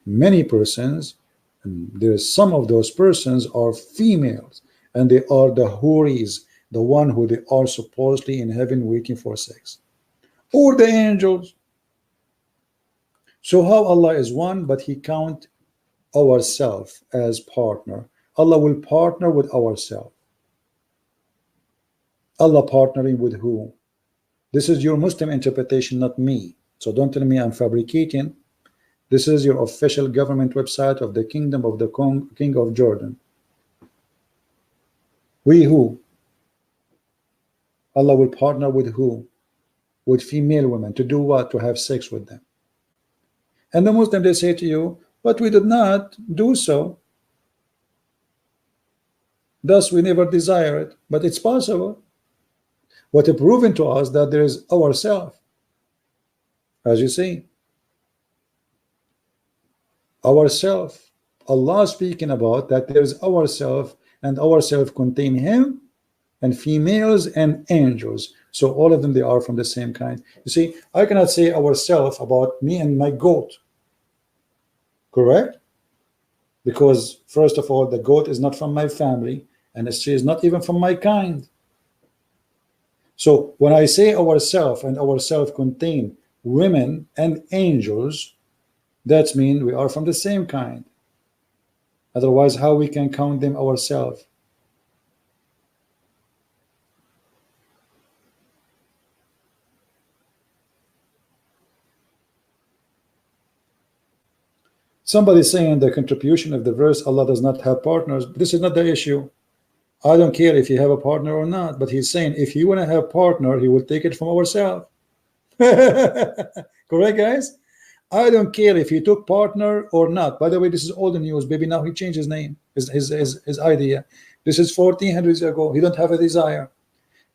many persons, and there's some of those persons are females, and they are the houris, the one who they are supposedly in heaven waiting for sex, or the angels. So how Allah is one, but He count ourselves as partner. Allah will partner with ourselves. Allah partnering with who? This is your Muslim interpretation, not me. So don't tell me I'm fabricating. This is your official government website of the Kingdom of the King of Jordan. We who? Allah will partner with who? With female women. To do what? To have sex with them. And the Muslim, they say to you, but we did not do so. Thus we never desire it. But it's possible. What is proven to us that there is ourself. As you see, ourself. Allah speaking about that there is ourself, and ourself contain Him and females and angels. So all of them, they are from the same kind. You see, I cannot say ourself about me and my goat. Correct? Because first of all, the goat is not from my family, and she is not even from my kind. So when I say ourself, and ourself contain women and angels, that means we are from the same kind. Otherwise, how we can count them ourselves? Somebody saying the contribution of the verse, Allah does not have partners. This is not the issue. I don't care if you have a partner or not, but he's saying if you want to have a partner, He will take it from ourselves. Correct, guys? I don't care if he took partner or not. By the way, this is old news, baby. Now he changed his name, his idea. This is 1400 years ago. He don't have a desire.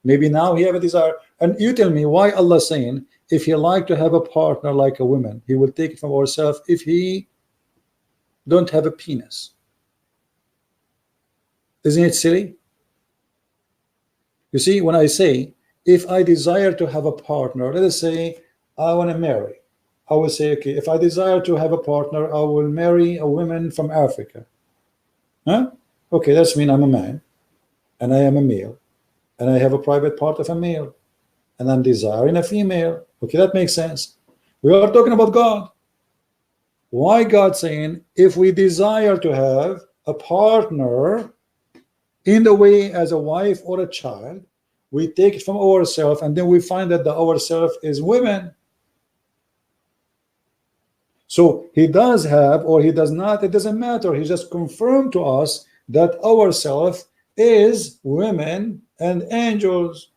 Maybe now he have a desire. And you tell me why Allah saying if he like to have a partner like a woman, he will take it from ourselves if he don't have a penis. Isn't it silly? You see, when I say if I desire to have a partner, let us say I want to marry, I will say, okay, if I desire to have a partner, I will marry a woman from Africa. Huh? Okay, that's mean I'm a man and I am a male and I have a private part of a male and I'm desiring a female. Okay, that makes sense. We are talking about God. Why God saying if we desire to have a partner in the way as a wife or a child, we take it from ourselves and then we find that the ourself is women. So he does have or he does not, it doesn't matter. He just confirmed to us that ourself is women and angels.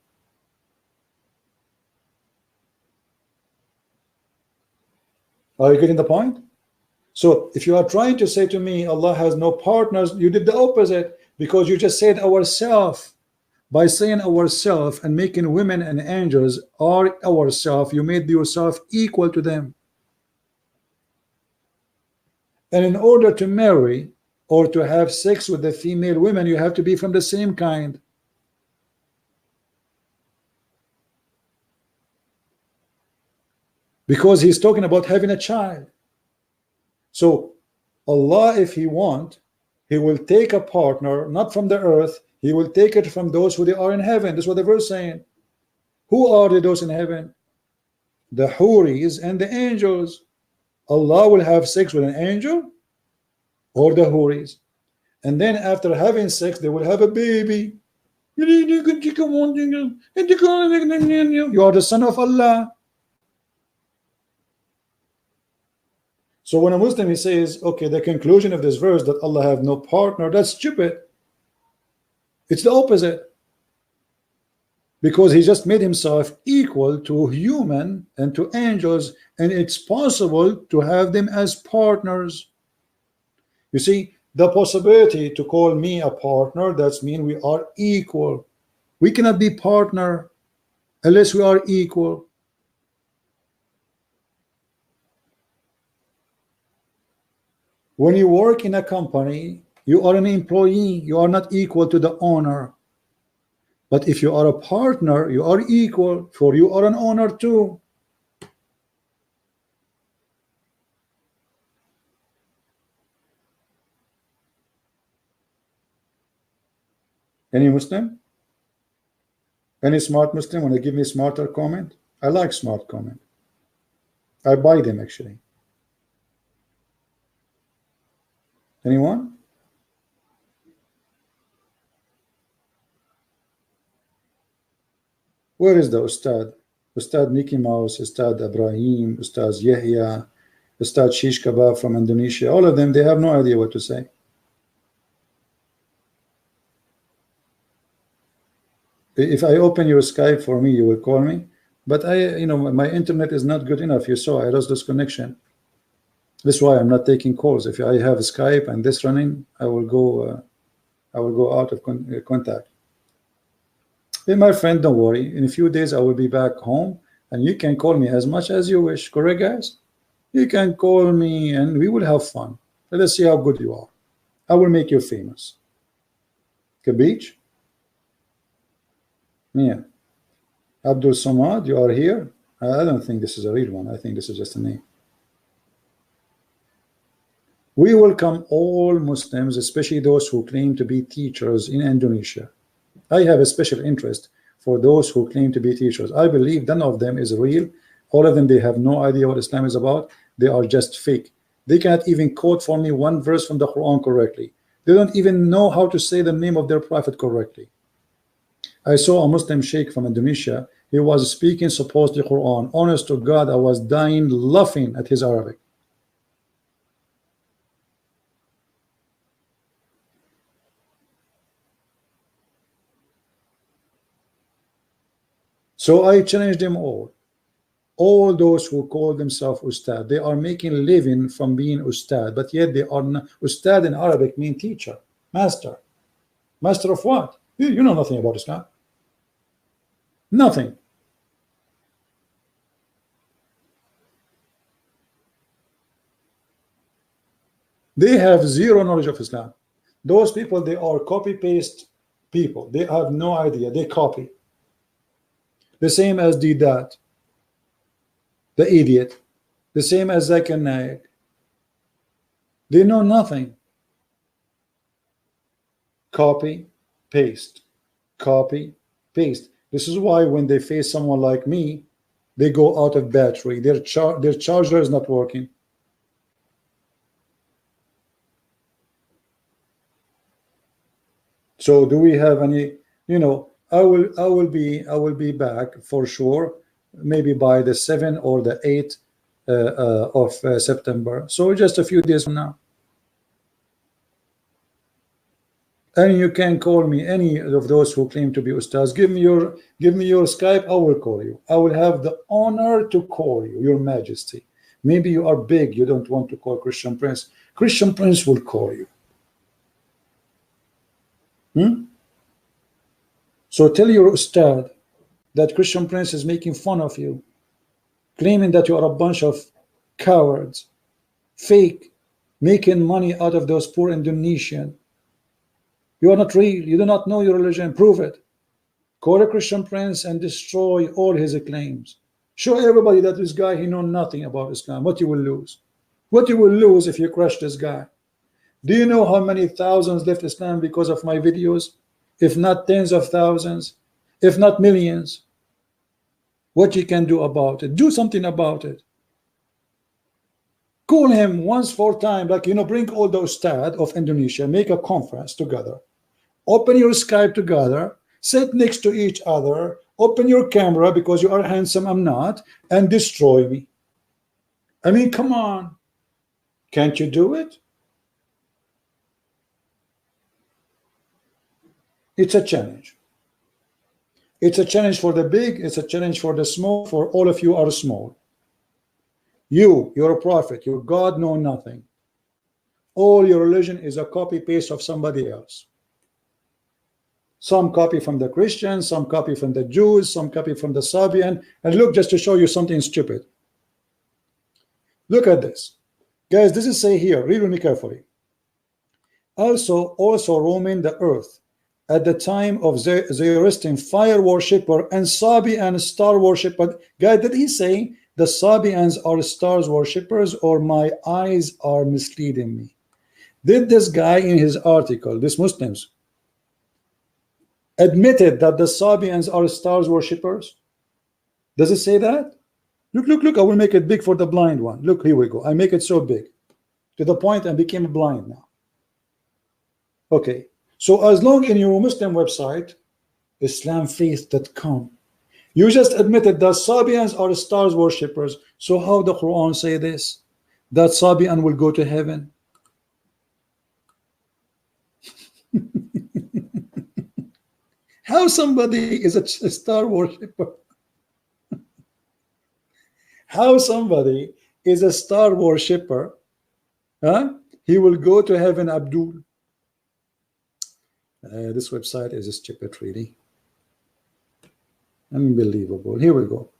Are you getting the point? So if you are trying to say to me Allah has no partners, you did the opposite, because you just said ourself. By saying ourself and making women and angels are ourself, you made yourself equal to them. And in order to marry or to have sex with the female women, you have to be from the same kind. Because he's talking about having a child. So Allah, if he want, he will take a partner, not from the earth, he will take it from those who they are in heaven. That's what the verse is saying. Who are those in heaven? The Huris and the angels. Allah will have sex with an angel or the Huris. And then after having sex, they will have a baby. You are the son of Allah. So when a Muslim he says, okay, the conclusion of this verse that Allah have no partner, that's stupid. It's the opposite. Because he just made himself equal to human and to angels, and it's possible to have them as partners. You see, the possibility to call me a partner, that's mean we are equal. We cannot be partner unless we are equal. When you work in a company, you are an employee, you are not equal to the owner. But if you are a partner, you are equal, for you are an owner too. Any Muslim? Any smart Muslim want to give me a smarter comment? I like smart comment. I buy them actually. Anyone? Where is the Ustad? Ustad Mickey Mouse, Ustad Ibrahim, Ustad Yahya, Ustad Shish Kebab from Indonesia. All of them, they have no idea what to say. If I open your Skype for me, you will call me. But my internet is not good enough. You saw I lost this connection. That's why I'm not taking calls. If I have Skype and this running, I will go out of contact. Hey, my friend, don't worry. In a few days, I will be back home, and you can call me as much as you wish. Correct, guys? You can call me, and we will have fun. Let us see how good you are. I will make you famous. Kabich? Yeah. Abdul Samad, you are here? I don't think this is a real one. I think this is just a name. We welcome all Muslims, especially those who claim to be teachers in Indonesia. I have a special interest for those who claim to be teachers. I believe none of them is real. All of them, they have no idea what Islam is about. They are just fake. They cannot even quote for me one verse from the Quran correctly. They don't even know how to say the name of their prophet correctly. I saw a Muslim sheikh from Indonesia. He was speaking supposedly Quran. Honest to God, I was dying laughing at his Arabic. So I challenged them all. All those who call themselves ustad, they are making a living from being ustad, but yet they are not. Ustad in Arabic means teacher, master. Master of what? You know nothing about Islam. Nothing. They have zero knowledge of Islam. Those people, they are copy-paste people. They have no idea. They copy. The same as Didat, the idiot. The same as Zakir Naik. They know nothing. Copy, paste. Copy, paste. This is why when they face someone like me, they go out of battery. Their charger is not working. So do we have any, you know, I will be back for sure, maybe by the 7th or the 8th of September. So just a few days from now. And you can call me, any of those who claim to be ustaz. Give me your Skype. I will call you. I will have the honor to call you, Your Majesty. Maybe you are big. You don't want to call Christian Prince. Christian Prince will call you. So tell your ustad that Christian Prince is making fun of you, claiming that you are a bunch of cowards, fake, making money out of those poor Indonesian. You are not real. You do not know your religion. Prove it. Call a Christian Prince and destroy all his claims. Show everybody that this guy, he knows nothing about Islam. What you will lose? What you will lose if you crush this guy? Do you know how many thousands left Islam because of my videos? If not tens of thousands, if not millions. What you can do about it? Do something about it. Call him once for time, like, you know, bring all the ustad of Indonesia, make a conference together. Open your Skype together, sit next to each other, open your camera because you are handsome, I'm not, and destroy me. I mean, come on. Can't you do it? It's a challenge. It's a challenge for the big, it's a challenge for the small, for all of you are small. You're a prophet, your God know nothing. All your religion is a copy-paste of somebody else. Some copy from the Christians, some copy from the Jews, some copy from the Sabian. And look, just to show you something stupid. Look at this. Guys, this is say here, read with me carefully. Also roaming the earth at the time of Zoroastrian fire worshipper and Sabian star worshipper. Guys, did he say the Sabians are stars worshippers, or my eyes are misleading me? Did this guy in his article, this Muslims, admitted that the Sabians are stars worshippers? Does it say that? Look, I will make it big for the blind one. Look, here we go. I make it so big to the point I became blind now. Okay, so as long in your Muslim website, islamfaith.com, you just admitted that Sabians are stars worshippers. So how the Quran say this? That Sabian will go to heaven? How somebody is a star worshipper? How somebody is a star worshipper? Huh? He will go to heaven, Abdul. This website is stupid, really. Unbelievable. Here we go.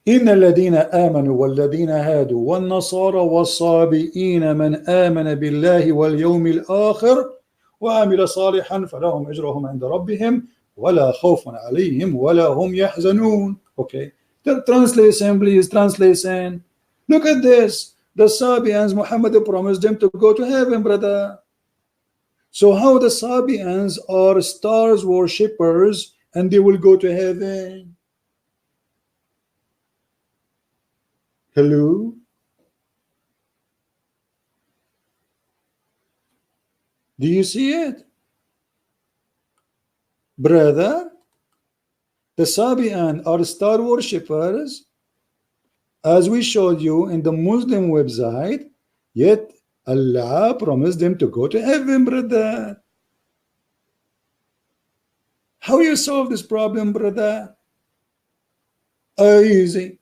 إن الذين آمنوا والذين هادوا والنصارى والصابئين من آمن بالله واليوم الآخر وعمل صالحا فلهم أجرهم عند ربهم ولا خوف عليهم ولا هم يحزنون. Okay, the translation, please, translation. Look at this. The Sabians, Muhammad promised them to go to heaven, brother. So how the Sabians are stars worshippers and they will go to heaven? Hello? Do you see it? Brother, the Sabian are star worshippers, as we showed you in the Muslim website, yet Allah promised them to go to heaven, brother. How you solve this problem, brother? Easy.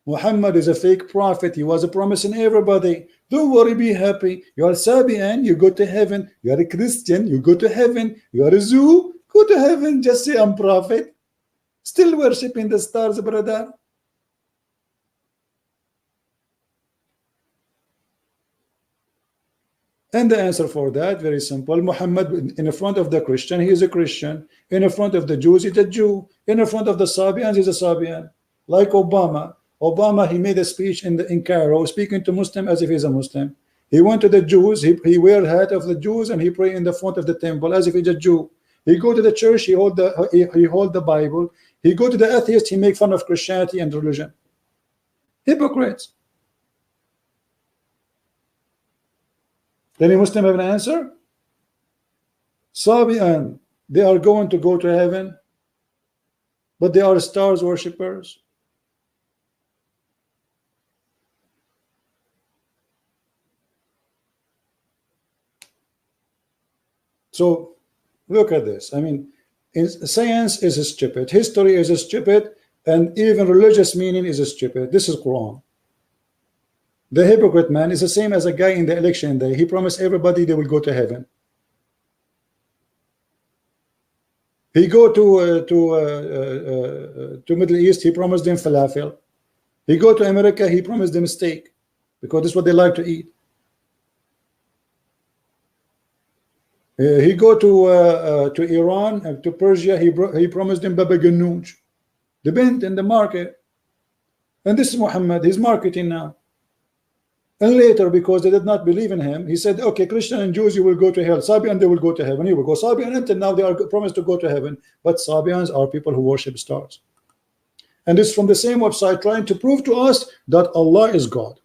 Muhammad is a fake prophet. He was promising everybody, don't worry, be happy. You are Sabian, you go to heaven. You are a Christian, you go to heaven. You are a Jew, go to heaven. Just say I'm prophet. Still worshiping the stars, brother. And the answer for that, very simple. Muhammad, in front of the Christian, he is a Christian. In front of the Jews, he's a Jew. In front of the Sabians, he's a Sabian. Like Obama. Obama, he made a speech in Cairo, speaking to Muslim as if he's a Muslim. He went to the Jews, he wear hat of the Jews, and he pray in the front of the temple as if he's a Jew. He go to the church, he hold the Bible. He go to the atheist, he make fun of Christianity and religion. Hypocrites. Any Muslim have an answer? Sabian, they are going to go to heaven, but they are stars worshippers. So look at this. I mean, science is stupid, history is stupid, and even religious meaning is stupid. This is Quran. The hypocrite man is the same as a guy in the election day. He promised everybody they will go to heaven. He go to Middle East, he promised them falafel. He go to America, he promised them steak, because this is what they like to eat. He go to Iran, to Persia, he promised them baba ganoush, the bent in the market. And this is Muhammad, he's marketing now. And later, because they did not believe in him, he said, okay, Christian and Jews, you will go to hell. Sabian, they will go to heaven. Here we go. Sabian, until now, they are promised to go to heaven. But Sabians are people who worship stars. And it's from the same website trying to prove to us that Allah is God.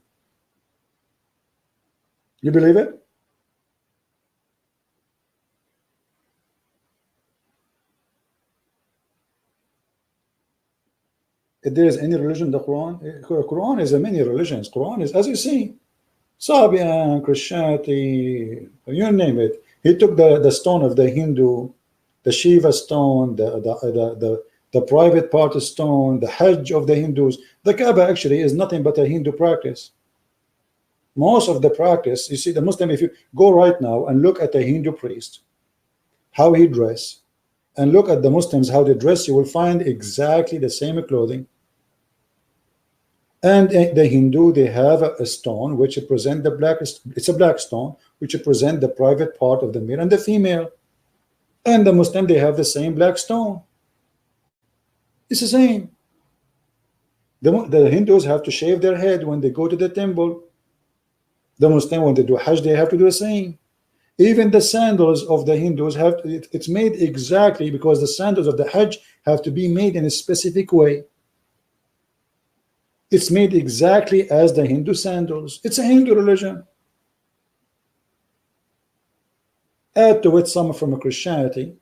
You believe it? If there is any religion, the Quran is a many religions. Quran is, as you see, Sabian, Christianity, you name it. He took the stone of the Hindu, the Shiva stone, the private part stone, the Hajj of the Hindus. The Kaaba actually is nothing but a Hindu practice. Most of the practice, you see, the Muslim, if you go right now and look at a Hindu priest, how he dress, and look at the Muslims, how they dress, you will find exactly the same clothing. And the Hindu, they have a stone which represent the black, it's a black stone, which represent the private part of the male and the female. And the Muslim, they have the same black stone. It's the same. The Hindus have to shave their head when they go to the temple. The Muslim, when they do Hajj, they have to do the same. Even the sandals of the Hindus have to, it's made exactly because the sandals of the Hajj have to be made in a specific way. It's made exactly as the Hindu sandals. It's a Hindu religion. Add to it some from Christianity,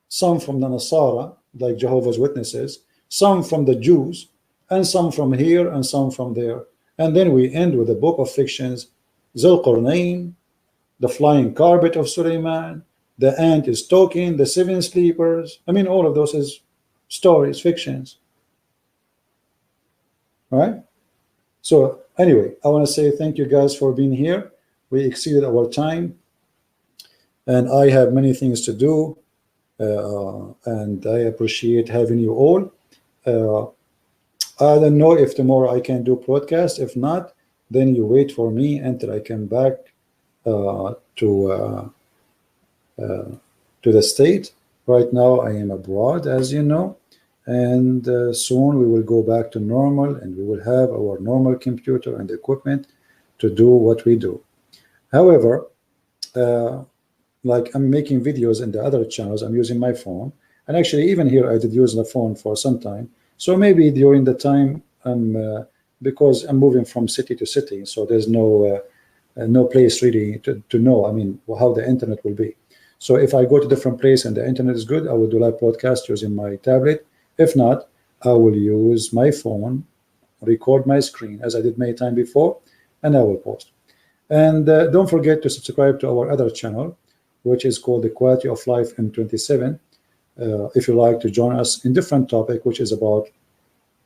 some from the Nasara, like Jehovah's Witnesses, some from the Jews, and some from here and some from there. And then we end with a book of fictions, Zulqarnain, the flying carpet of Suleiman, the ant is talking, the seven sleepers. I mean, all of those is stories, fictions. All right. So anyway, I want to say thank you guys for being here. We exceeded our time, and I have many things to do, and I appreciate having you all. I don't know if tomorrow I can do podcast. If not, then you wait for me until I come back to the state. Right now I am abroad, as you know, and soon we will go back to normal, and we will have our normal computer and equipment to do what we do. However, like I'm making videos in the other channels, I'm using my phone, and actually even here I did use the phone for some time. So maybe during the time because I'm moving from city to city, so there's no place really to know, I mean, how the internet will be. So if I go to different place and the internet is good, I will do live podcast using my tablet. If not, I will use my phone, record my screen as I did many times before, and I will post. And don't forget to subscribe to our other channel, which is called the Quality of Life M27. If you like to join us in different topic, which is about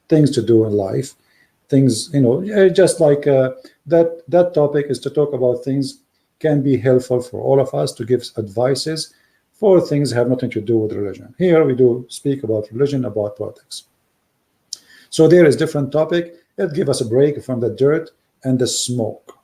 things to do in life. things, just like that topic is to talk about things can be helpful for all of us, to give advices for things have nothing to do with religion. Here we do speak about religion, about politics. So there is different topic. It give us a break from the dirt and the smoke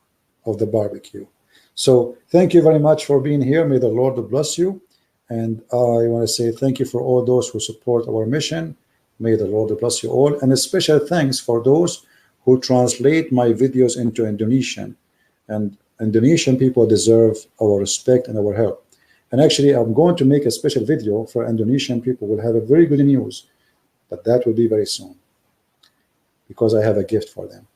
of the barbecue. So thank you very much for being here. May the Lord bless you. And I want to say thank you for all those who support our mission. May the Lord bless you all. And a special thanks for those who translate my videos into Indonesian. And Indonesian people deserve our respect and our help. And actually, I'm going to make a special video for Indonesian people. We'll have a very good news, but that will be very soon, because I have a gift for them,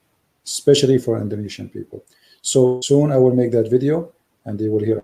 especially for Indonesian people. So soon I will make that video and they will hear.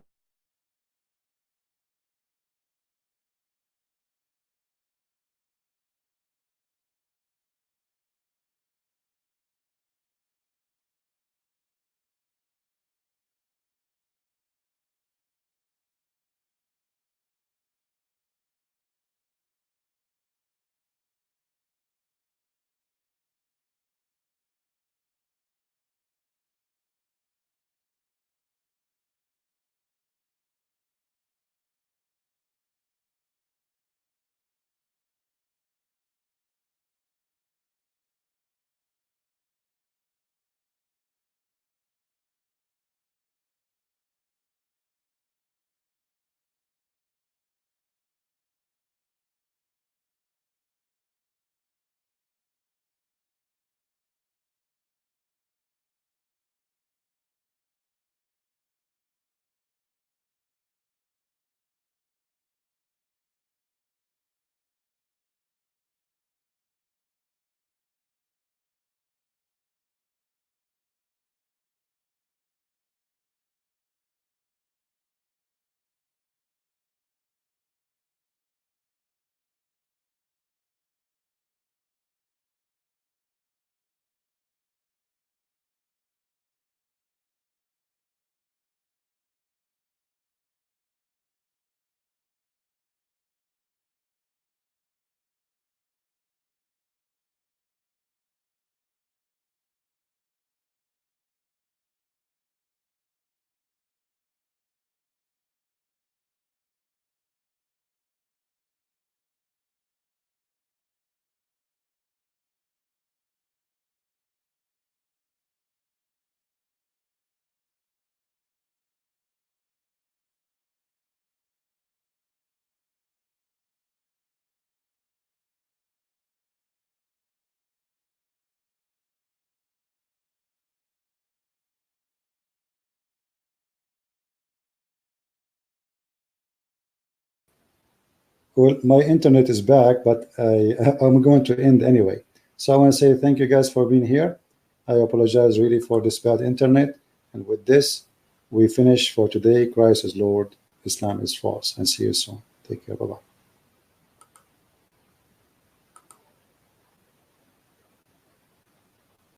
Well, my internet is back, but I'm going to end anyway. So I want to say thank you guys for being here. I apologize really for this bad internet. And with this, we finish for today. Christ is Lord, Islam is false. And see you soon. Take care. Bye-bye.